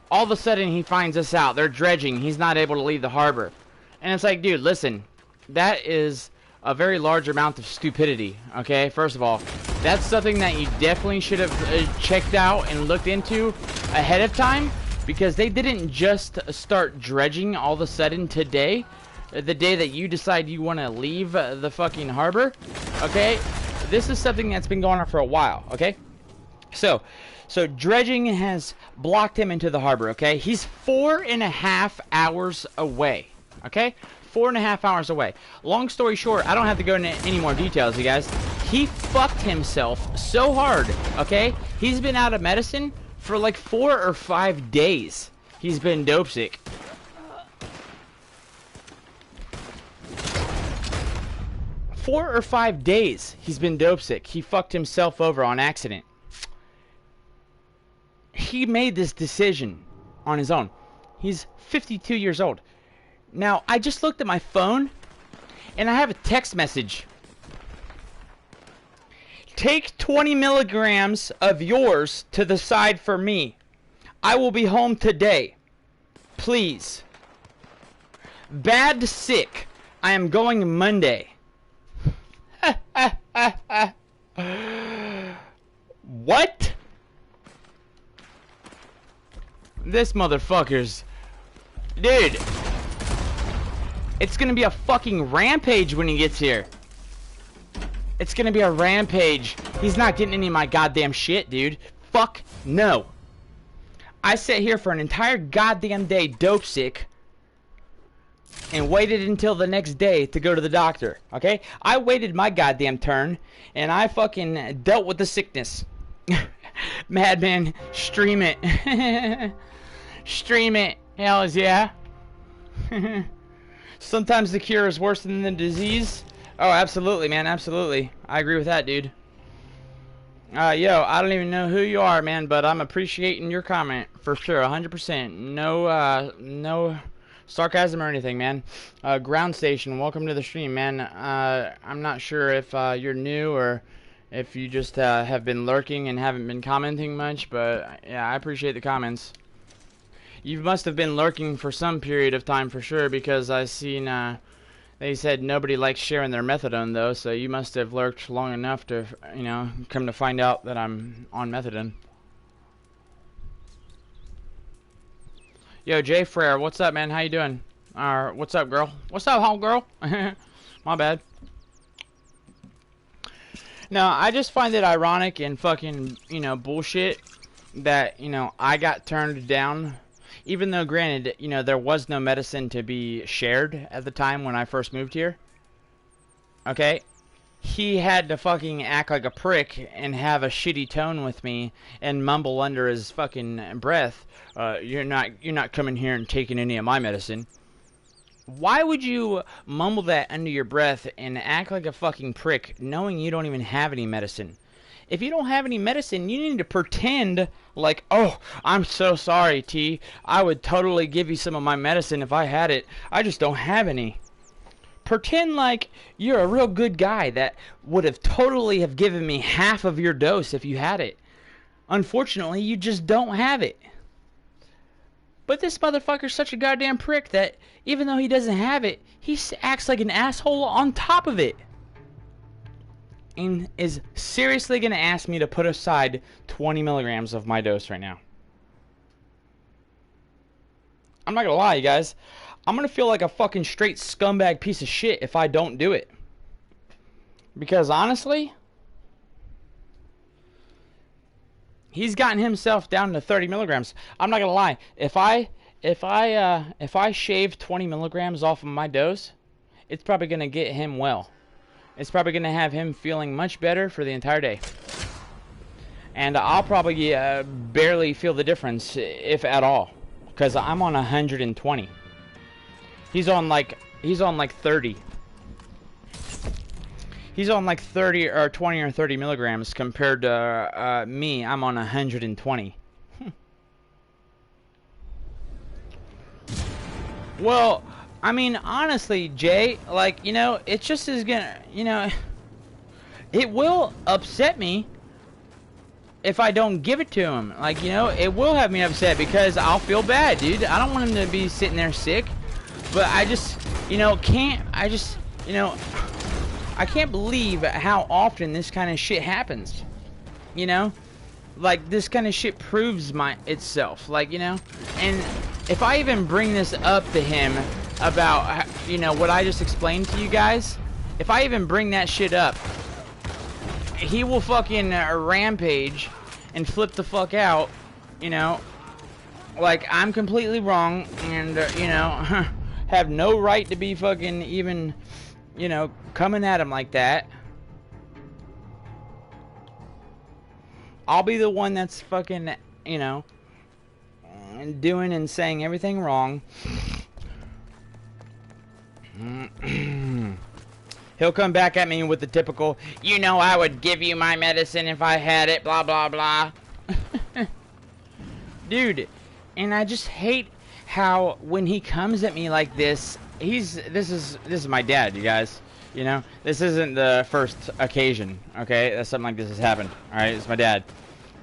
All of a sudden, he finds us out. They're dredging. He's not able to leave the harbor. And it's like, dude, listen. That is a very large amount of stupidity, okay? First of all, that's something that you definitely should have checked out and looked into ahead of time, because they didn't just start dredging all of a sudden today, the day that you decide you want to leave the fucking harbor, okay? This is something that's been going on for a while, okay? So dredging has blocked him into the harbor, okay? He's 4.5 hours away, okay? 4.5 hours away. Long story short, I don't have to go into any more details, you guys. He fucked himself so hard, okay? He's been out of medicine for like 4 or 5 days. He's been dope sick. Four or 5 days he's been dope sick. He fucked himself over on accident. He made this decision on his own. He's 52 years old. Now, I just looked at my phone, and I have a text message. Take 20 milligrams of yours to the side for me. I will be home today. Please. Bad sick. I am going Monday. What? This motherfucker's... Dude. It's gonna be a fucking rampage when he gets here. It's gonna be a rampage. He's not getting any of my goddamn shit, dude. Fuck no. I sat here for an entire goddamn day dope sick and waited until the next day to go to the doctor, okay? I waited my goddamn turn, and I fucking dealt with the sickness. Madman, stream it. Stream it. Hells yeah. Sometimes the cure is worse than the disease. Oh, absolutely, man. Absolutely. I agree with that, dude. Yo, I don't even know who you are, man, but I'm appreciating your comment for sure, 100%. No sarcasm or anything, man. Ground Station, welcome to the stream, man. I'm not sure if you're new or if you just have been lurking and haven't been commenting much, but yeah, I appreciate the comments. You must have been lurking for some period of time for sure, because I seen they said nobody likes sharing their methadone though, so you must have lurked long enough to, you know, come to find out that I'm on methadone. Yo, Jay Frere, what's up, man? How you doing? What's up, girl? What's up, home girl? My bad. No, I just find it ironic and fucking, you know, bullshit that, you know, I got turned down. Even though, granted, you know, there was no medicine to be shared at the time when I first moved here. Okay? He had to fucking act like a prick and have a shitty tone with me and mumble under his fucking breath, you're not coming here and taking any of my medicine. Why would you mumble that under your breath and act like a fucking prick knowing you don't even have any medicine? If you don't have any medicine, you need to pretend like, oh, I'm so sorry, T. I would totally give you some of my medicine if I had it. I just don't have any. Pretend like you're a real good guy that would have totally have given me half of your dose if you had it. Unfortunately, you just don't have it. But this motherfucker's such a goddamn prick that even though he doesn't have it, he acts like an asshole on top of it. And is seriously going to ask me to put aside 20 milligrams of my dose right now. I'm not going to lie, you guys. I'm going to feel like a fucking straight scumbag piece of shit if I don't do it. Because honestly, he's gotten himself down to 30 milligrams. I'm not going to lie. If I shave 20 milligrams off of my dose, it's probably going to get him well. It's probably going to have him feeling much better for the entire day. And I'll probably barely feel the difference, if at all. Because I'm on 120. He's on like 30. He's on like 30 or 20 or 30 milligrams compared to me. I'm on 120. Well, I mean, honestly, Jay, like, you know, it's just is gonna, you know, it will upset me if I don't give it to him. Like, you know, it will have me upset because I'll feel bad, dude. I don't want him to be sitting there sick. But I just, you know, I can't believe how often this kind of shit happens. You know? Like, this kind of shit proves itself. Like, you know? And if I even bring this up to him about, you know, what I just explained to you guys, if I even bring that shit up, he will fucking rampage and flip the fuck out, you know? Like, I'm completely wrong and, you know, have no right to be fucking even, you know, coming at him like that. I'll be the one that's fucking, you know, doing and saying everything wrong. He'll come back at me with the typical, you know, I would give you my medicine if I had it, blah, blah, blah. Dude, and I just hate how when he comes at me like this, this is my dad, you guys. You know, this isn't the first occasion, okay, that something like this has happened. Alright, it's my dad.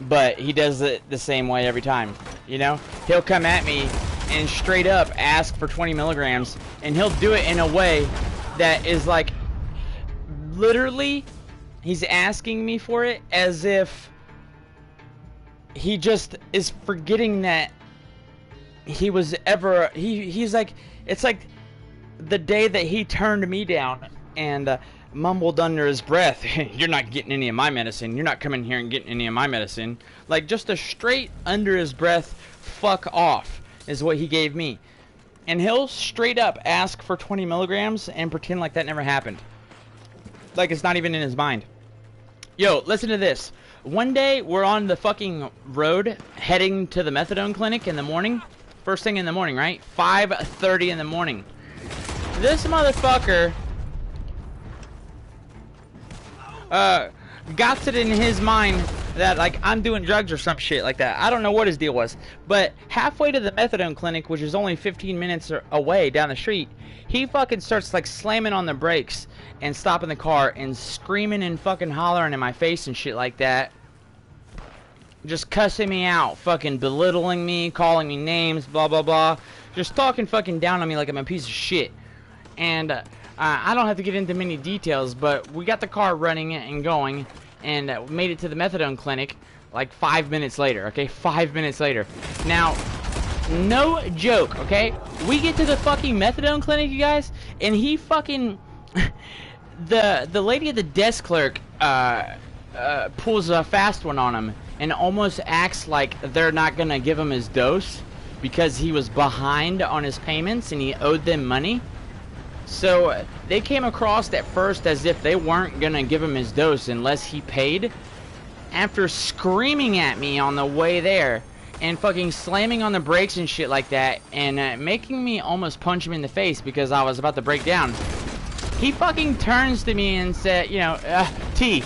But he does it the same way every time. You know? He'll come at me and straight up ask for 20 milligrams, and he'll do it in a way that is like, literally, he's asking me for it as if he just is forgetting that he was ever, he's like, it's like the day that he turned me down and mumbled under his breath, you're not getting any of my medicine, you're not coming here and getting any of my medicine. Like, just a straight under his breath fuck off is what he gave me. And he'll straight up ask for 20 milligrams and pretend like that never happened. Like it's not even in his mind. Yo, listen to this. One day we're on the fucking road heading to the methadone clinic in the morning. First thing in the morning, right? 5:30 in the morning. this motherfucker got it in his mind that like I'm doing drugs or some shit like that. I don't know what his deal was, but halfway to the methadone clinic, which is only 15 minutes away down the street, he fucking starts like slamming on the brakes and stopping the car and screaming and fucking hollering in my face and shit like that. Just cussing me out, fucking belittling me, calling me names, blah blah blah. Just talking fucking down on me like I'm a piece of shit. And I don't have to get into many details, but we got the car running and going, and made it to the methadone clinic like 5 minutes later, okay? 5 minutes later. Now, no joke, okay? We get to the fucking methadone clinic, you guys, and he fucking... the lady at the desk clerk pulls a fast one on him and almost acts like they're not gonna give him his dose because he was behind on his payments and he owed them money. So they came across at first as if they weren't gonna give him his dose unless he paid. After screaming at me on the way there and fucking slamming on the brakes and shit like that and making me almost punch him in the face because I was about to break down, he fucking turns to me and said, you know, T,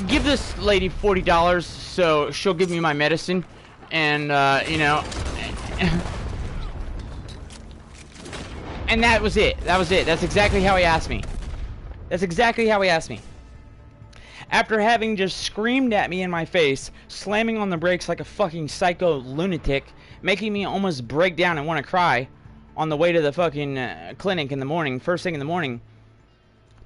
give this lady $40 so she'll give me my medicine. And, you know... And that was it. That was it. That's exactly how he asked me. That's exactly how he asked me. After having just screamed at me in my face, slamming on the brakes like a fucking psycho lunatic, making me almost break down and want to cry on the way to the fucking clinic in the morning, first thing in the morning,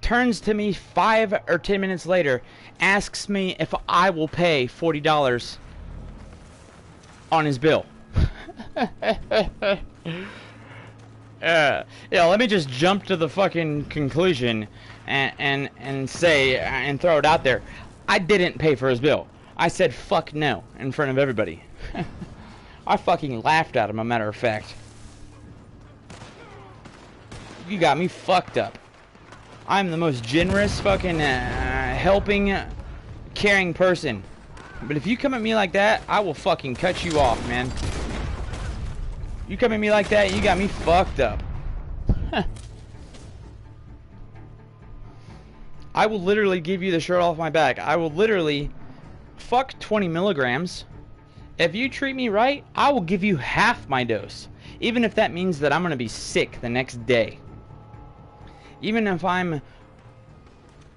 turns to me 5 or 10 minutes later, asks me if I will pay $40 on his bill. Yeah, let me just jump to the fucking conclusion and say and throw it out there. I didn't pay for his bill. I said fuck no in front of everybody. I fucking laughed at him, a matter of fact. You got me fucked up. I'm the most generous fucking helping, caring person. But if you come at me like that, I will fucking cut you off, man. You come at me like that, you got me fucked up. I will literally give you the shirt off my back. I will literally fuck 20 milligrams. If you treat me right, I will give you half my dose. Even if that means that I'm going to be sick the next day. Even if I'm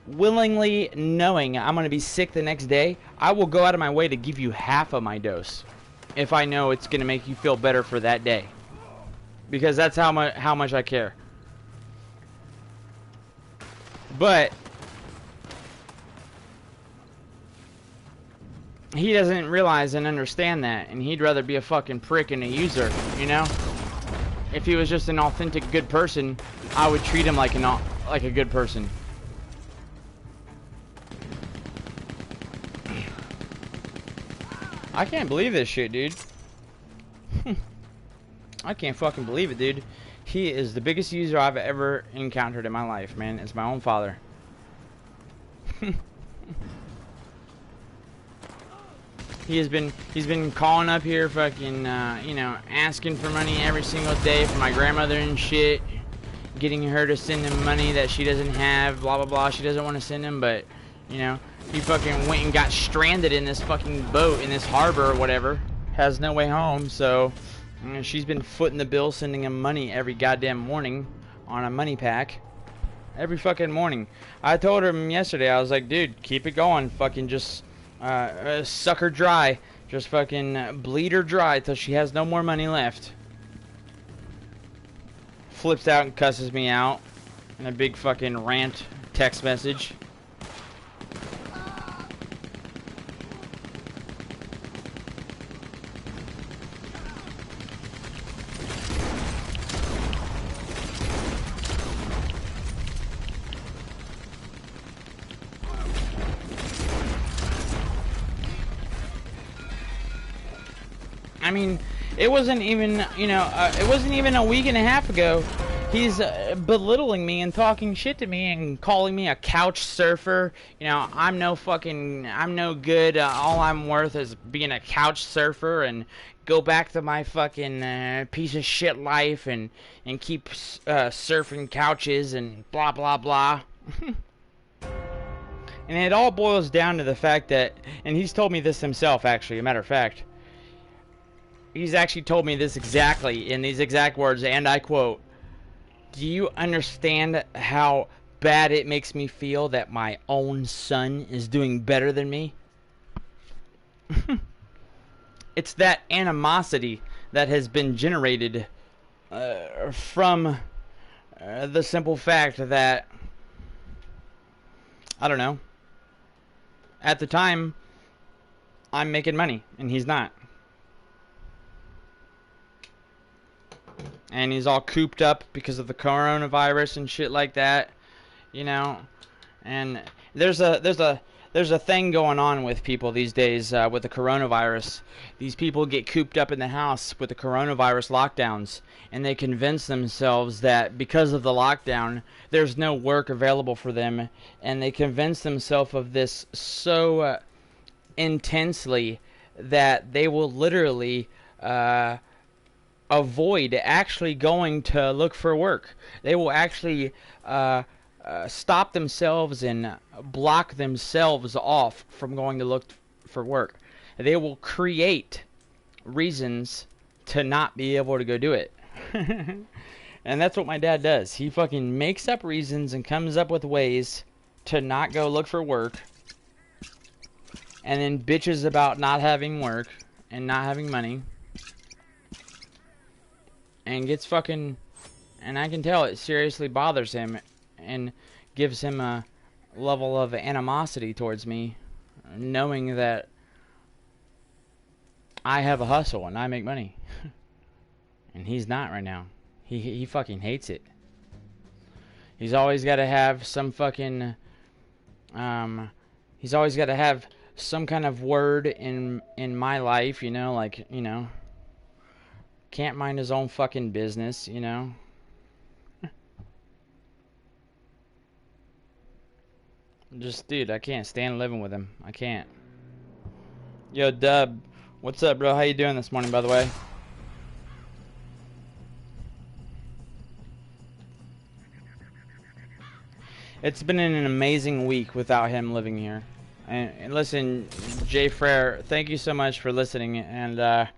willingly knowing I'm going to be sick the next day, I will go out of my way to give you half of my dose. If I know it's going to make you feel better for that day. Because that's how much I care. But he doesn't realize and understand that, and he'd rather be a fucking prick and a user, you know? If he was just an authentic good person, I would treat him like a good person. I can't believe this shit, dude. I can't fucking believe it, dude. He is the biggest user I've ever encountered in my life, man. It's my own father. He's been calling up here fucking, you know, asking for money every single day for my grandmother and shit. Getting her to send him money that she doesn't have, blah, blah, blah. She doesn't want to send him, but, you know, he fucking went and got stranded in this fucking boat in this harbor or whatever. Has no way home, so you know, she's been footing the bill, sending him money every goddamn morning on a money pack. Every fucking morning. I told her yesterday, I was like, dude, keep it going. Fucking just suck her dry. Just fucking bleed her dry till she has no more money left. Flips out and cusses me out in a big fucking rant text message. I mean, it wasn't even, you know, it wasn't even a week and a half ago. he's belittling me and talking shit to me and calling me a couch surfer. You know, I'm no good. All I'm worth is being a couch surfer, and go back to my fucking piece of shit life and keep surfing couches and blah blah blah. And it all boils down to the fact that, and he's told me this himself, actually, a matter of fact. He's actually told me this exactly, in these exact words, and I quote, "Do you understand how bad it makes me feel that my own son is doing better than me?" It's that animosity that has been generated from the simple fact that, I don't know, at the time, I'm making money, and he's not. And he's all cooped up because of the coronavirus and shit like that, you know. And there's a thing going on with people these days with the coronavirus. These people get cooped up in the house with the coronavirus lockdowns, and they convince themselves that because of the lockdown, there's no work available for them, and they convince themselves of this so intensely that they will literally avoid actually going to look for work. They will actually stop themselves and block themselves off from going to look for work. They will create reasons to not be able to go do it. And that's what my dad does. He fucking makes up reasons and comes up with ways to not go look for work, and then bitches about not having work and not having money, and gets fucking, and I can tell it seriously bothers him and gives him a level of animosity towards me, knowing that I have a hustle and I make money. And he's not right now. He fucking hates it. He's always got to have some fucking he's always got to have some kind of word in my life, you know, like, you know, can't mind his own fucking business, you know. Just, dude, I can't stand living with him. I can't. Yo, Dub, what's up, bro? How you doing this morning, by the way? It's been an amazing week without him living here. And listen, Jay Frere, thank you so much for listening. And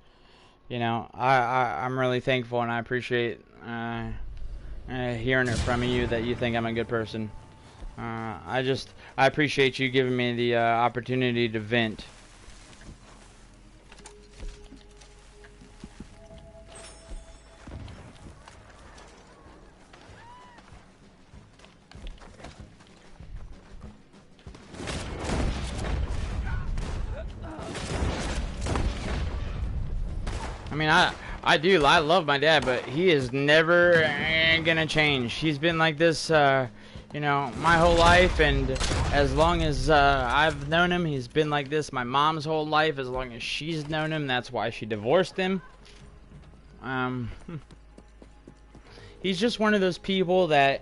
you know, I'm really thankful, and I appreciate hearing it from you that you think I'm a good person. I appreciate you giving me the opportunity to vent. I mean, I love my dad, but he is never gonna change. He's been like this, you know, my whole life, and as long as I've known him, he's been like this. My mom's whole life, as long as she's known him, that's why she divorced him. He's just one of those people that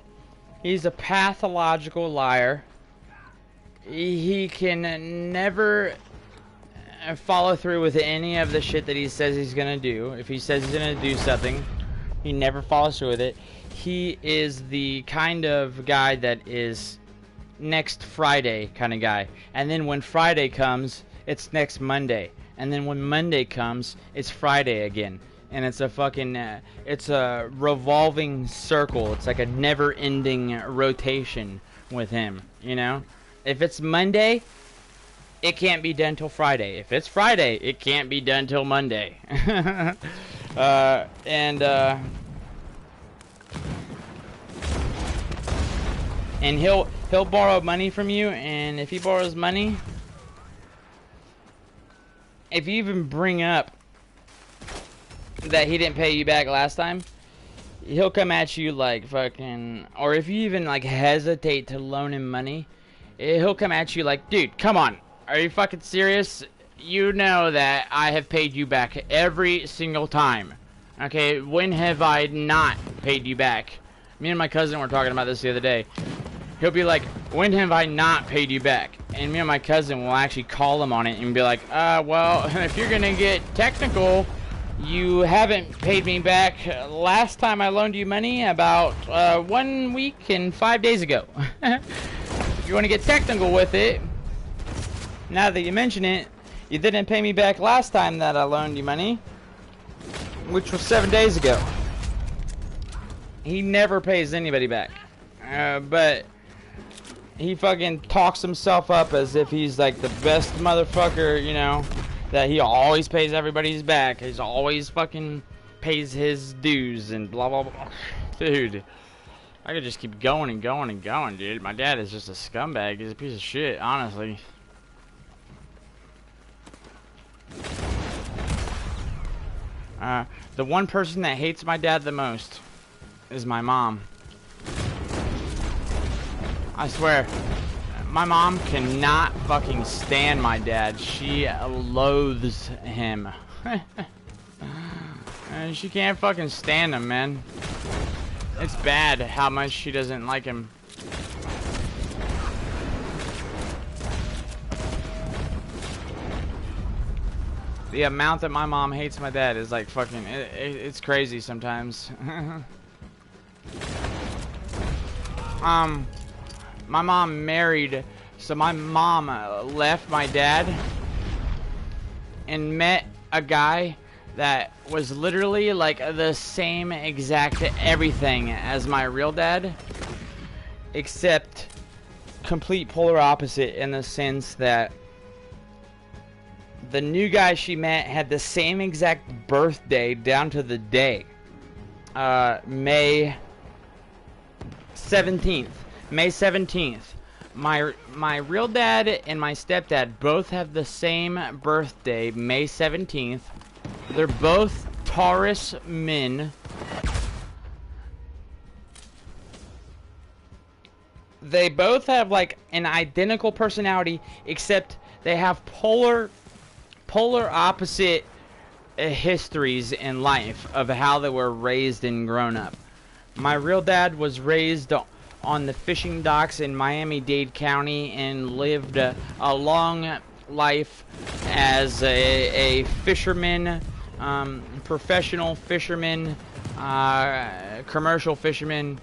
he's a pathological liar. He can never follow through with any of the shit that he says he's gonna do. If he says he's gonna do something, he never follows through with it. He is the kind of guy that is next Friday kind of guy, and then when Friday comes, it's next Monday, and then when Monday comes, it's Friday again, and it's a fucking it's a revolving circle. It's like a never-ending rotation with him, you know. If it's Monday, it can't be done till Friday. If it's Friday, it can't be done till Monday. And he'll borrow money from you, and if he borrows money, if you even bring up that he didn't pay you back last time, he'll come at you like fucking, or if you even like hesitate to loan him money, he'll come at you like, dude, come on. Are you fucking serious? You know that I have paid you back every single time. Okay, when have I not paid you back? Me and my cousin were talking about this the other day. He'll be like, when have I not paid you back? And me and my cousin will actually call him on it and be like, well, if you're gonna get technical, you haven't paid me back. Last time I loaned you money about 1 week and 5 days ago. If you want to get technical with it, now that you mention it, you didn't pay me back last time that I loaned you money, which was 7 days ago. He never pays anybody back. But he fucking talks himself up as if he's like the best motherfucker, you know, that he always pays everybody's back. He's always fucking pays his dues and blah, blah, blah. Dude, I could just keep going and going and going, dude. My dad is just a scumbag. He's a piece of shit, honestly. The one person that hates my dad the most is my mom. I swear, my mom cannot fucking stand my dad. She loathes him. And she can't fucking stand him, man. It's bad how much she doesn't like him. The amount that my mom hates my dad is like fucking, it's crazy sometimes. My mom married, so my mom left my dad and met a guy that was literally like the same exact everything as my real dad, except complete polar opposite in the sense that the new guy she met had the same exact birthday down to the day. May 17th. May 17th. My real dad and my stepdad both have the same birthday, May 17th. They're both Taurus men. They both have like an identical personality, except they have polar opposite histories in life of how they were raised and grown up. My real dad was raised on the fishing docks in Miami-Dade County and lived a long life as a fisherman, professional fisherman, commercial fisherman,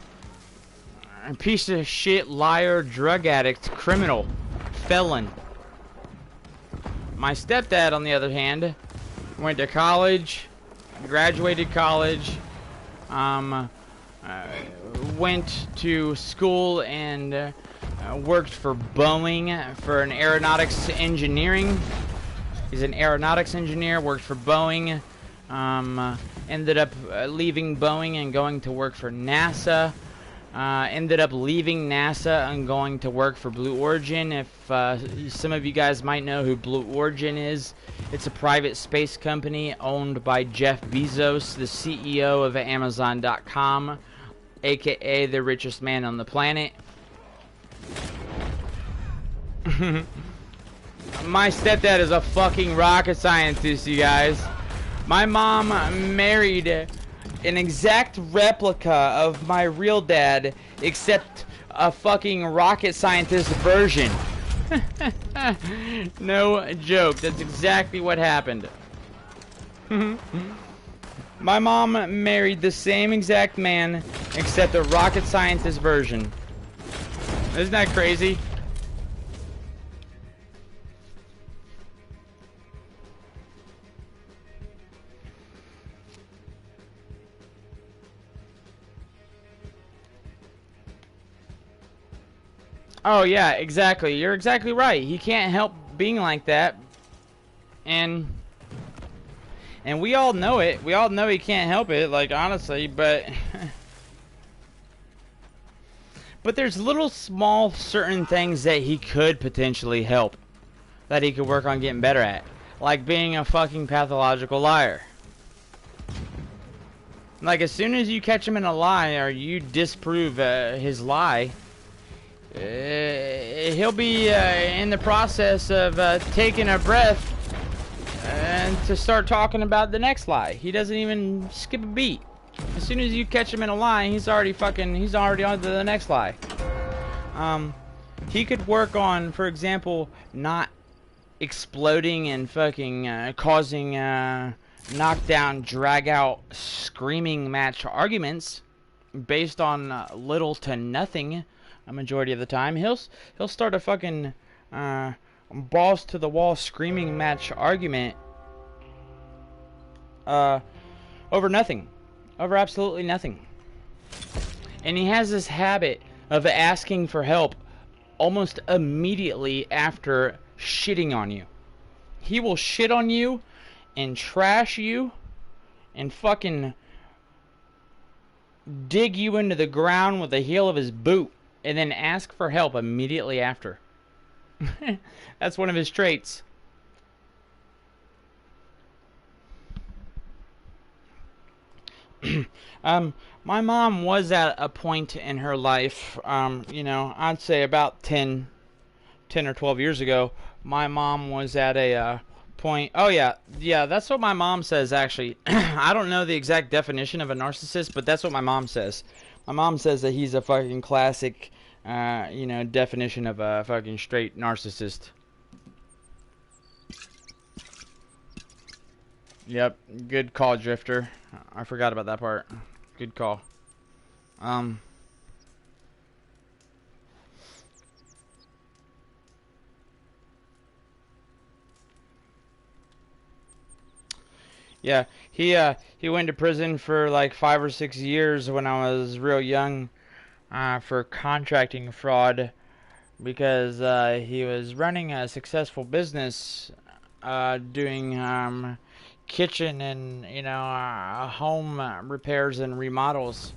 piece of shit, liar, drug addict, criminal, felon. My stepdad, on the other hand, went to college, graduated college, went to school and worked for Boeing for an aeronautics engineering. He's an aeronautics engineer, worked for Boeing, ended up leaving Boeing and going to work for NASA. Ended up leaving NASA and going to work for Blue Origin. If some of you guys might know who Blue Origin is, it's a private space company owned by Jeff Bezos, the CEO of Amazon.com, aka the richest man on the planet. My stepdad is a fucking rocket scientist, you guys. My mom married an exact replica of my real dad, except a fucking rocket scientist version. No joke, that's exactly what happened. My mom married the same exact man, except a rocket scientist version. Isn't that crazy? Oh yeah, exactly. You're exactly right. He can't help being like that. And we all know it. We all know he can't help it, like honestly, but but there's little small certain things that he could potentially help, that he could work on getting better at. Like being a fucking pathological liar. Like as soon as you catch him in a lie or you disprove his lie, he'll be in the process of taking a breath and to start talking about the next lie. He doesn't even skip a beat. As soon as you catch him in a lie, he's already on to the next lie. He could work on, for example, not exploding and fucking causing knockdown, drag out, screaming match arguments based on little to nothing a majority of the time. He'll start a fucking balls to the wall screaming match argument over nothing. Over absolutely nothing. And he has this habit of asking for help almost immediately after shitting on you. He will shit on you and trash you and fucking dig you into the ground with the heel of his boot and then ask for help immediately after. That's one of his traits. My mom was at a point in her life, you know, I'd say about 10 or 12 years ago, my mom was at a point. Oh yeah, that's what my mom says, actually. I don't know the exact definition of a narcissist, but that's what my mom says. My mom says that he's a fucking classic, you know, definition of a fucking straight narcissist. Yep, good call, Drifter. I forgot about that part. Good call. Yeah, he went to prison for like 5 or 6 years when I was real young for contracting fraud because he was running a successful business doing kitchen and, you know, home repairs and remodels,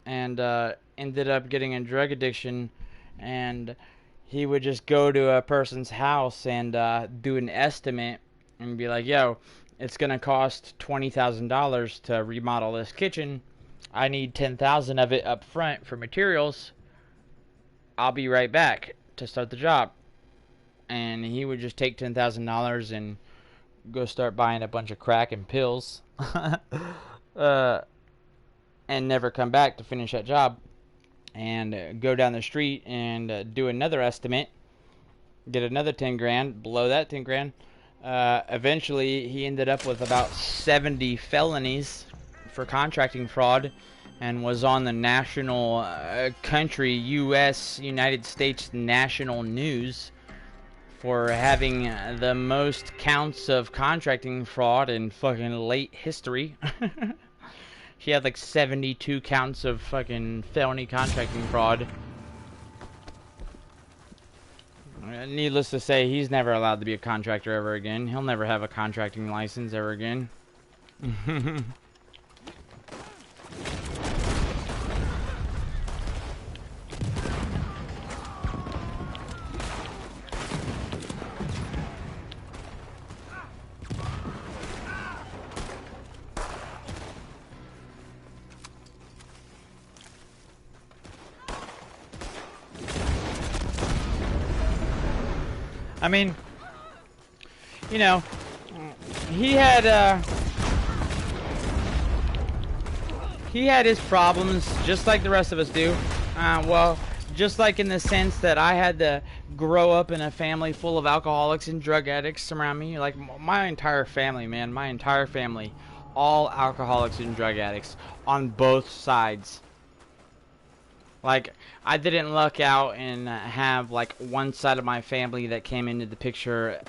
and ended up getting a drug addiction. And he would just go to a person's house and do an estimate and be like, yo, it's gonna cost $20,000 to remodel this kitchen. I need 10,000 of it up front for materials. I'll be right back to start the job. And he would just take $10,000 and go start buying a bunch of crack and pills, and never come back to finish that job. And go down the street and do another estimate, get another 10 grand, blow that 10 grand. Eventually, he ended up with about 70 felonies for contracting fraud, and was on the national United States national news for having the most counts of contracting fraud in fucking late history. He had like 72 counts of fucking felony contracting fraud. Needless to say, he's never allowed to be a contractor ever again. He'll never have a contracting license ever again. I mean, you know, he had his problems just like the rest of us do. Well, just like in the sense that I had to grow up in a family full of alcoholics and drug addicts around me. Like my entire family, man, my entire family, all alcoholics and drug addicts on both sides. Like, I didn't luck out and have, like, one side of my family that came into the picture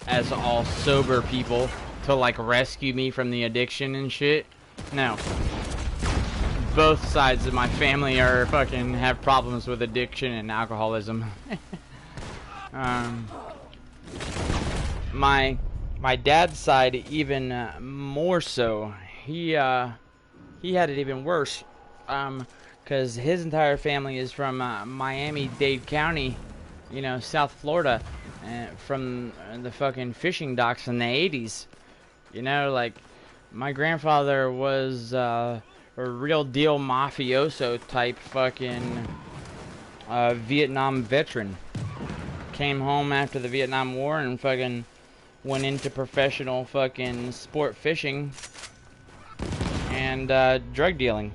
as all sober people to, like, rescue me from the addiction and shit. No. Both sides of my family are fucking have problems with addiction and alcoholism. My dad's side even more so. He had it even worse. Because his entire family is from Miami-Dade County, you know, South Florida, from the fucking fishing docks in the 80s. You know, like, my grandfather was a real deal mafioso type fucking Vietnam veteran. Came home after the Vietnam War and fucking went into professional fucking sport fishing. and drug dealing.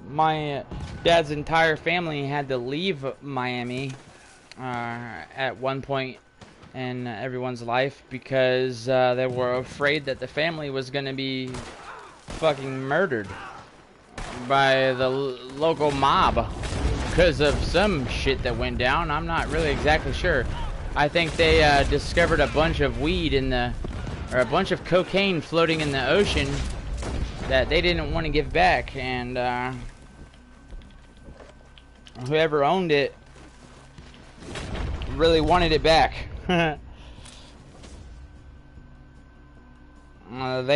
My dad's entire family had to leave Miami at one point in everyone's life because they were afraid that the family was going to be fucking murdered by the local mob because of some shit that went down. I'm not really exactly sure. I think they discovered a bunch of weed or a bunch of cocaine floating in the ocean that they didn't want to give back, and whoever owned it really wanted it back. They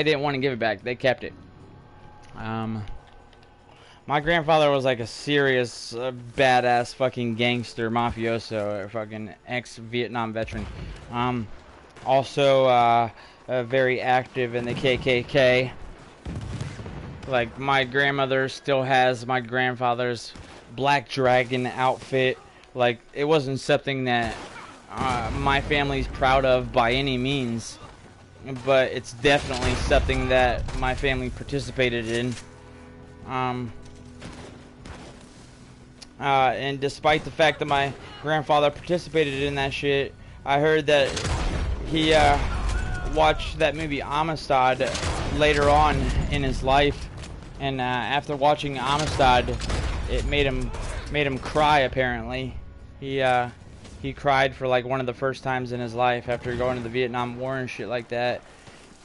didn't want to give it back. They kept it. My grandfather was like a serious, badass fucking gangster mafioso, or fucking ex-Vietnam veteran. Also, very active in the KKK. Like, my grandmother still has my grandfather's Black Dragon outfit. Like, it wasn't something that my family's proud of by any means, but it's definitely something that my family participated in. And despite the fact that my grandfather participated in that shit, I heard that he watched that movie Amistad later on in his life, and after watching Amistad, it made him cry. Apparently, he cried for like one of the first times in his life after going to the Vietnam War and shit like that.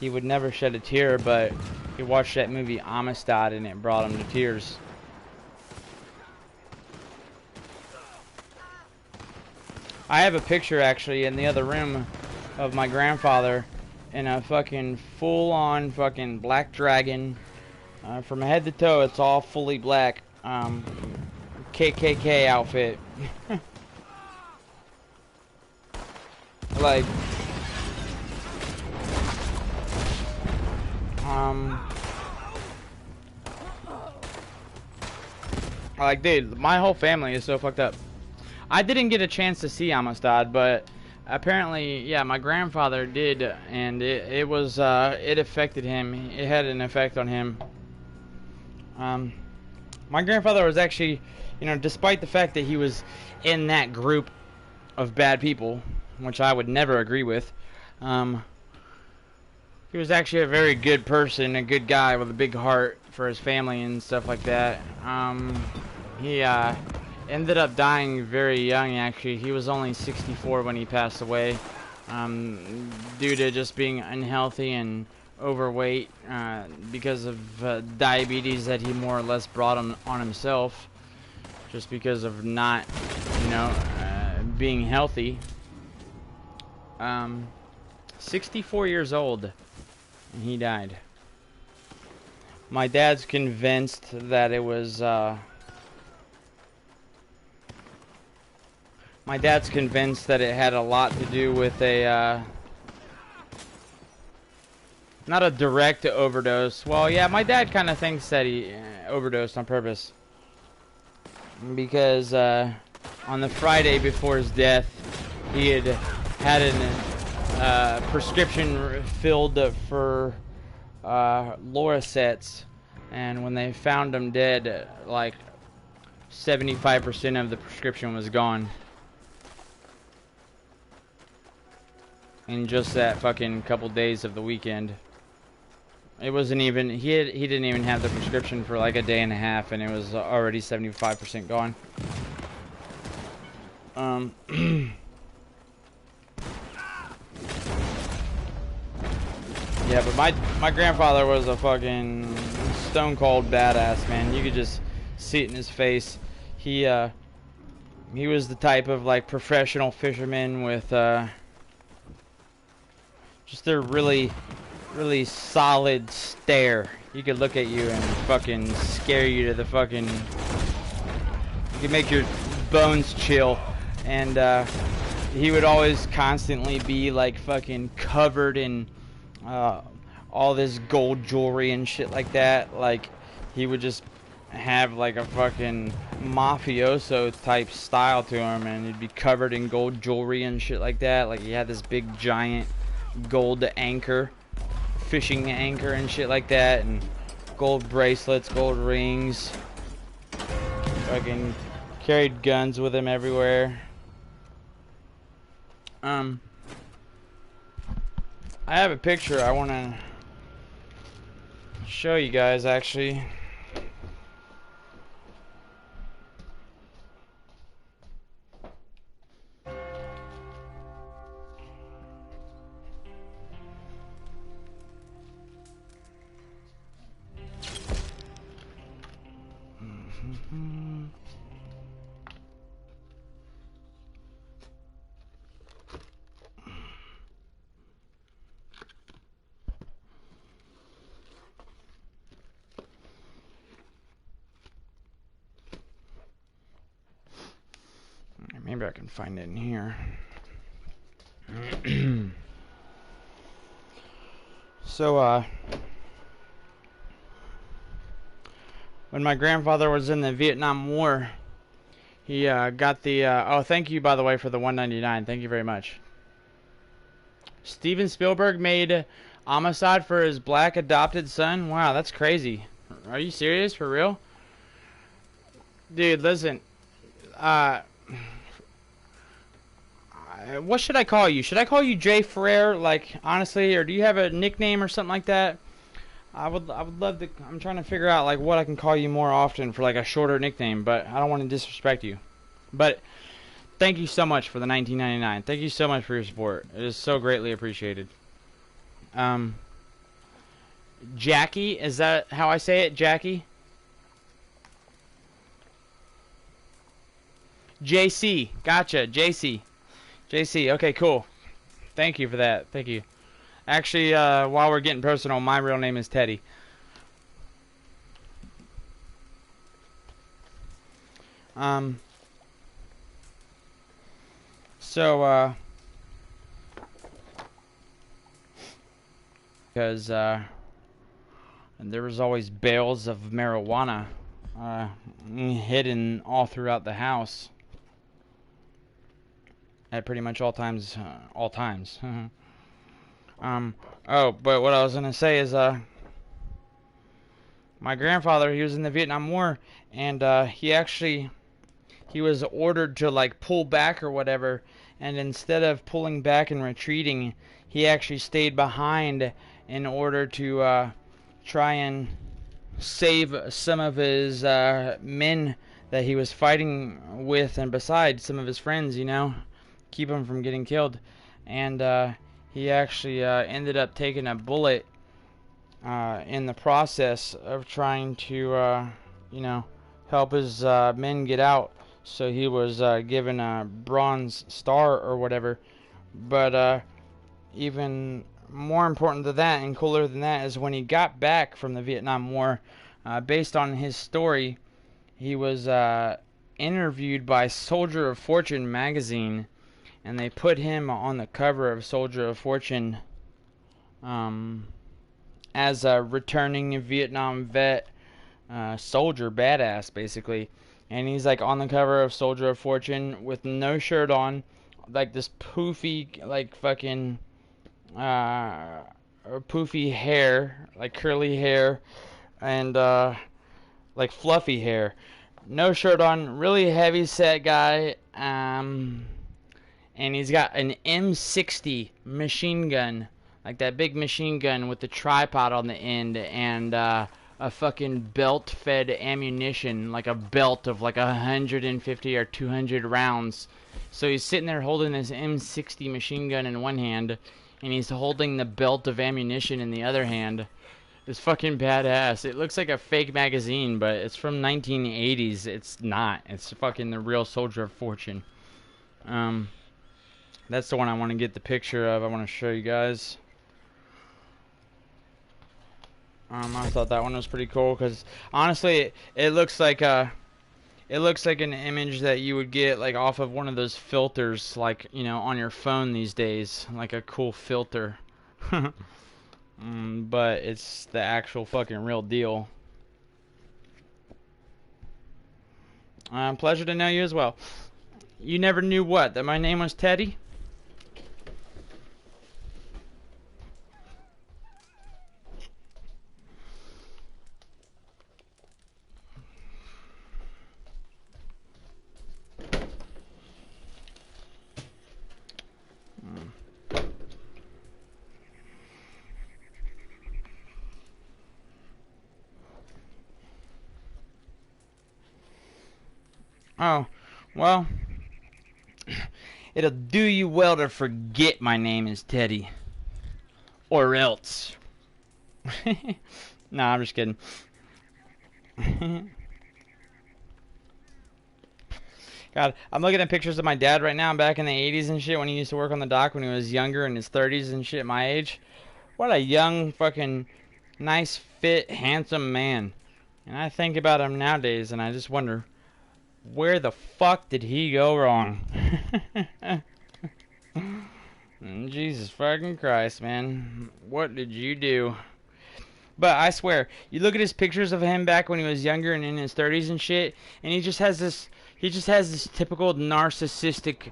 He would never shed a tear, but he watched that movie Amistad and it brought him to tears. I have a picture actually in the other room of my grandfather in a fucking full-on fucking Black Dragon. From head to toe, it's all fully black. KKK outfit. Like, like, dude, my whole family is so fucked up. I didn't get a chance to see Amistad, but apparently, yeah, my grandfather did, and it was, it affected him. It had an effect on him. My grandfather was actually, you know, despite the fact that he was in that group of bad people, which I would never agree with, he was actually a very good person, a good guy with a big heart for his family and stuff like that. He ended up dying very young, actually. He was only 64 when he passed away, due to just being unhealthy and overweight, because of diabetes that he more or less brought on himself, just because of not, you know, being healthy. 64 years old, and he died. My dad's convinced that it was, my dad's convinced that it had a lot to do with a, not a direct overdose. Well, yeah, my dad kind of thinks that he overdosed on purpose. Because on the Friday before his death, he had a prescription filled for Loracets. And when they found him dead, like 75% of the prescription was gone. In just that fucking couple days of the weekend. It wasn't even, he didn't even have the prescription for like a day and a half, and it was already 75% gone. Yeah, but my grandfather was a fucking stone cold badass, man. You could just see it in his face. He was the type of like professional fisherman with just a really solid stare. You could look at you and fucking scare you to the fucking, you could make your bones chill. And he would always constantly be like fucking covered in all this gold jewelry and shit like that. Like, he would just have like a fucking mafioso type style to him, and he'd be covered in gold jewelry and shit like that. Like, he had this big giant gold anchor fishing anchor and shit like that, and gold bracelets, gold rings. Fucking carried guns with him everywhere. I have a picture I want to show you guys, actually. Maybe I can find it in here. So, when my grandfather was in the Vietnam War, he got the... oh, thank you, by the way, for the $1.99. Thank you very much. Steven Spielberg made Homicide for his black adopted son? Wow, that's crazy. Are you serious? For real? Dude, listen. What should I call you? Should I call you Jay Ferrer, like, honestly, or do you have a nickname or something like that? I would love to. I'm trying to figure out like what I can call you more often for like a shorter nickname, but I don't want to disrespect you. But thank you so much for the $19.99. Thank you so much for your support. It is so greatly appreciated. Jackie, is that how I say it? Jackie? JC, gotcha. JC. JC, okay, cool. Thank you for that. Thank you. Actually, while we're getting personal, my real name is Teddy. Because there was always bales of marijuana hidden all throughout the house. At pretty much all times, oh, but what I was gonna say is, my grandfather, he was in the Vietnam War, and he was ordered to like pull back or whatever, and instead of pulling back and retreating, he actually stayed behind in order to try and save some of his men that he was fighting with, and besides some of his friends, you know, keep him from getting killed. And he actually ended up taking a bullet in the process of trying to, you know, help his men get out. So he was given a Bronze Star or whatever. But even more important than that and cooler than that is when he got back from the Vietnam War, based on his story, he was interviewed by Soldier of Fortune magazine, and they put him on the cover of Soldier of Fortune as a returning Vietnam vet, soldier, badass, basically. And he's like on the cover of Soldier of Fortune with no shirt on, like this poofy, like fucking poofy hair, like curly hair, and like fluffy hair. No shirt on, really heavy set guy, and he's got an M60 machine gun, like that big machine gun with the tripod on the end, and a fucking belt-fed ammunition, like a belt of like 150 or 200 rounds. So he's sitting there holding this M60 machine gun in one hand, and he's holding the belt of ammunition in the other hand. It's fucking badass. It looks like a fake magazine, but it's from 1980s. It's not. It's fucking the real Soldier of Fortune. That's the one I want to get the picture of. I want to show you guys. I thought that one was pretty cool because honestly, it looks like an image that you would get like off of one of those filters, like, you know, on your phone these days, like a cool filter. But it's the actual fucking real deal. Pleasure to know you as well. You never knew what? That my name was Teddy? Oh, well, it'll do you well to forget my name is Teddy. Or else. Nah, I'm just kidding. God, I'm looking at pictures of my dad right now back in the 80s and shit when he used to work on the dock when he was younger, in his 30s and shit, my age. What a young, fucking, nice, fit, handsome man. And I think about him nowadays and I just wonder, where the fuck did he go wrong? Jesus fucking Christ, man. What did you do? But I swear, you look at his pictures of him back when he was younger and in his 30s and shit, and he just has this typical narcissistic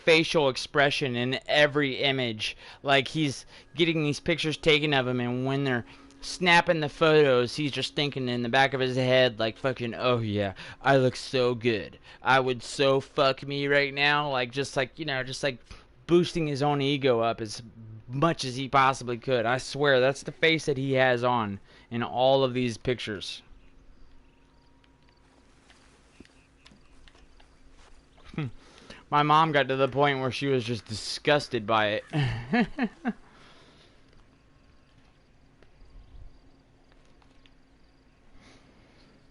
facial expression in every image. Like he's getting these pictures taken of him, and when they're snapping the photos, he's just thinking in the back of his head like fucking, oh yeah, I look so good. I would so fuck me right now, like just like, you know, just like boosting his own ego up as much as he possibly could. I swear that's the face that he has on in all of these pictures. My mom got to the point where she was just disgusted by it.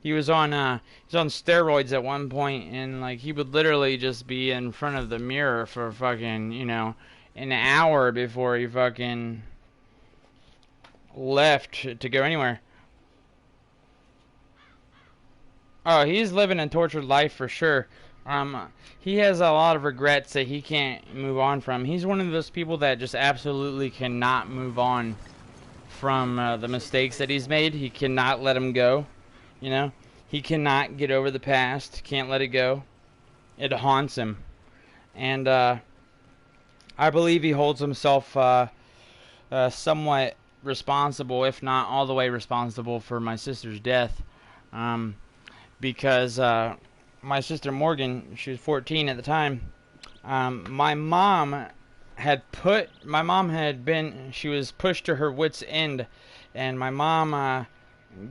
He was on steroids at one point, and like he would literally just be in front of the mirror for fucking, you know, an hour before he fucking left to go anywhere. Oh, he's living a tortured life for sure. He has a lot of regrets that he can't move on from. He's one of those people that just absolutely cannot move on from the mistakes that he's made. He cannot let them go. You know, he cannot get over the past. Can't let it go. It haunts him, and I believe he holds himself somewhat responsible, if not all the way responsible, for my sister's death. Because my sister Morgan, she was 14 at the time. My mom she was pushed to her wit's end, and my mom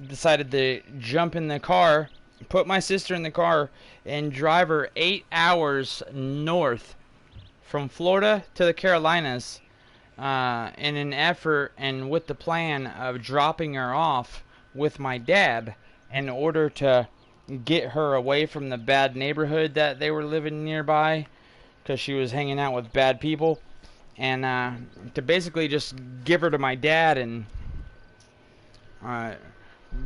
decided to jump in the car, put my sister in the car, and drive her 8 hours north from Florida to the Carolinas in an effort and with the plan of dropping her off with my dad in order to get her away from the bad neighborhood that they were living nearby, because she was hanging out with bad people, and to basically just give her to my dad and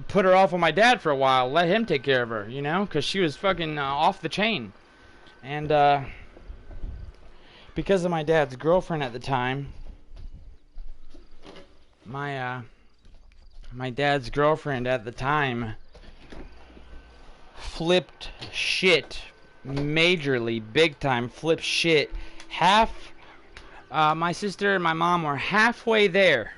put her off with my dad for a while, let him take care of her, you know, because she was fucking off the chain. And because of my dad's girlfriend at the time, my dad's girlfriend at the time flipped shit majorly, big time, flipped shit. My sister and my mom were halfway there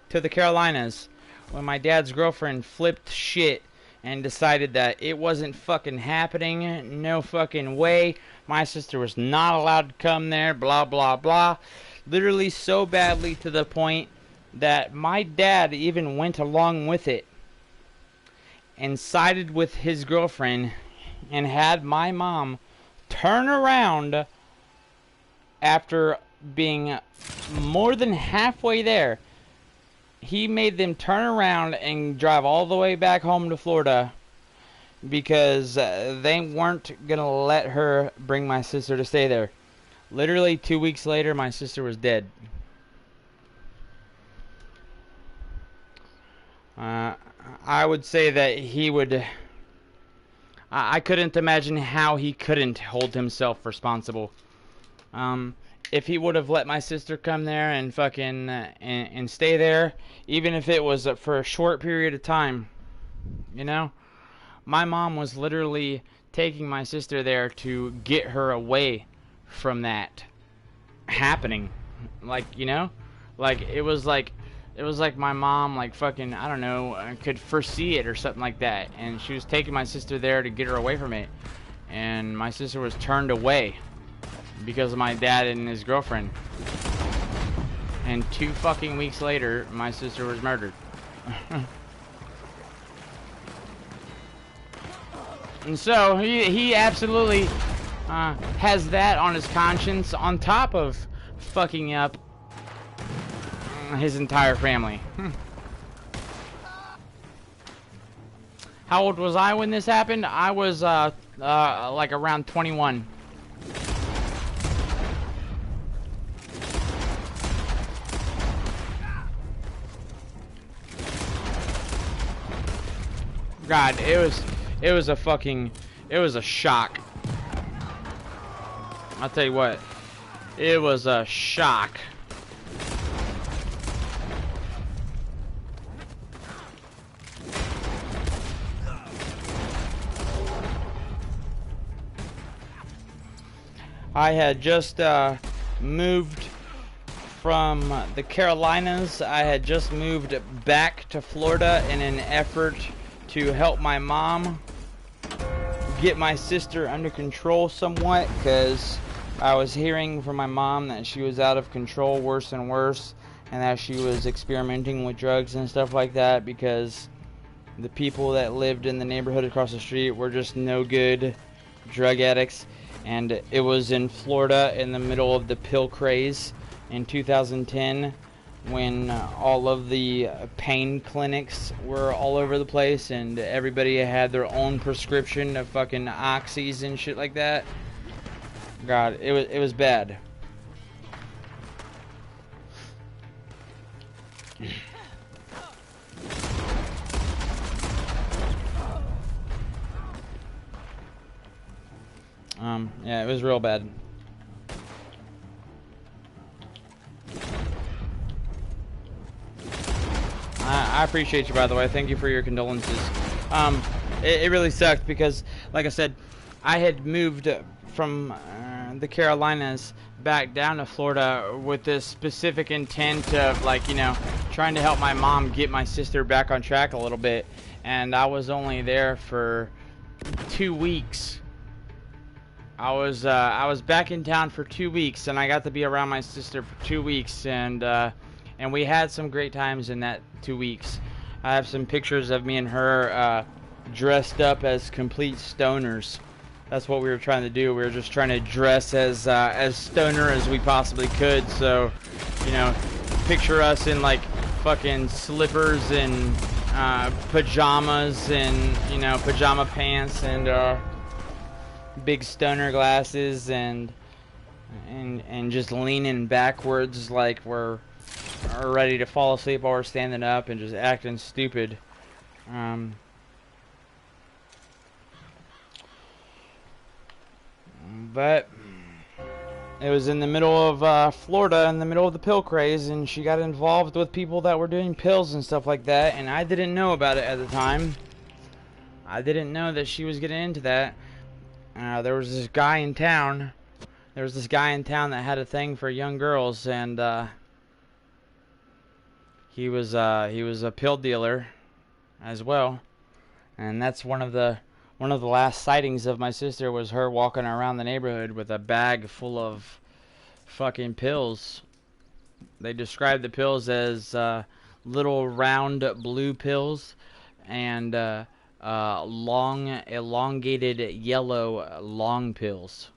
to the Carolinas when my dad's girlfriend flipped shit and decided that it wasn't fucking happening, no fucking way. My sister was not allowed to come there, blah, blah, blah. Literally so badly to the point that my dad even went along with it and sided with his girlfriend and had my mom turn around after being more than halfway there. He made them turn around and drive all the way back home to Florida because they weren't going to let her bring my sister to stay there. Literally 2 weeks later, my sister was dead. I would say that he would... I couldn't imagine how he couldn't hold himself responsible. If he would have let my sister come there and fucking and stay there, even if it was for a short period of time, you know, my mom was literally taking my sister there to get her away from that happening. Like, you know, like it was like my mom, like fucking, I don't know, could foresee it or something like that, and she was taking my sister there to get her away from it, and my sister was turned away because of my dad and his girlfriend. And 2 fucking weeks later, my sister was murdered. And so he absolutely has that on his conscience on top of fucking up his entire family. How old was I when this happened? I was like around 21. God, it was a shock. I'll tell you what, it was a shock. I had just moved from the Carolinas. I had just moved back to Florida in an effort to help my mom get my sister under control somewhat, because I was hearing from my mom that she was out of control, worse and worse, and that she was experimenting with drugs and stuff like that, because the people that lived in the neighborhood across the street were just no good drug addicts. And it was in Florida in the middle of the pill craze in 2010, when all of the pain clinics were all over the place and everybody had their own prescription of fucking oxys and shit like that. God, it was bad. Yeah, it was real bad. I appreciate you, by the way. Thank you for your condolences. It really sucked because, like I said, I had moved from the Carolinas back down to Florida with this specific intent of, like, you know, trying to help my mom get my sister back on track a little bit. And I was only there for 2 weeks. I was back in town for 2 weeks, and I got to be around my sister for 2 weeks, and we had some great times in that 2 weeks. I have some pictures of me and her dressed up as complete stoners. That's what we were trying to do. We were just trying to dress as stoner as we possibly could. So, you know, picture us in like fucking slippers and pajamas and, you know, pajama pants and big stoner glasses and just leaning backwards like we're ready to fall asleep while we're standing up and just acting stupid. But it was in the middle of Florida, in the middle of the pill craze, and she got involved with people that were doing pills and stuff like that, and I didn't know about it at the time. I didn't know that she was getting into that. There was this guy in town. That had a thing for young girls, and he was a pill dealer as well. And that's one of the last sightings of my sister, was her walking around the neighborhood with a bag full of fucking pills. They described the pills as little round blue pills and long elongated yellow long pills,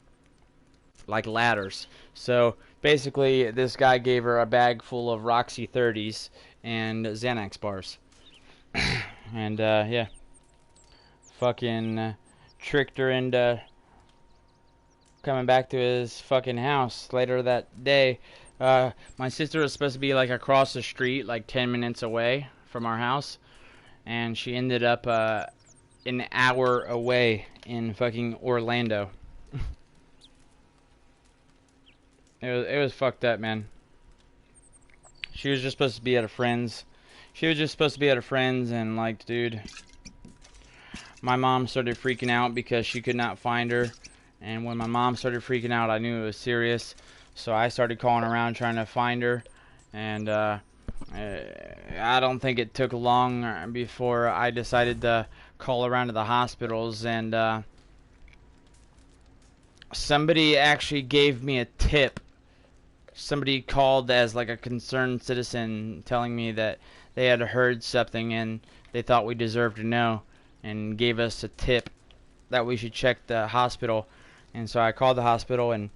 like ladders. So basically this guy gave her a bag full of Roxy 30s and Xanax bars. And yeah, fucking tricked her into coming back to his fucking house later that day. My sister was supposed to be like across the street, like 10 minutes away from our house, and she ended up an hour away in fucking Orlando. It was fucked up, man. She was just supposed to be at a friend's. And like, dude, my mom started freaking out because she could not find her. And when my mom started freaking out, I knew it was serious. So I started calling around trying to find her. And I don't think it took long before I decided to call around to the hospitals. And somebody actually gave me a tip. Somebody called as like a concerned citizen, telling me that they had heard something and they thought we deserved to know, and gave us a tip that we should check the hospital. And so I called the hospital, and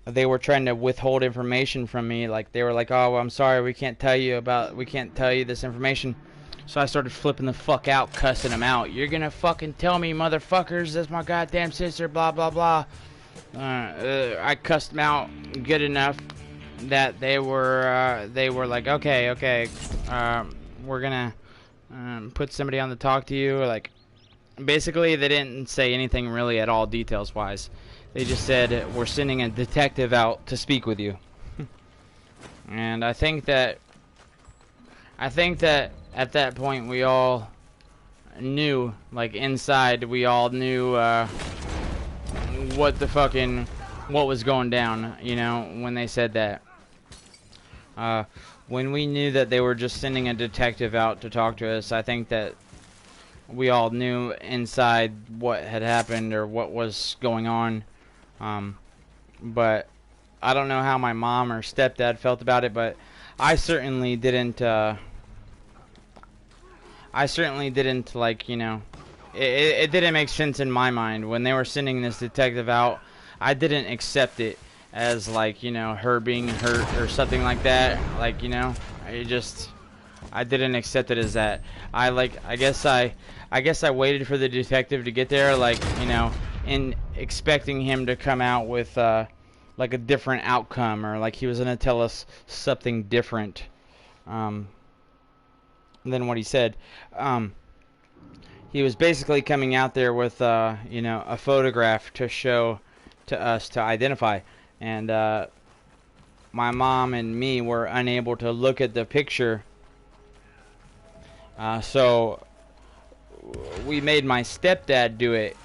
they were trying to withhold information from me. Like, they were like, oh, well, I'm sorry, we can't tell you this information. So I started flipping the fuck out, cussing them out. You're gonna fucking tell me, motherfuckers, that's my goddamn sister, blah, blah, blah. I cussed them out good enough that they were like, okay, we're gonna put somebody on to talk to you. Like, basically, they didn't say anything really at all details-wise. They just said, we're sending a detective out to speak with you. And I think that at that point we all knew, like, inside, we all knew what was going down, you know, when they said that. When we knew that they were just sending a detective out to talk to us, I think that we all knew inside what had happened or what was going on. But I don't know how my mom or stepdad felt about it, but I certainly didn't, like, you know, it didn't make sense in my mind. When they were sending this detective out, I didn't accept it as, like, you know, her being hurt or something like that. Like, you know, I didn't accept it as that. I guess I waited for the detective to get there, like, you know, in expecting him to come out with like a different outcome, or like he was gonna tell us something different than what he said. He was basically coming out there with you know, a photograph to show to us to identify, and my mom and me were unable to look at the picture, so we made my stepdad do it.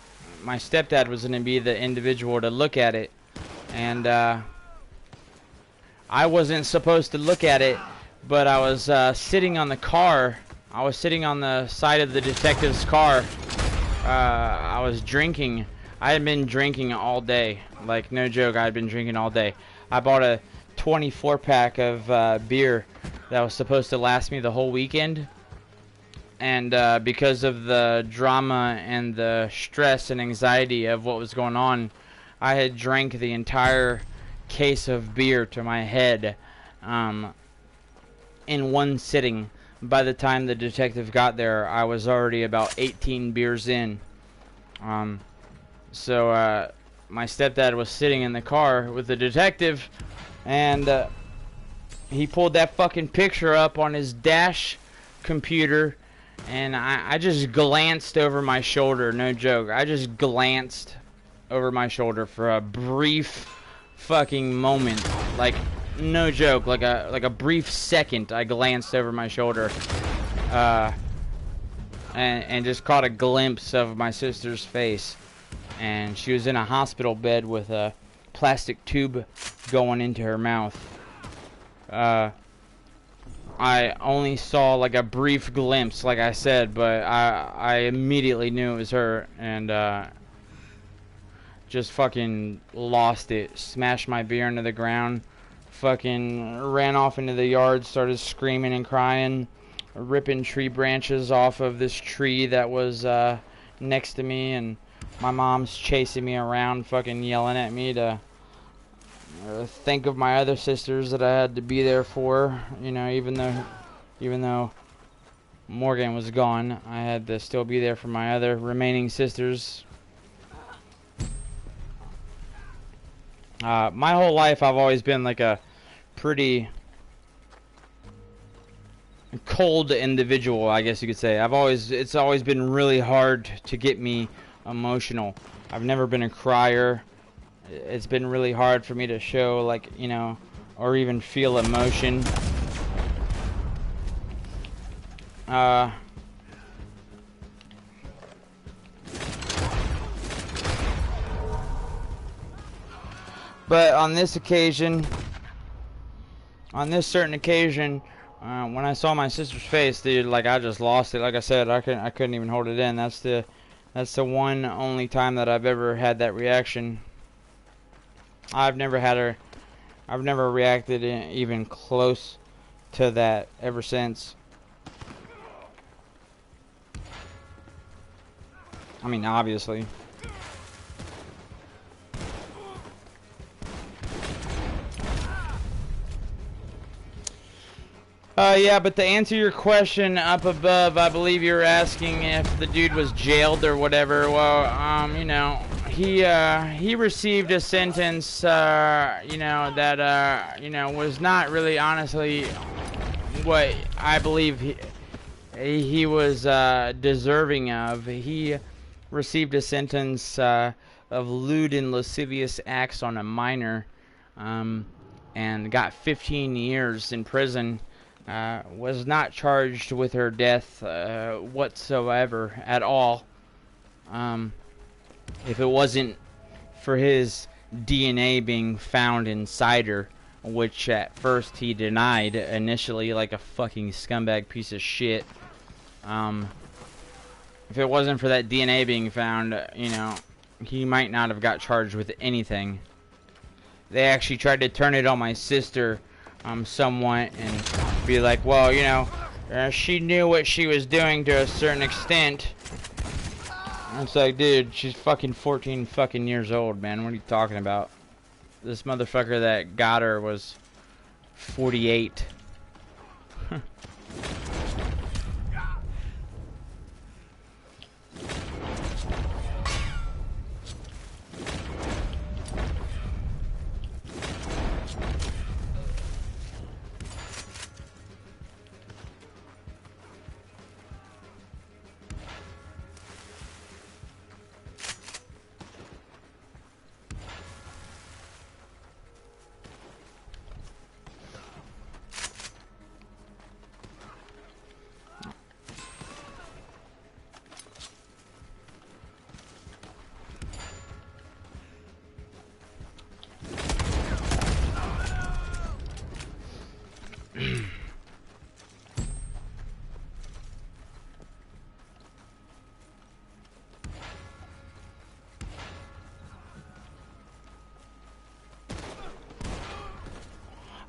My stepdad was going to be the individual to look at it, and I wasn't supposed to look at it, but I was sitting on the car. I was sitting on the side of the detective's car. I was drinking. I had been drinking all day. Like, no joke, I had been drinking all day. I bought a 24-pack of beer that was supposed to last me the whole weekend. And because of the drama and the stress and anxiety of what was going on, I had drank the entire case of beer to my head in one sitting. By the time the detective got there, I was already about 18 beers in. So my stepdad was sitting in the car with the detective, and he pulled that fucking picture up on his dash computer. And I just glanced over my shoulder, no joke. I just glanced over my shoulder for a brief fucking moment. Like, no joke, like a brief second I glanced over my shoulder. And just caught a glimpse of my sister's face. And she was in a hospital bed with a plastic tube going into her mouth. I only saw like a brief glimpse, like I said, but I immediately knew it was her, and just fucking lost it. Smashed my beer into the ground, fucking ran off into the yard, started screaming and crying, ripping tree branches off of this tree that was next to me, and my mom's chasing me around, fucking yelling at me to think of my other sisters that I had to be there for, you know, even though Morgan was gone, I had to still be there for my other remaining sisters. My whole life I've always been like a pretty cold individual, I guess you could say. It's always been really hard to get me emotional. I've never been a crier. It's been really hard for me to show, like, you know, or even feel emotion. But on this occasion, on this certain occasion, when I saw my sister's face, dude, like, I just lost it. Like I said, I couldn't even hold it in. That's the one only time that I've ever had that reaction. I've never reacted even close to that ever since. I mean, obviously. Yeah, but to answer your question up above, I believe you're asking if the dude was jailed or whatever. Well, you know, he received a sentence, you know, that, you know, was not really honestly what I believe he was deserving of. He received a sentence of lewd and lascivious acts on a minor, and got 15 years in prison. Was not charged with her death whatsoever at all. If it wasn't for his DNA being found inside her, which at first he denied initially like a fucking scumbag piece of shit. If it wasn't for that DNA being found, you know, he might not have got charged with anything. They actually tried to turn it on my sister somewhat and be like, well, you know, she knew what she was doing to a certain extent. It's like, dude, she's fucking 14 fucking years old, man. What are you talking about? This motherfucker that got her was 48.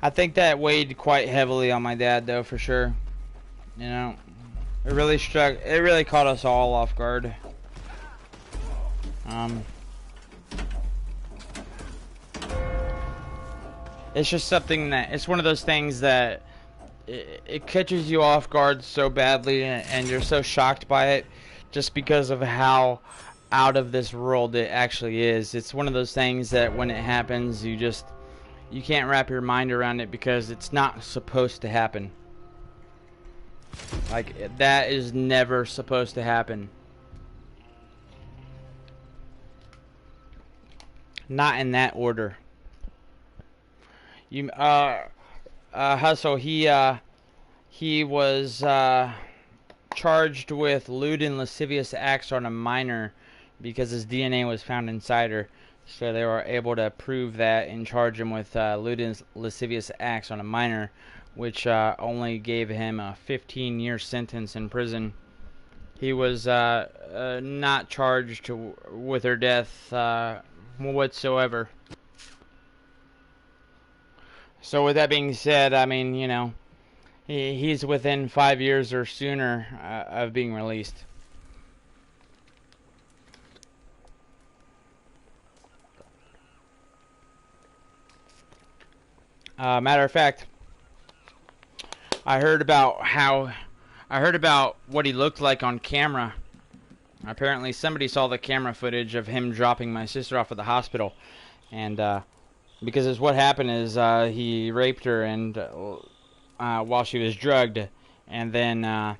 I think that weighed quite heavily on my dad, though, for sure. You know, it really caught us all off guard. It's just something that, it's one of those things that it catches you off guard so badly, and you're so shocked by it just because of how out of this world it actually is. It's one of those things that when it happens, you can't wrap your mind around it because it's not supposed to happen. Like, that is never supposed to happen. Not in that order. Hustle, he was charged with lewd and lascivious acts on a minor because his DNA was found inside her. So they were able to prove that and charge him with lewd and lascivious acts on a minor, which only gave him a 15-year sentence in prison. He was not charged with her death whatsoever. So with that being said, I mean, you know, he's within 5 years or sooner of being released. Matter of fact, I heard about what he looked like on camera. Apparently, somebody saw the camera footage of him dropping my sister off at the hospital, and because what happened is he raped her and while she was drugged, and then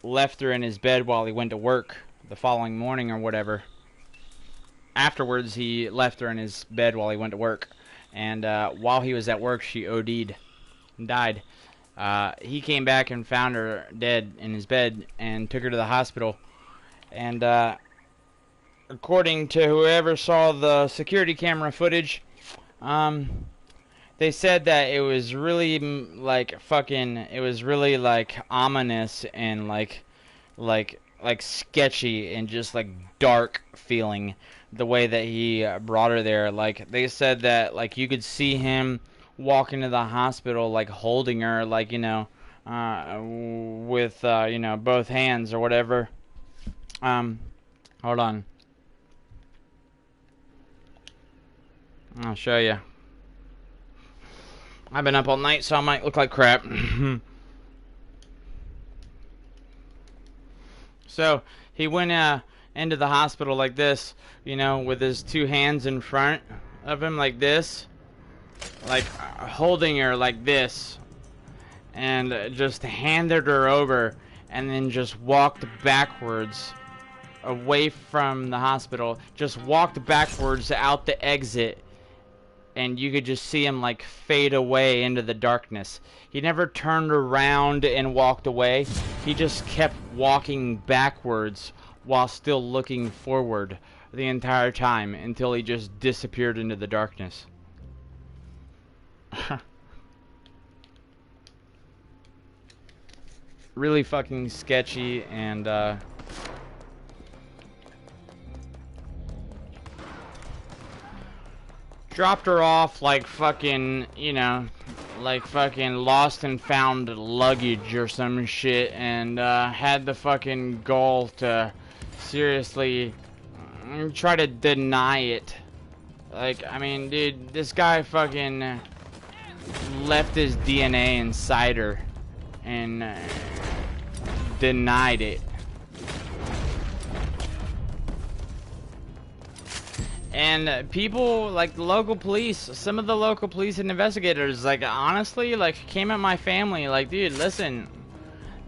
left her in his bed while he went to work the following morning or whatever. Afterwards, he left her in his bed while he went to work. And while he was at work, she OD'd and died. He came back and found her dead in his bed and took her to the hospital. And according to whoever saw the security camera footage, they said that it was really it was really like ominous and like sketchy and just like dark feeling. The way that he brought her there, like they said that like you could see him walk into the hospital like holding her, like, you know, with you know, both hands or whatever. Hold on. I'll show you. I've been up all night, so I might look like crap. So, he went into the hospital like this, you know, with his two hands in front of him like this. Like, holding her like this. And just handed her over. And then just walked backwards away from the hospital. Just walked backwards out the exit. And you could just see him like fade away into the darkness. He never turned around and walked away. He just kept walking backwards while still looking forward the entire time until he just disappeared into the darkness. Really fucking sketchy, and dropped her off like fucking, you know, like fucking lost and found luggage or some shit, and had the fucking goal to seriously try to deny it. Like, I mean, dude, this guy fucking left his DNA inside her and denied it. And people, like the local police, some of the local police and investigators, like, honestly, like, came at my family, like, dude, listen,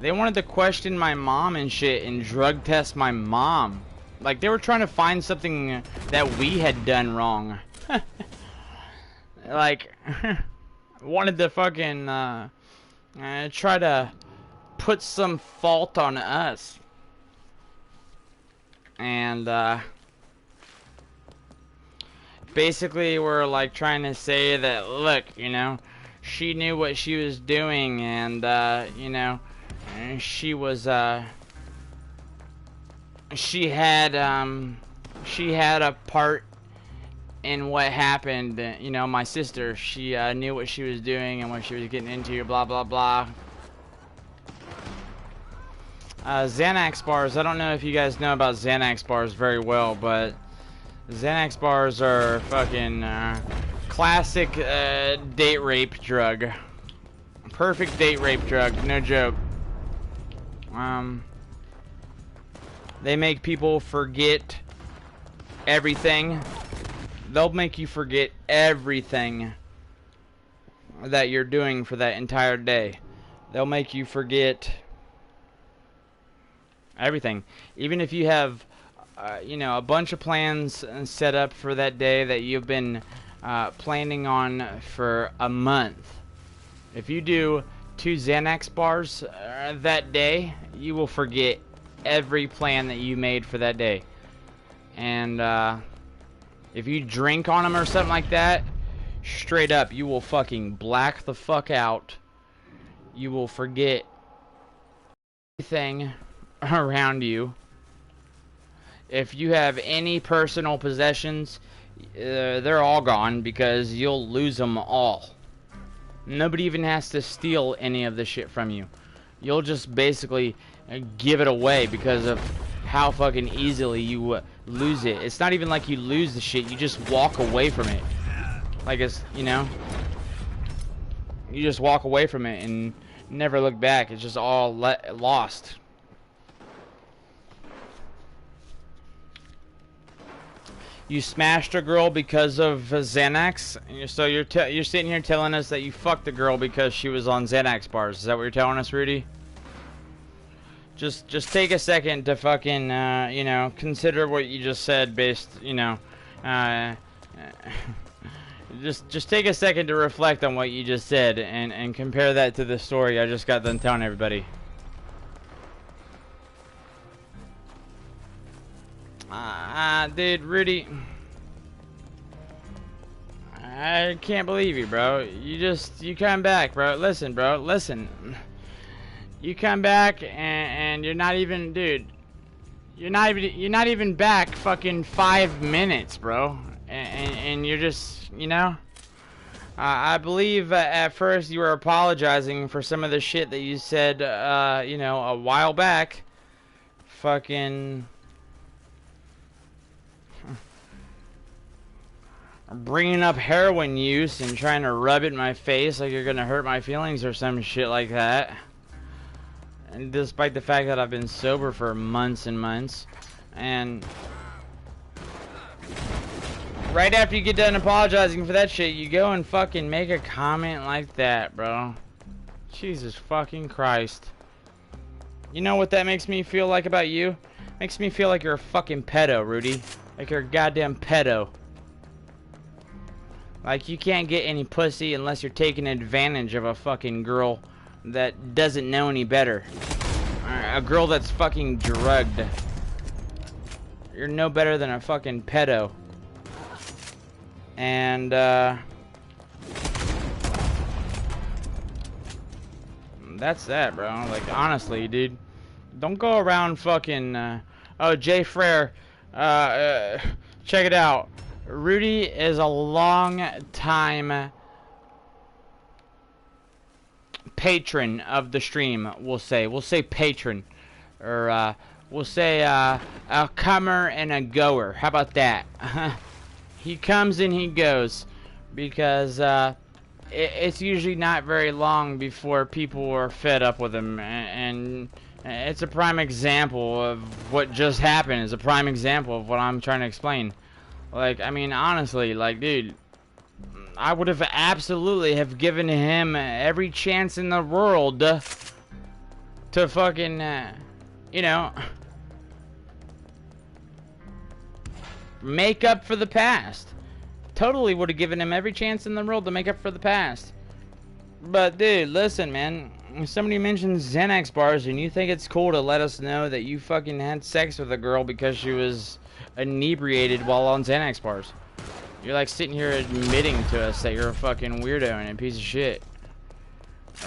they wanted to question my mom and shit and drug test my mom. Like, they were trying to find something that we had done wrong. Like, wanted to fucking, try to put some fault on us. And, basically we're like trying to say that, look, you know, she knew what she was doing, and you know, she was she had a part in what happened. You know, my sister, she knew what she was doing and what she was getting into, blah blah blah. Xanax bars, I don't know if you guys know about Xanax bars very well, but Xanax bars are fucking classic date rape drug. Perfect date rape drug, no joke. They make people forget everything. They'll make you forget everything that you're doing for that entire day. They'll make you forget everything. Even if you have you know, a bunch of plans set up for that day that you've been planning on for a month. If you do 2 Xanax bars that day, you will forget every plan that you made for that day. And if you drink on them or something like that, straight up, you will fucking black the fuck out. You will forget everything around you. If you have any personal possessions, they're all gone because you'll lose them all. Nobody even has to steal any of the shit from you. You'll just basically give it away because of how fucking easily you lose it. It's not even like you lose the shit, you just walk away from it. Like, it's, you know, you just walk away from it and never look back. It's just all lost. You smashed a girl because of Xanax, so you're sitting here telling us that you fucked a girl because she was on Xanax bars. Is that what you're telling us, Rudy? Just take a second to fucking you know, consider what you just said, based, you know, just take a second to reflect on what you just said and compare that to the story I just got done telling everybody. Dude, Rudy, I can't believe you, bro. You come back, bro. Listen, bro, listen. You come back and you're not even, dude. You're not even back fucking 5 minutes, bro. And you're just, you know. I believe at first you were apologizing for some of the shit that you said, you know, a while back. Fucking. bringing up heroin use and trying to rub it in my face like you're gonna hurt my feelings or some shit like that. And despite the fact that I've been sober for months and months, and right after you get done apologizing for that shit, you go and fucking make a comment like that, bro. Jesus fucking Christ. You know what that makes me feel like about you? Makes me feel like you're a fucking pedo, Rudy. Like you're a goddamn pedo. Like you can't get any pussy unless you're taking advantage of a fucking girl that doesn't know any better. A girl that's fucking drugged. You're no better than a fucking pedo. And that's that, bro. Like honestly, dude, don't go around fucking oh, Jay Frere, check it out. Rudy is a long time patron of the stream. We'll say patron, or we'll say a comer and a goer. How about that? He comes and he goes, because it's usually not very long before people are fed up with him, and it's a prime example of what just happened. It's a prime example of what I'm trying to explain. Like, I mean, honestly, like, dude, I would have absolutely have given him every chance in the world to fucking, you know, make up for the past. Totally would have given him every chance in the world to make up for the past. But, dude, listen, man. If somebody mentions Xanax bars and you think it's cool to let us know that you fucking had sex with a girl because she was inebriated while on Xanax bars. You're like sitting here admitting to us that you're a fucking weirdo and a piece of shit.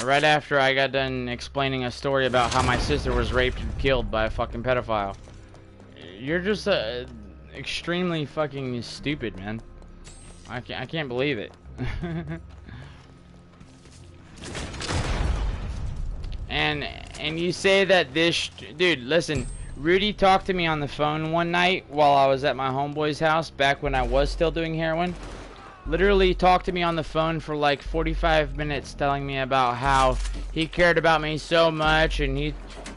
Right after I got done explaining a story about how my sister was raped and killed by a fucking pedophile. You're just extremely fucking stupid, man. I can't believe it. And you say that this dude, listen, Rudy talked to me on the phone one night while I was at my homeboy's house back when I was still doing heroin. Literally talked to me on the phone for like 45 minutes telling me about how he cared about me so much and he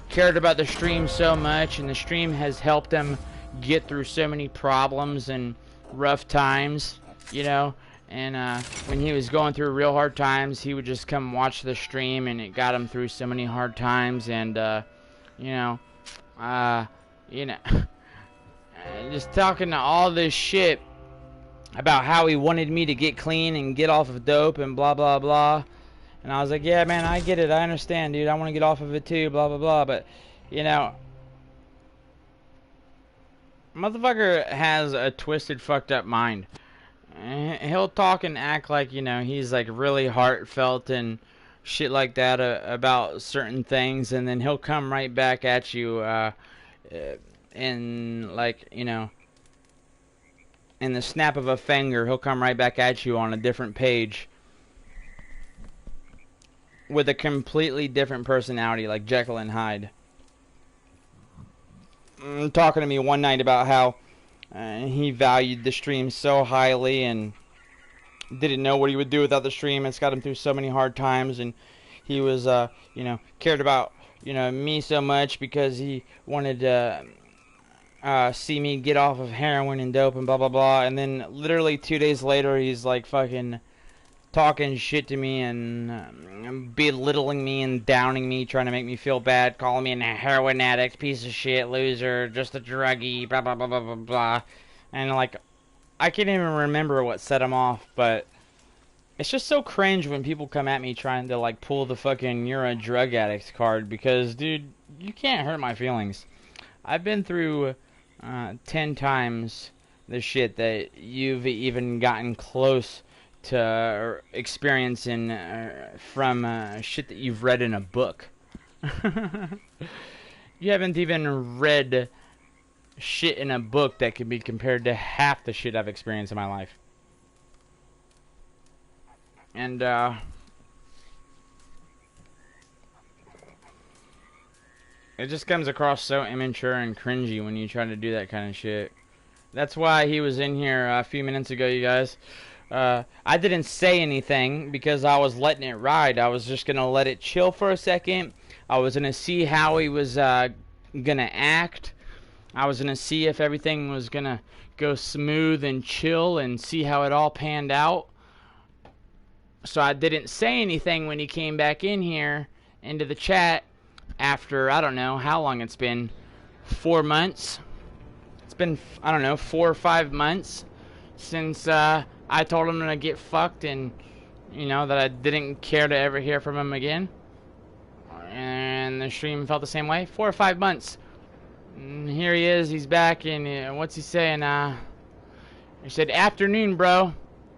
cared about the stream so much, and the stream has helped him get through so many problems and rough times, you know. And when he was going through real hard times, he would just come watch the stream, and it got him through so many hard times. And you know, just talking to all this shit about how he wanted me to get clean and get off of dope and blah blah blah. And I was like, yeah, man, I get it, I understand, dude, I want to get off of it too, blah blah blah. But you know, motherfucker has a twisted, fucked up mind. He'll talk and act like, you know, he's like really heartfelt and shit like that about certain things, and then he'll come right back at you in, like, you know, in the snap of a finger. He'll come right back at you on a different page with a completely different personality, like Jekyll and Hyde. Talking to me one night about how he valued the stream so highly and didn't know what he would do without the stream. It's got him through so many hard times, and he was, you know, cared about, you know, me so much because he wanted to see me get off of heroin and dope and blah blah blah. And then literally 2 days later, he's like fucking talking shit to me and belittling me and downing me, trying to make me feel bad, calling me a heroin addict, piece of shit, loser, just a druggie, blah blah blah blah blah blah. And like, I can't even remember what set him off, but it's just so cringe when people come at me trying to like pull the fucking "you're a drug addict" card, because dude, you can't hurt my feelings. I've been through 10 times the shit that you've even gotten close to experiencing from shit that you've read in a book. You haven't even read shit in a book that can be compared to half the shit I've experienced in my life. And it just comes across so immature and cringy when you try to do that kind of shit. That's why he was in here a few minutes ago, you guys. I didn't say anything because I was letting it ride. I was just gonna let it chill for a second. I was gonna see how he was gonna act. I was gonna see if everything was gonna go smooth and chill and see how it all panned out. So I didn't say anything when he came back in here into the chat after, I don't know how long it's been, 4 months. It's been, I don't know, 4 or 5 months since I told him to get fucked, and you know that I didn't care to ever hear from him again. And the stream felt the same way. 4 or 5 months. And here he is. He's back, and what's he saying? He said, "Afternoon, bro.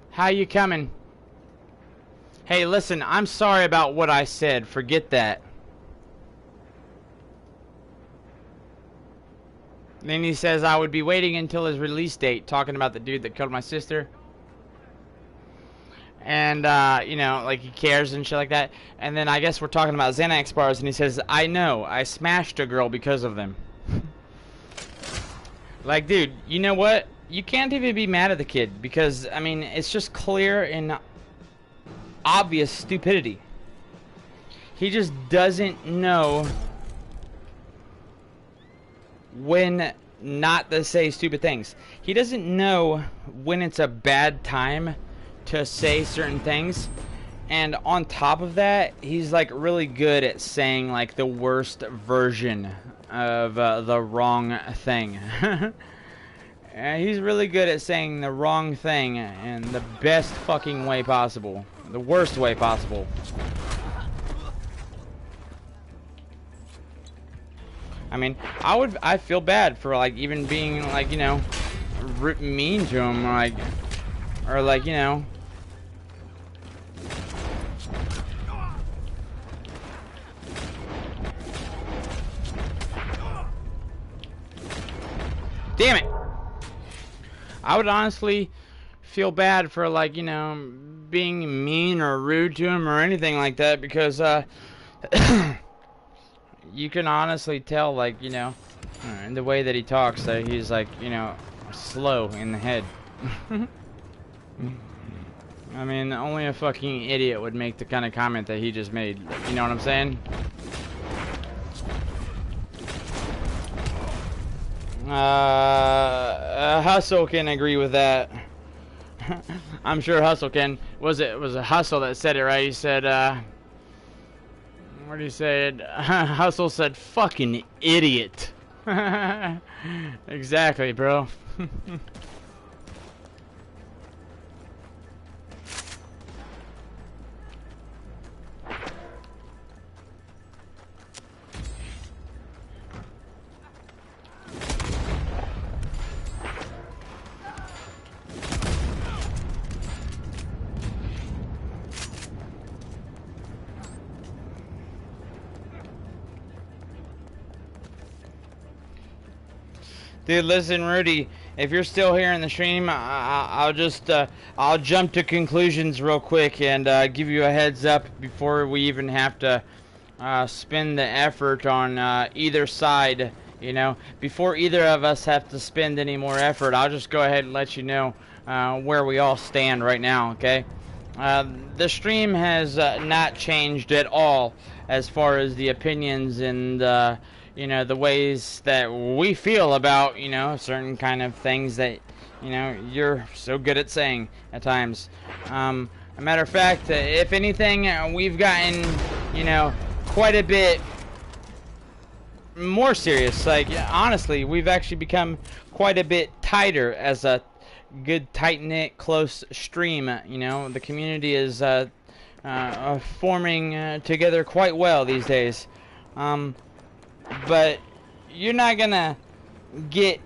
How you coming?" Hey, listen. I'm sorry about what I said. Forget that. Then he says, "I would be waiting until his release date," talking about the dude that killed my sister. And, you know, like he cares and shit like that. And then I guess we're talking about Xanax bars, and he says, "I know, I smashed a girl because of them." Like, dude, you know what? You can't even be mad at the kid, because, I mean, it's just clear and obvious stupidity. He just doesn't know when not to say stupid things. He doesn't know when it's a bad time to say certain things, and on top of that, he's like really good at saying like the worst version of the wrong thing. He's really good at saying the wrong thing in the best fucking way possible, the worst way possible. I mean, I feel bad for like even being like, you know, mean to him, like, or like, you know. Damn it! I would honestly feel bad for like, you know, being mean or rude to him or anything like that, because you can honestly tell, like, you know, in the way that he talks, that he's like, you know, slow in the head. I mean, only a fucking idiot would make the kind of comment that he just made. You know what I'm saying? Hustle can agree with that. I'm sure Hustle can. Was it Hustle that said it, right? He said, what did he say? Hustle said, "Fucking idiot." Exactly, bro. Dude, listen, Rudy, if you're still here in the stream, I'll just, I'll jump to conclusions real quick and give you a heads up before we even have to spend the effort on either side, you know. Before either of us have to spend any more effort, I'll just go ahead and let you know where we all stand right now, okay? The stream has not changed at all as far as the opinions and you know, the ways that we feel about, you know, certain kind of things that, you know, you're so good at saying at times. A matter of fact, if anything, we've gotten, you know, quite a bit more serious. Like, honestly, we've actually become quite a bit tighter as a good, tight-knit, close stream. You know, the community is forming together quite well these days. But you're not gonna get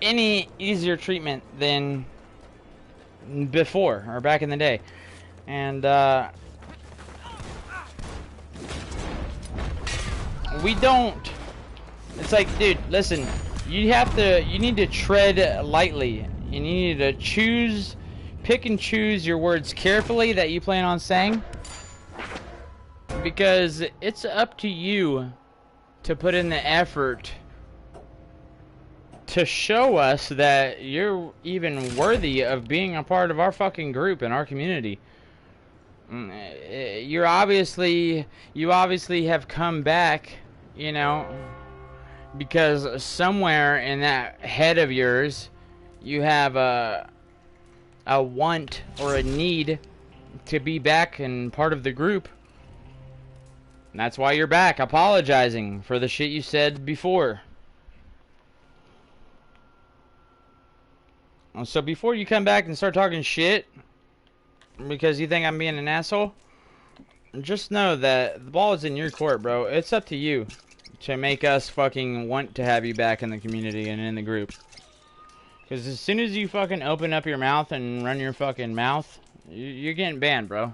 any easier treatment than before or back in the day. And we don't. It's like, dude, listen, you need to tread lightly. You need to pick and choose your words carefully that you plan on saying, because it's up to you to put in the effort to show us that you're even worthy of being a part of our fucking group and our community. You obviously have come back, you know, because somewhere in that head of yours you have a want or a need to be back and part of the group. And that's why you're back, apologizing for the shit you said before. So before you come back and start talking shit because you think I'm being an asshole, just know that the ball is in your court, bro. It's up to you to make us fucking want to have you back in the community and in the group. Because as soon as you fucking open up your mouth and run your fucking mouth, you're getting banned, bro.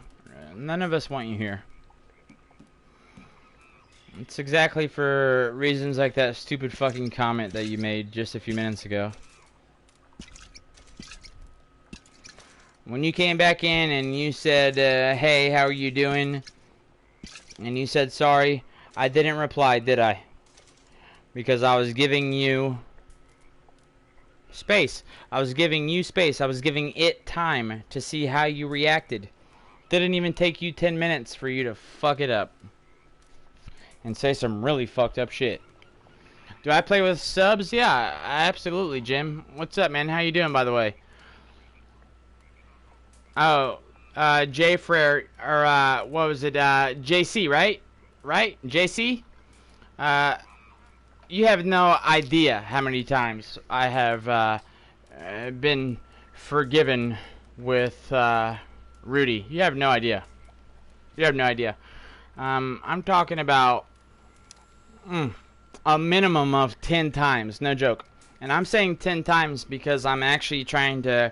None of us want you here. It's exactly for reasons like that stupid fucking comment that you made just a few minutes ago. When you came back in and you said, hey, how are you doing? And you said sorry, I didn't reply, did I? Because I was giving you space. I was giving you space. I was giving it time to see how you reacted. Didn't even take you 10 minutes for you to fuck it up and say some really fucked up shit. Do I play with subs? Yeah, absolutely, Jim. What's up, man? How you doing, by the way? Oh, Jay Frere, or, what was it, JC, right? Right? JC? You have no idea how many times I have, been forgiven with, Rudy. You have no idea. You have no idea. I'm talking about, a minimum of 10 times, no joke. And I'm saying 10 times because I'm actually trying to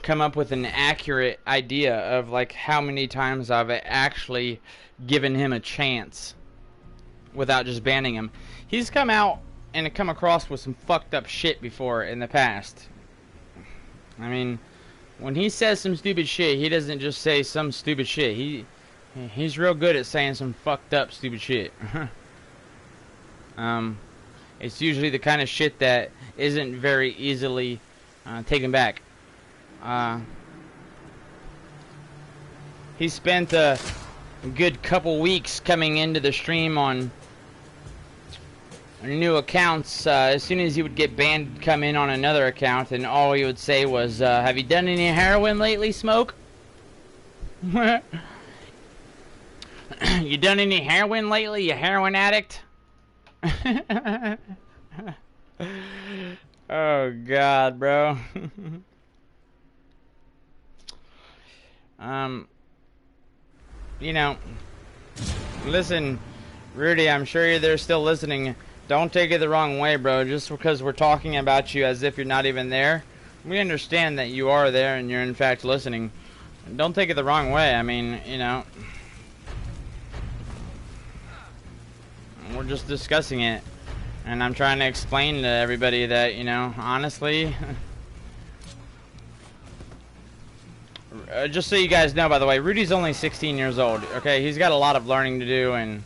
come up with an accurate idea of like how many times I've actually given him a chance without just banning him. He's come out and come across with some fucked up shit before in the past. I mean, when he says some stupid shit, he doesn't just say some stupid shit. He's real good at saying some fucked up stupid shit. It's usually the kind of shit that isn't very easily taken back. He spent a good couple weeks coming into the stream on new accounts. As soon as he would get banned, come in on another account, and all he would say was, have you done any heroin lately, Smoke? You done any heroin lately, you heroin addict? Oh God, bro. You know, listen, Rudy, I'm sure you're there still listening. Don't take it the wrong way, bro. Just because we're talking about you as if you're not even there, we understand that you are there and you're in fact listening. Don't take it the wrong way. I mean, you know, we're just discussing it. And I'm trying to explain to everybody that, you know, honestly... just so you guys know, by the way, Rudy's only 16 years old, okay? He's got a lot of learning to do, and...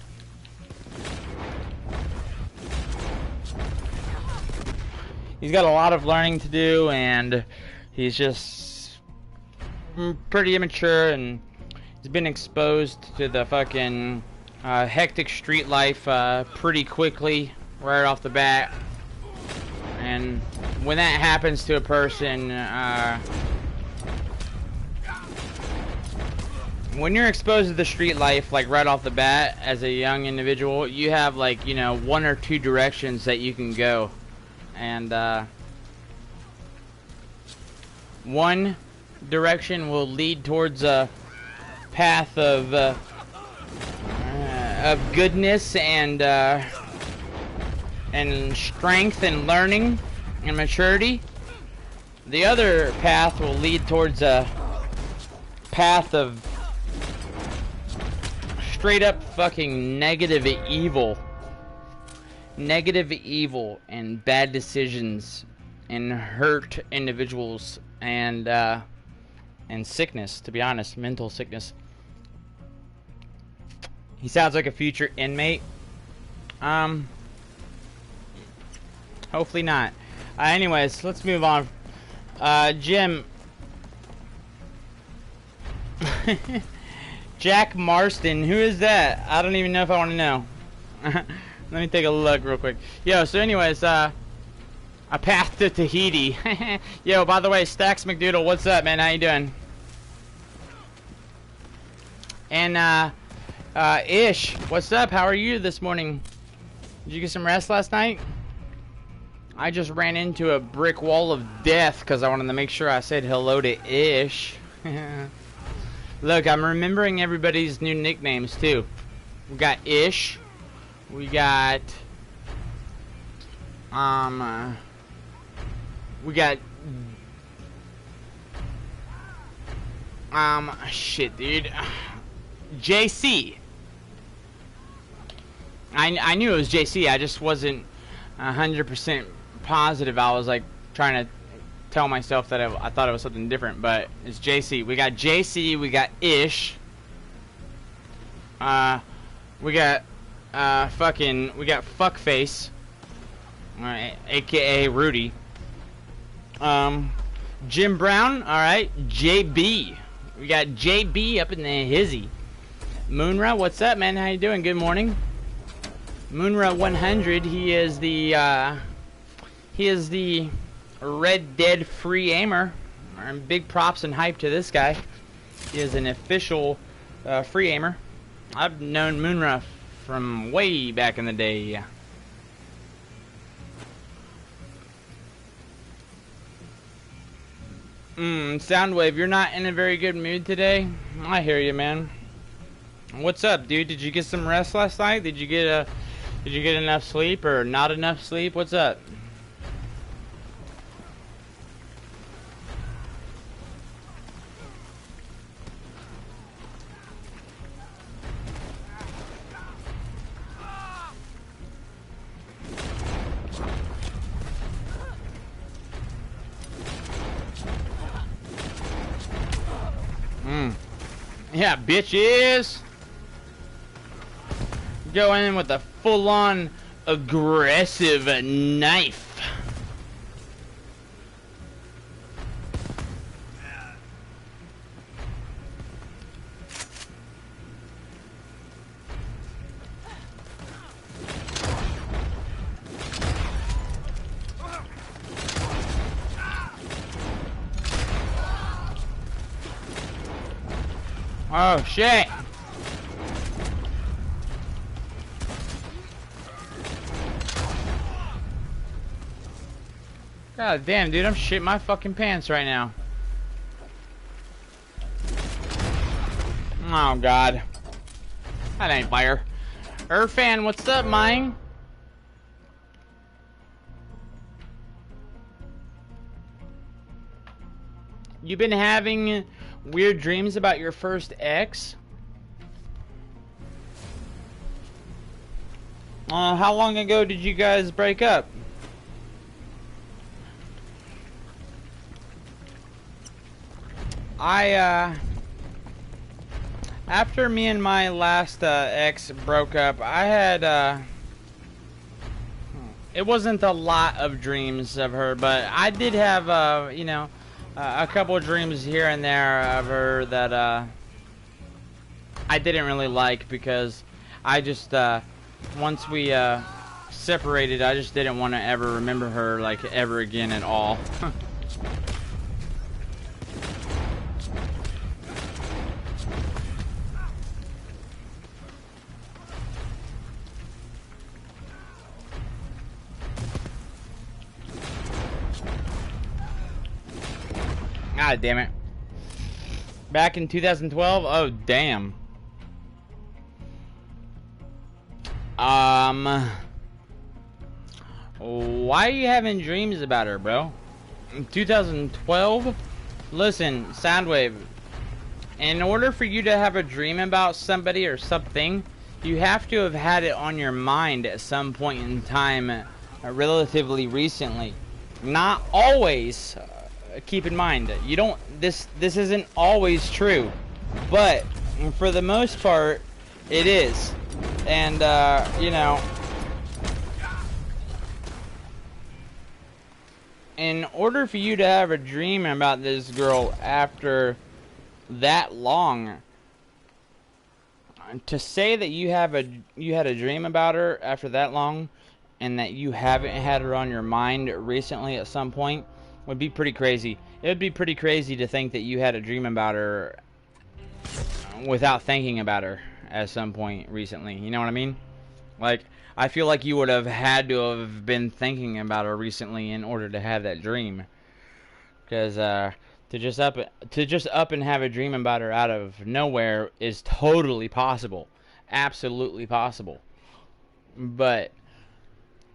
he's got a lot of learning to do, and he's just... pretty immature, and he's been exposed to the fucking hectic street life pretty quickly, right off the bat. And when that happens to a person, when you're exposed to the street life, like right off the bat, as a young individual, you have like, you know, one or two directions that you can go. And one direction will lead towards a path of goodness and strength and learning and maturity. The other path will lead towards a path of straight up fucking negative evil and bad decisions and hurt individuals and sickness, to be honest, mental sickness. He sounds like a future inmate. Hopefully not. Anyways, let's move on. Jim. Jack Marston. Who is that? I don't even know if I want to know. Let me take a look real quick. Yo, so anyways, a path to Tahiti. Yo, by the way, Stacks McDoodle, what's up, man? How you doing? And, Ish, what's up? How are you this morning? Did you get some rest last night? I just ran into a brick wall of death because I wanted to make sure I said hello to Ish. Look, I'm remembering everybody's new nicknames, too. We got Ish. We got... We got... Shit, dude. JC. I knew it was JC. I just wasn't 100% positive. I was like trying to tell myself that I thought it was something different, but it's JC. We got JC. We got Ish. We got Fuckface, aka Rudy. Jim Brown. All right, JB. We got JB up in the hizzy. Moonra, what's up, man? How you doing? Good morning. Moonra 100. He is the Red Dead free aimer. And big props and hype to this guy. He is an official free aimer. I've known Moonra from way back in the day. Soundwave, you're not in a very good mood today. I hear you, man. What's up, dude? Did you get some rest last night? Did you get enough sleep or not enough sleep? What's up? Yeah, bitches. Go in with a full-on aggressive knife. Oh shit. God damn, dude, I'm shitting my fucking pants right now. Oh god. That ain't fire. Irfan, what's up, mine? You been having weird dreams about your first ex? How long ago did you guys break up? After me and my last ex broke up, I had it wasn't a lot of dreams of her, but I did have you know, a couple of dreams here and there of her that I didn't really like, because I just once we separated, I just didn't want to ever remember her like ever again at all. God damn it. Back in 2012? Oh, damn. Why are you having dreams about her, bro? In 2012? Listen, Soundwave. In order for you to have a dream about somebody or something, you have to have had it on your mind at some point in time, relatively recently. Not always. Keep in mind, you don't. This isn't always true, but for the most part, it is. And you know, in order for you to have a dream about this girl after that long, to say that you had a dream about her after that long, and that you haven't had her on your mind recently at some point, would be pretty crazy. It would be pretty crazy to think that you had a dream about her without thinking about her at some point recently. You know what I mean? Like, I feel like you would have had to have been thinking about her recently in order to have that dream. Because to just up and have a dream about her out of nowhere is totally possible, absolutely possible, but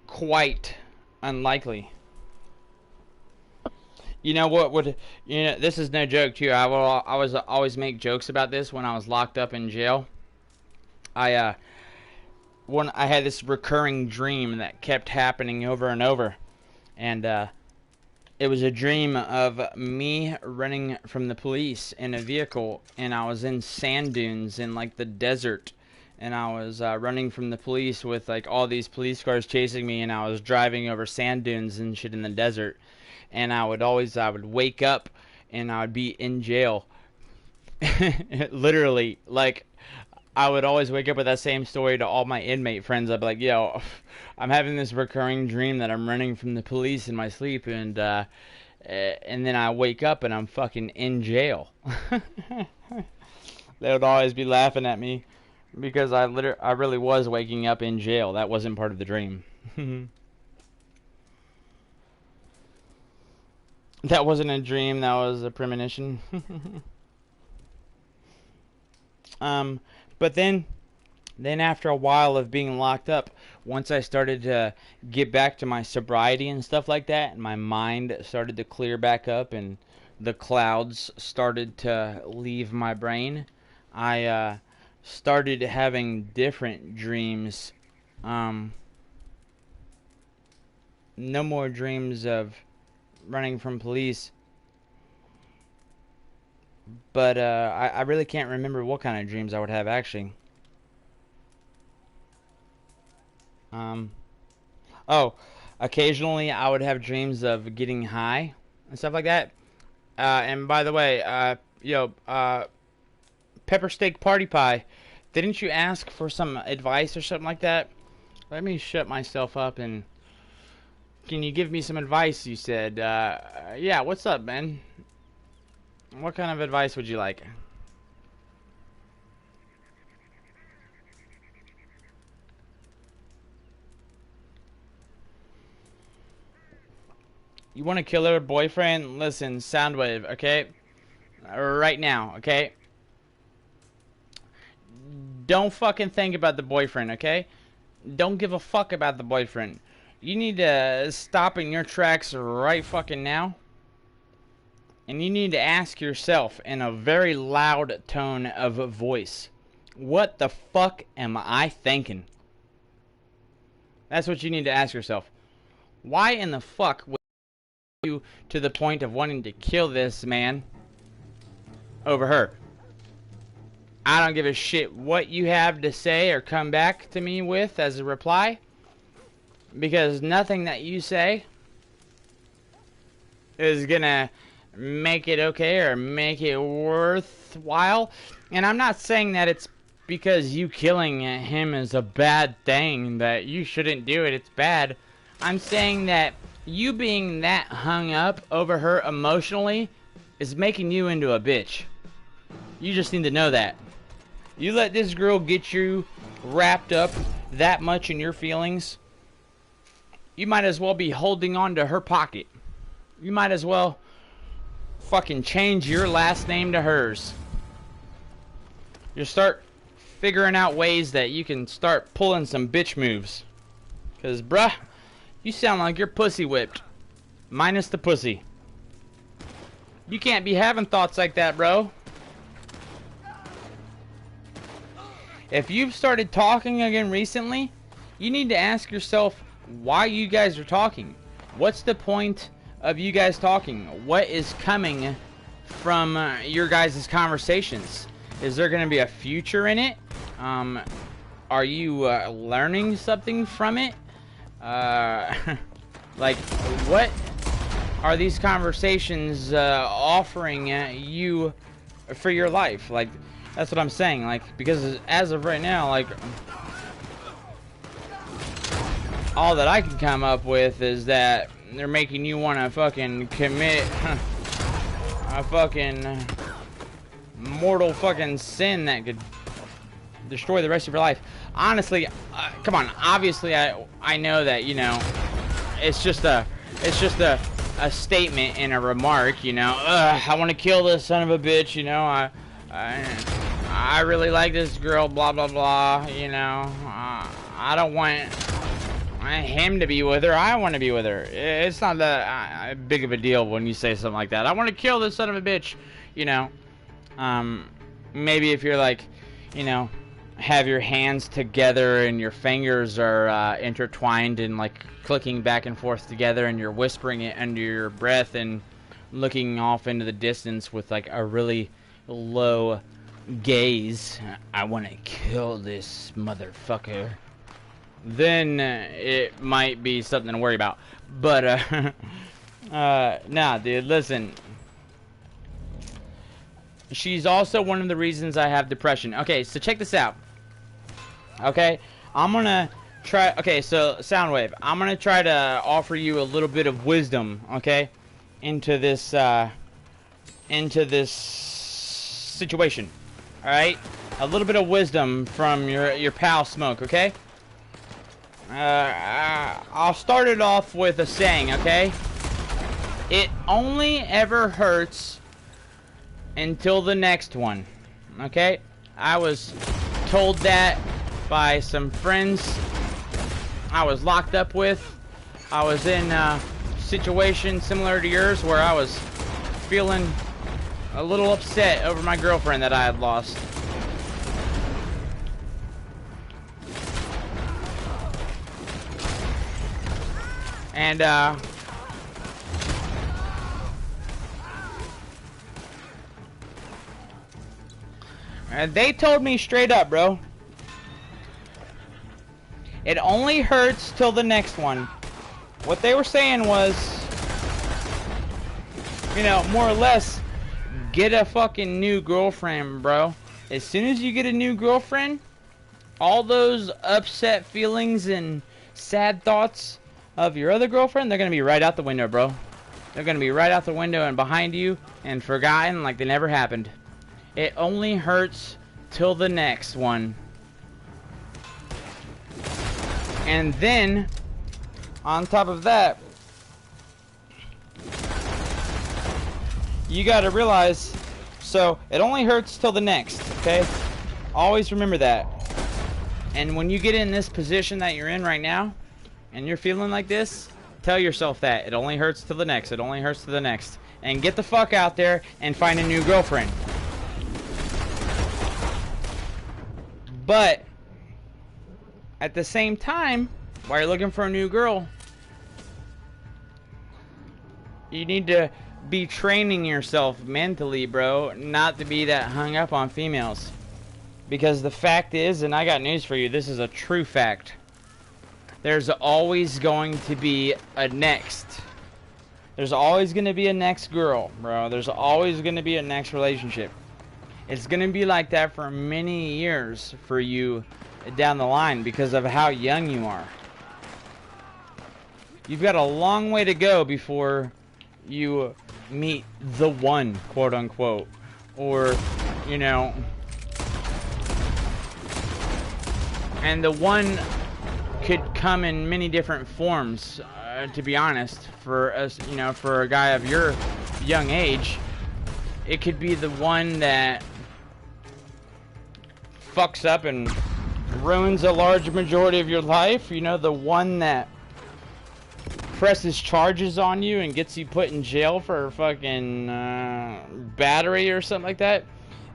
quite unlikely. You know what would, you know, this is no joke too. I was always make jokes about this when I was locked up in jail. I had this recurring dream that kept happening over and over, and it was a dream of me running from the police in a vehicle, and I was in sand dunes in like the desert, and I was running from the police with like all these police cars chasing me, and I was driving over sand dunes and shit in the desert, and I would wake up and I would be in jail. Literally, like, I would always wake up with that same story to all my inmate friends. I'd be like, yo, I'm having this recurring dream that I'm running from the police in my sleep, and then I wake up and I'm fucking in jail. They would always be laughing at me because I really was waking up in jail. That wasn't part of the dream. That wasn't a dream, that was a premonition. But then after a while of being locked up, once I started to get back to my sobriety and stuff like that, and my mind started to clear back up and the clouds started to leave my brain, I started having different dreams. No more dreams of running from police. But I really can't remember what kind of dreams I would have, actually. Oh, occasionally I would have dreams of getting high and stuff like that. And by the way, Pepper Steak Party Pie, didn't you ask for some advice or something like that? Let me shut myself up and... Can you give me some advice, you said. Yeah, what's up, man? What kind of advice would you like? You want to kill her boyfriend? Listen, Soundwave, okay? Right now, okay? Don't fucking think about the boyfriend, okay? Don't give a fuck about the boyfriend. You need to stop in your tracks right fucking now. And you need to ask yourself in a very loud tone of voice, what the fuck am I thinking? That's what you need to ask yourself. Why in the fuck would you to the point of wanting to kill this man over her? I don't give a shit what you have to say or come back to me with as a reply, because nothing that you say is gonna make it okay or make it worthwhile. And I'm not saying that it's because you killing him is a bad thing, that you shouldn't do it, it's bad. I'm saying that you being that hung up over her emotionally is making you into a bitch. You just need to know that. You let this girl get you wrapped up that much in your feelings, you might as well be holding on to her pocket. You might as well fucking change your last name to hers. You start figuring out ways that you can start pulling some bitch moves. Cause bruh, you sound like you're pussy whipped. Minus the pussy. You can't be having thoughts like that, bro. If you've started talking again recently, you need to ask yourself why you guys are talking. What's the point of you guys talking? What is coming from your guys' conversations? Is there going to be a future in it? Are you learning something from it? Like, what are these conversations offering you for your life? Like, that's what I'm saying. Like, because as of right now, like, all that I can come up with is that they're making you want to fucking commit a fucking mortal fucking sin that could destroy the rest of your life. Honestly, come on. Obviously, I know that, you know, it's just a statement and a remark, you know. I want to kill this son of a bitch, you know. I really like this girl, blah blah blah, you know. I don't want him to be with her. I want to be with her. It's not that big of a deal when you say something like that. I want to kill this son of a bitch, you know. Maybe if you're like, you know, have your hands together and your fingers are intertwined and like clicking back and forth together, and you're whispering it under your breath and looking off into the distance with like a really low gaze. I want to kill this motherfucker. Then it might be something to worry about. But nah, dude, listen. She's also one of the reasons I have depression. Okay, so check this out. Okay, I'm gonna try. Okay, so Soundwave, I'm gonna try to offer you a little bit of wisdom. Okay, into this situation. All right, a little bit of wisdom from your pal Smoke. Okay. I'll start it off with a saying. Okay. It only ever hurts until the next one. Okay, I was told that by some friends I was locked up with. I was in a situation similar to yours where I was feeling a little upset over my girlfriend that I had lost. And they told me straight up, bro, it only hurts till the next one. What they were saying was, you know, more or less, get a fucking new girlfriend, bro. As soon as you get a new girlfriend, all those upset feelings and sad thoughts of your other girlfriend, they're gonna be right out the window, bro. They're gonna be right out the window and behind you and forgotten like they never happened. It only hurts till the next one. And then, on top of that, you gotta realize, so it only hurts till the next, okay? Always remember that. And when you get in this position that you're in right now, and you're feeling like this, tell yourself that. It only hurts till the next. It only hurts till the next. And get the fuck out there and find a new girlfriend. But at the same time, while you're looking for a new girl, you need to be training yourself mentally, bro, not to be that hung up on females. Because the fact is, and I got news for you, this is a true fact, there's always going to be a next. There's always going to be a next girl, bro. There's always going to be a next relationship. It's going to be like that for many years for you down the line because of how young you are. You've got a long way to go before you meet the one, quote unquote. Or, you know, and the one could come in many different forms, to be honest. For us, you know, for a guy of your young age, it could be the one that fucks up and ruins a large majority of your life. You know, the one that presses charges on you and gets you put in jail for fucking battery or something like that.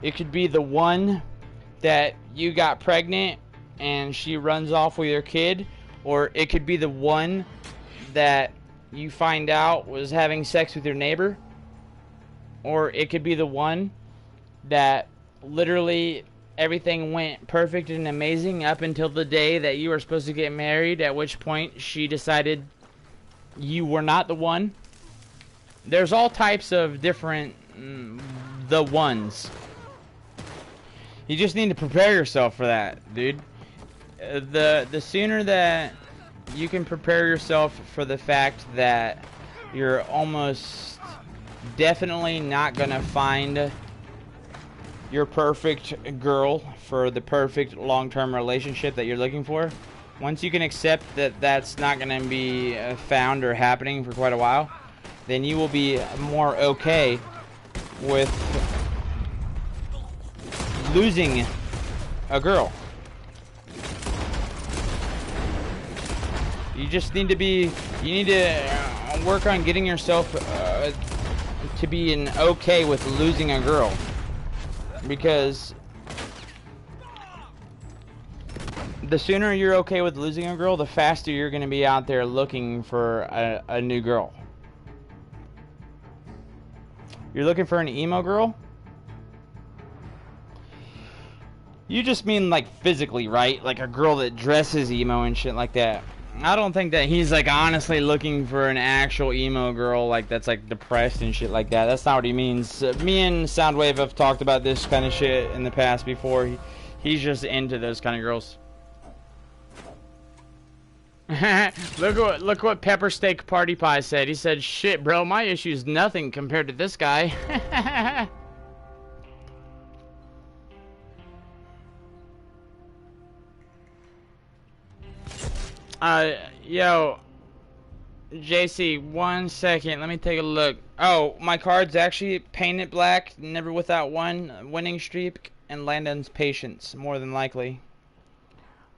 It could be the one that you got pregnant and she runs off with your kid, or it could be the one that you find out was having sex with your neighbor, or it could be the one that literally everything went perfect and amazing up until the day that you were supposed to get married, at which point she decided you were not the one. There's all types of different the ones. You just need to prepare yourself for that, dude. The sooner that you can prepare yourself for the fact that you're almost definitely not gonna find your perfect girl for the perfect long-term relationship that you're looking for. Once you can accept that that's not gonna be found or happening for quite a while, then you will be more okay with losing a girl. You just need to be, you need to work on getting yourself to be okay with losing a girl. Because the sooner you're okay with losing a girl, the faster you're going to be out there looking for a new girl. You're looking for an emo girl? You just mean like physically, right? Like a girl that dresses emo and shit like that. I don't think that he's like honestly looking for an actual emo girl like that's like depressed and shit like that. That's not what he means. Me and Soundwave have talked about this kind of shit in the past before. He's just into those kind of girls. Look what Pepper Steak Party Pie said. He said, "Shit, bro, my issue's nothing compared to this guy." Yo, JC, 1 second. Let me take a look. Oh, my card's actually painted black, never without one, winning streak, and Landon's patience, more than likely.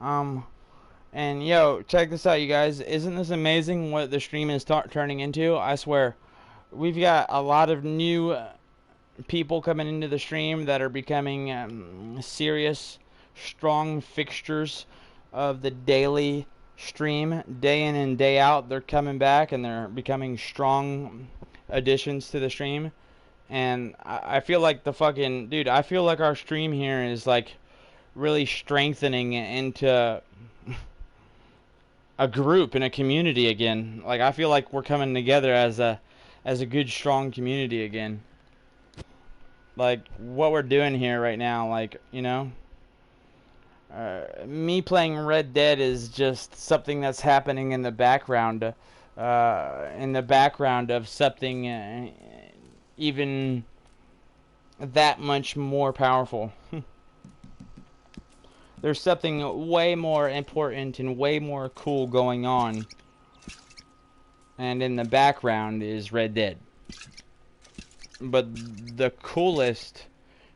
And yo, check this out, you guys. Isn't this amazing what the stream is turning into? I swear. We've got a lot of new people coming into the stream that are becoming serious, strong fixtures of the daily stream. Day in and day out, they're coming back and they're becoming strong additions to the stream. And I feel like the fucking... Dude, I feel like our stream here is like really strengthening into a group and a community again. Like, I feel like we're coming together as a good, strong community again. Like, what we're doing here right now, like, you know? Me playing Red Dead is just something that's happening in the background of something even that much more powerful. There's something way more important and way more cool going on, and in the background is Red Dead. But the coolest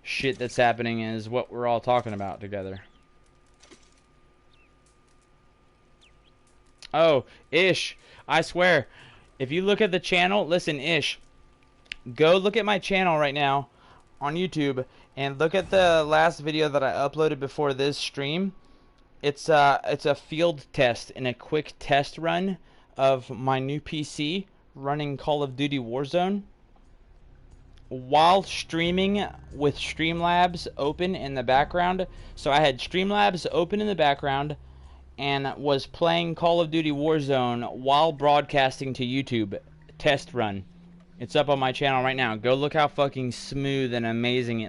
shit that's happening is what we're all talking about together. Oh, Ish, I swear, if you look at the channel, listen, Ish, go look at my channel right now on YouTube and look at the last video that I uploaded before this stream. It's a field test and a quick test run of my new PC running Call of Duty Warzone while streaming with Streamlabs open in the background. So I had Streamlabs open in the background and was playing Call of Duty Warzone while broadcasting to YouTube. Test run. It's up on my channel right now. Go look how fucking smooth and amazing it looks.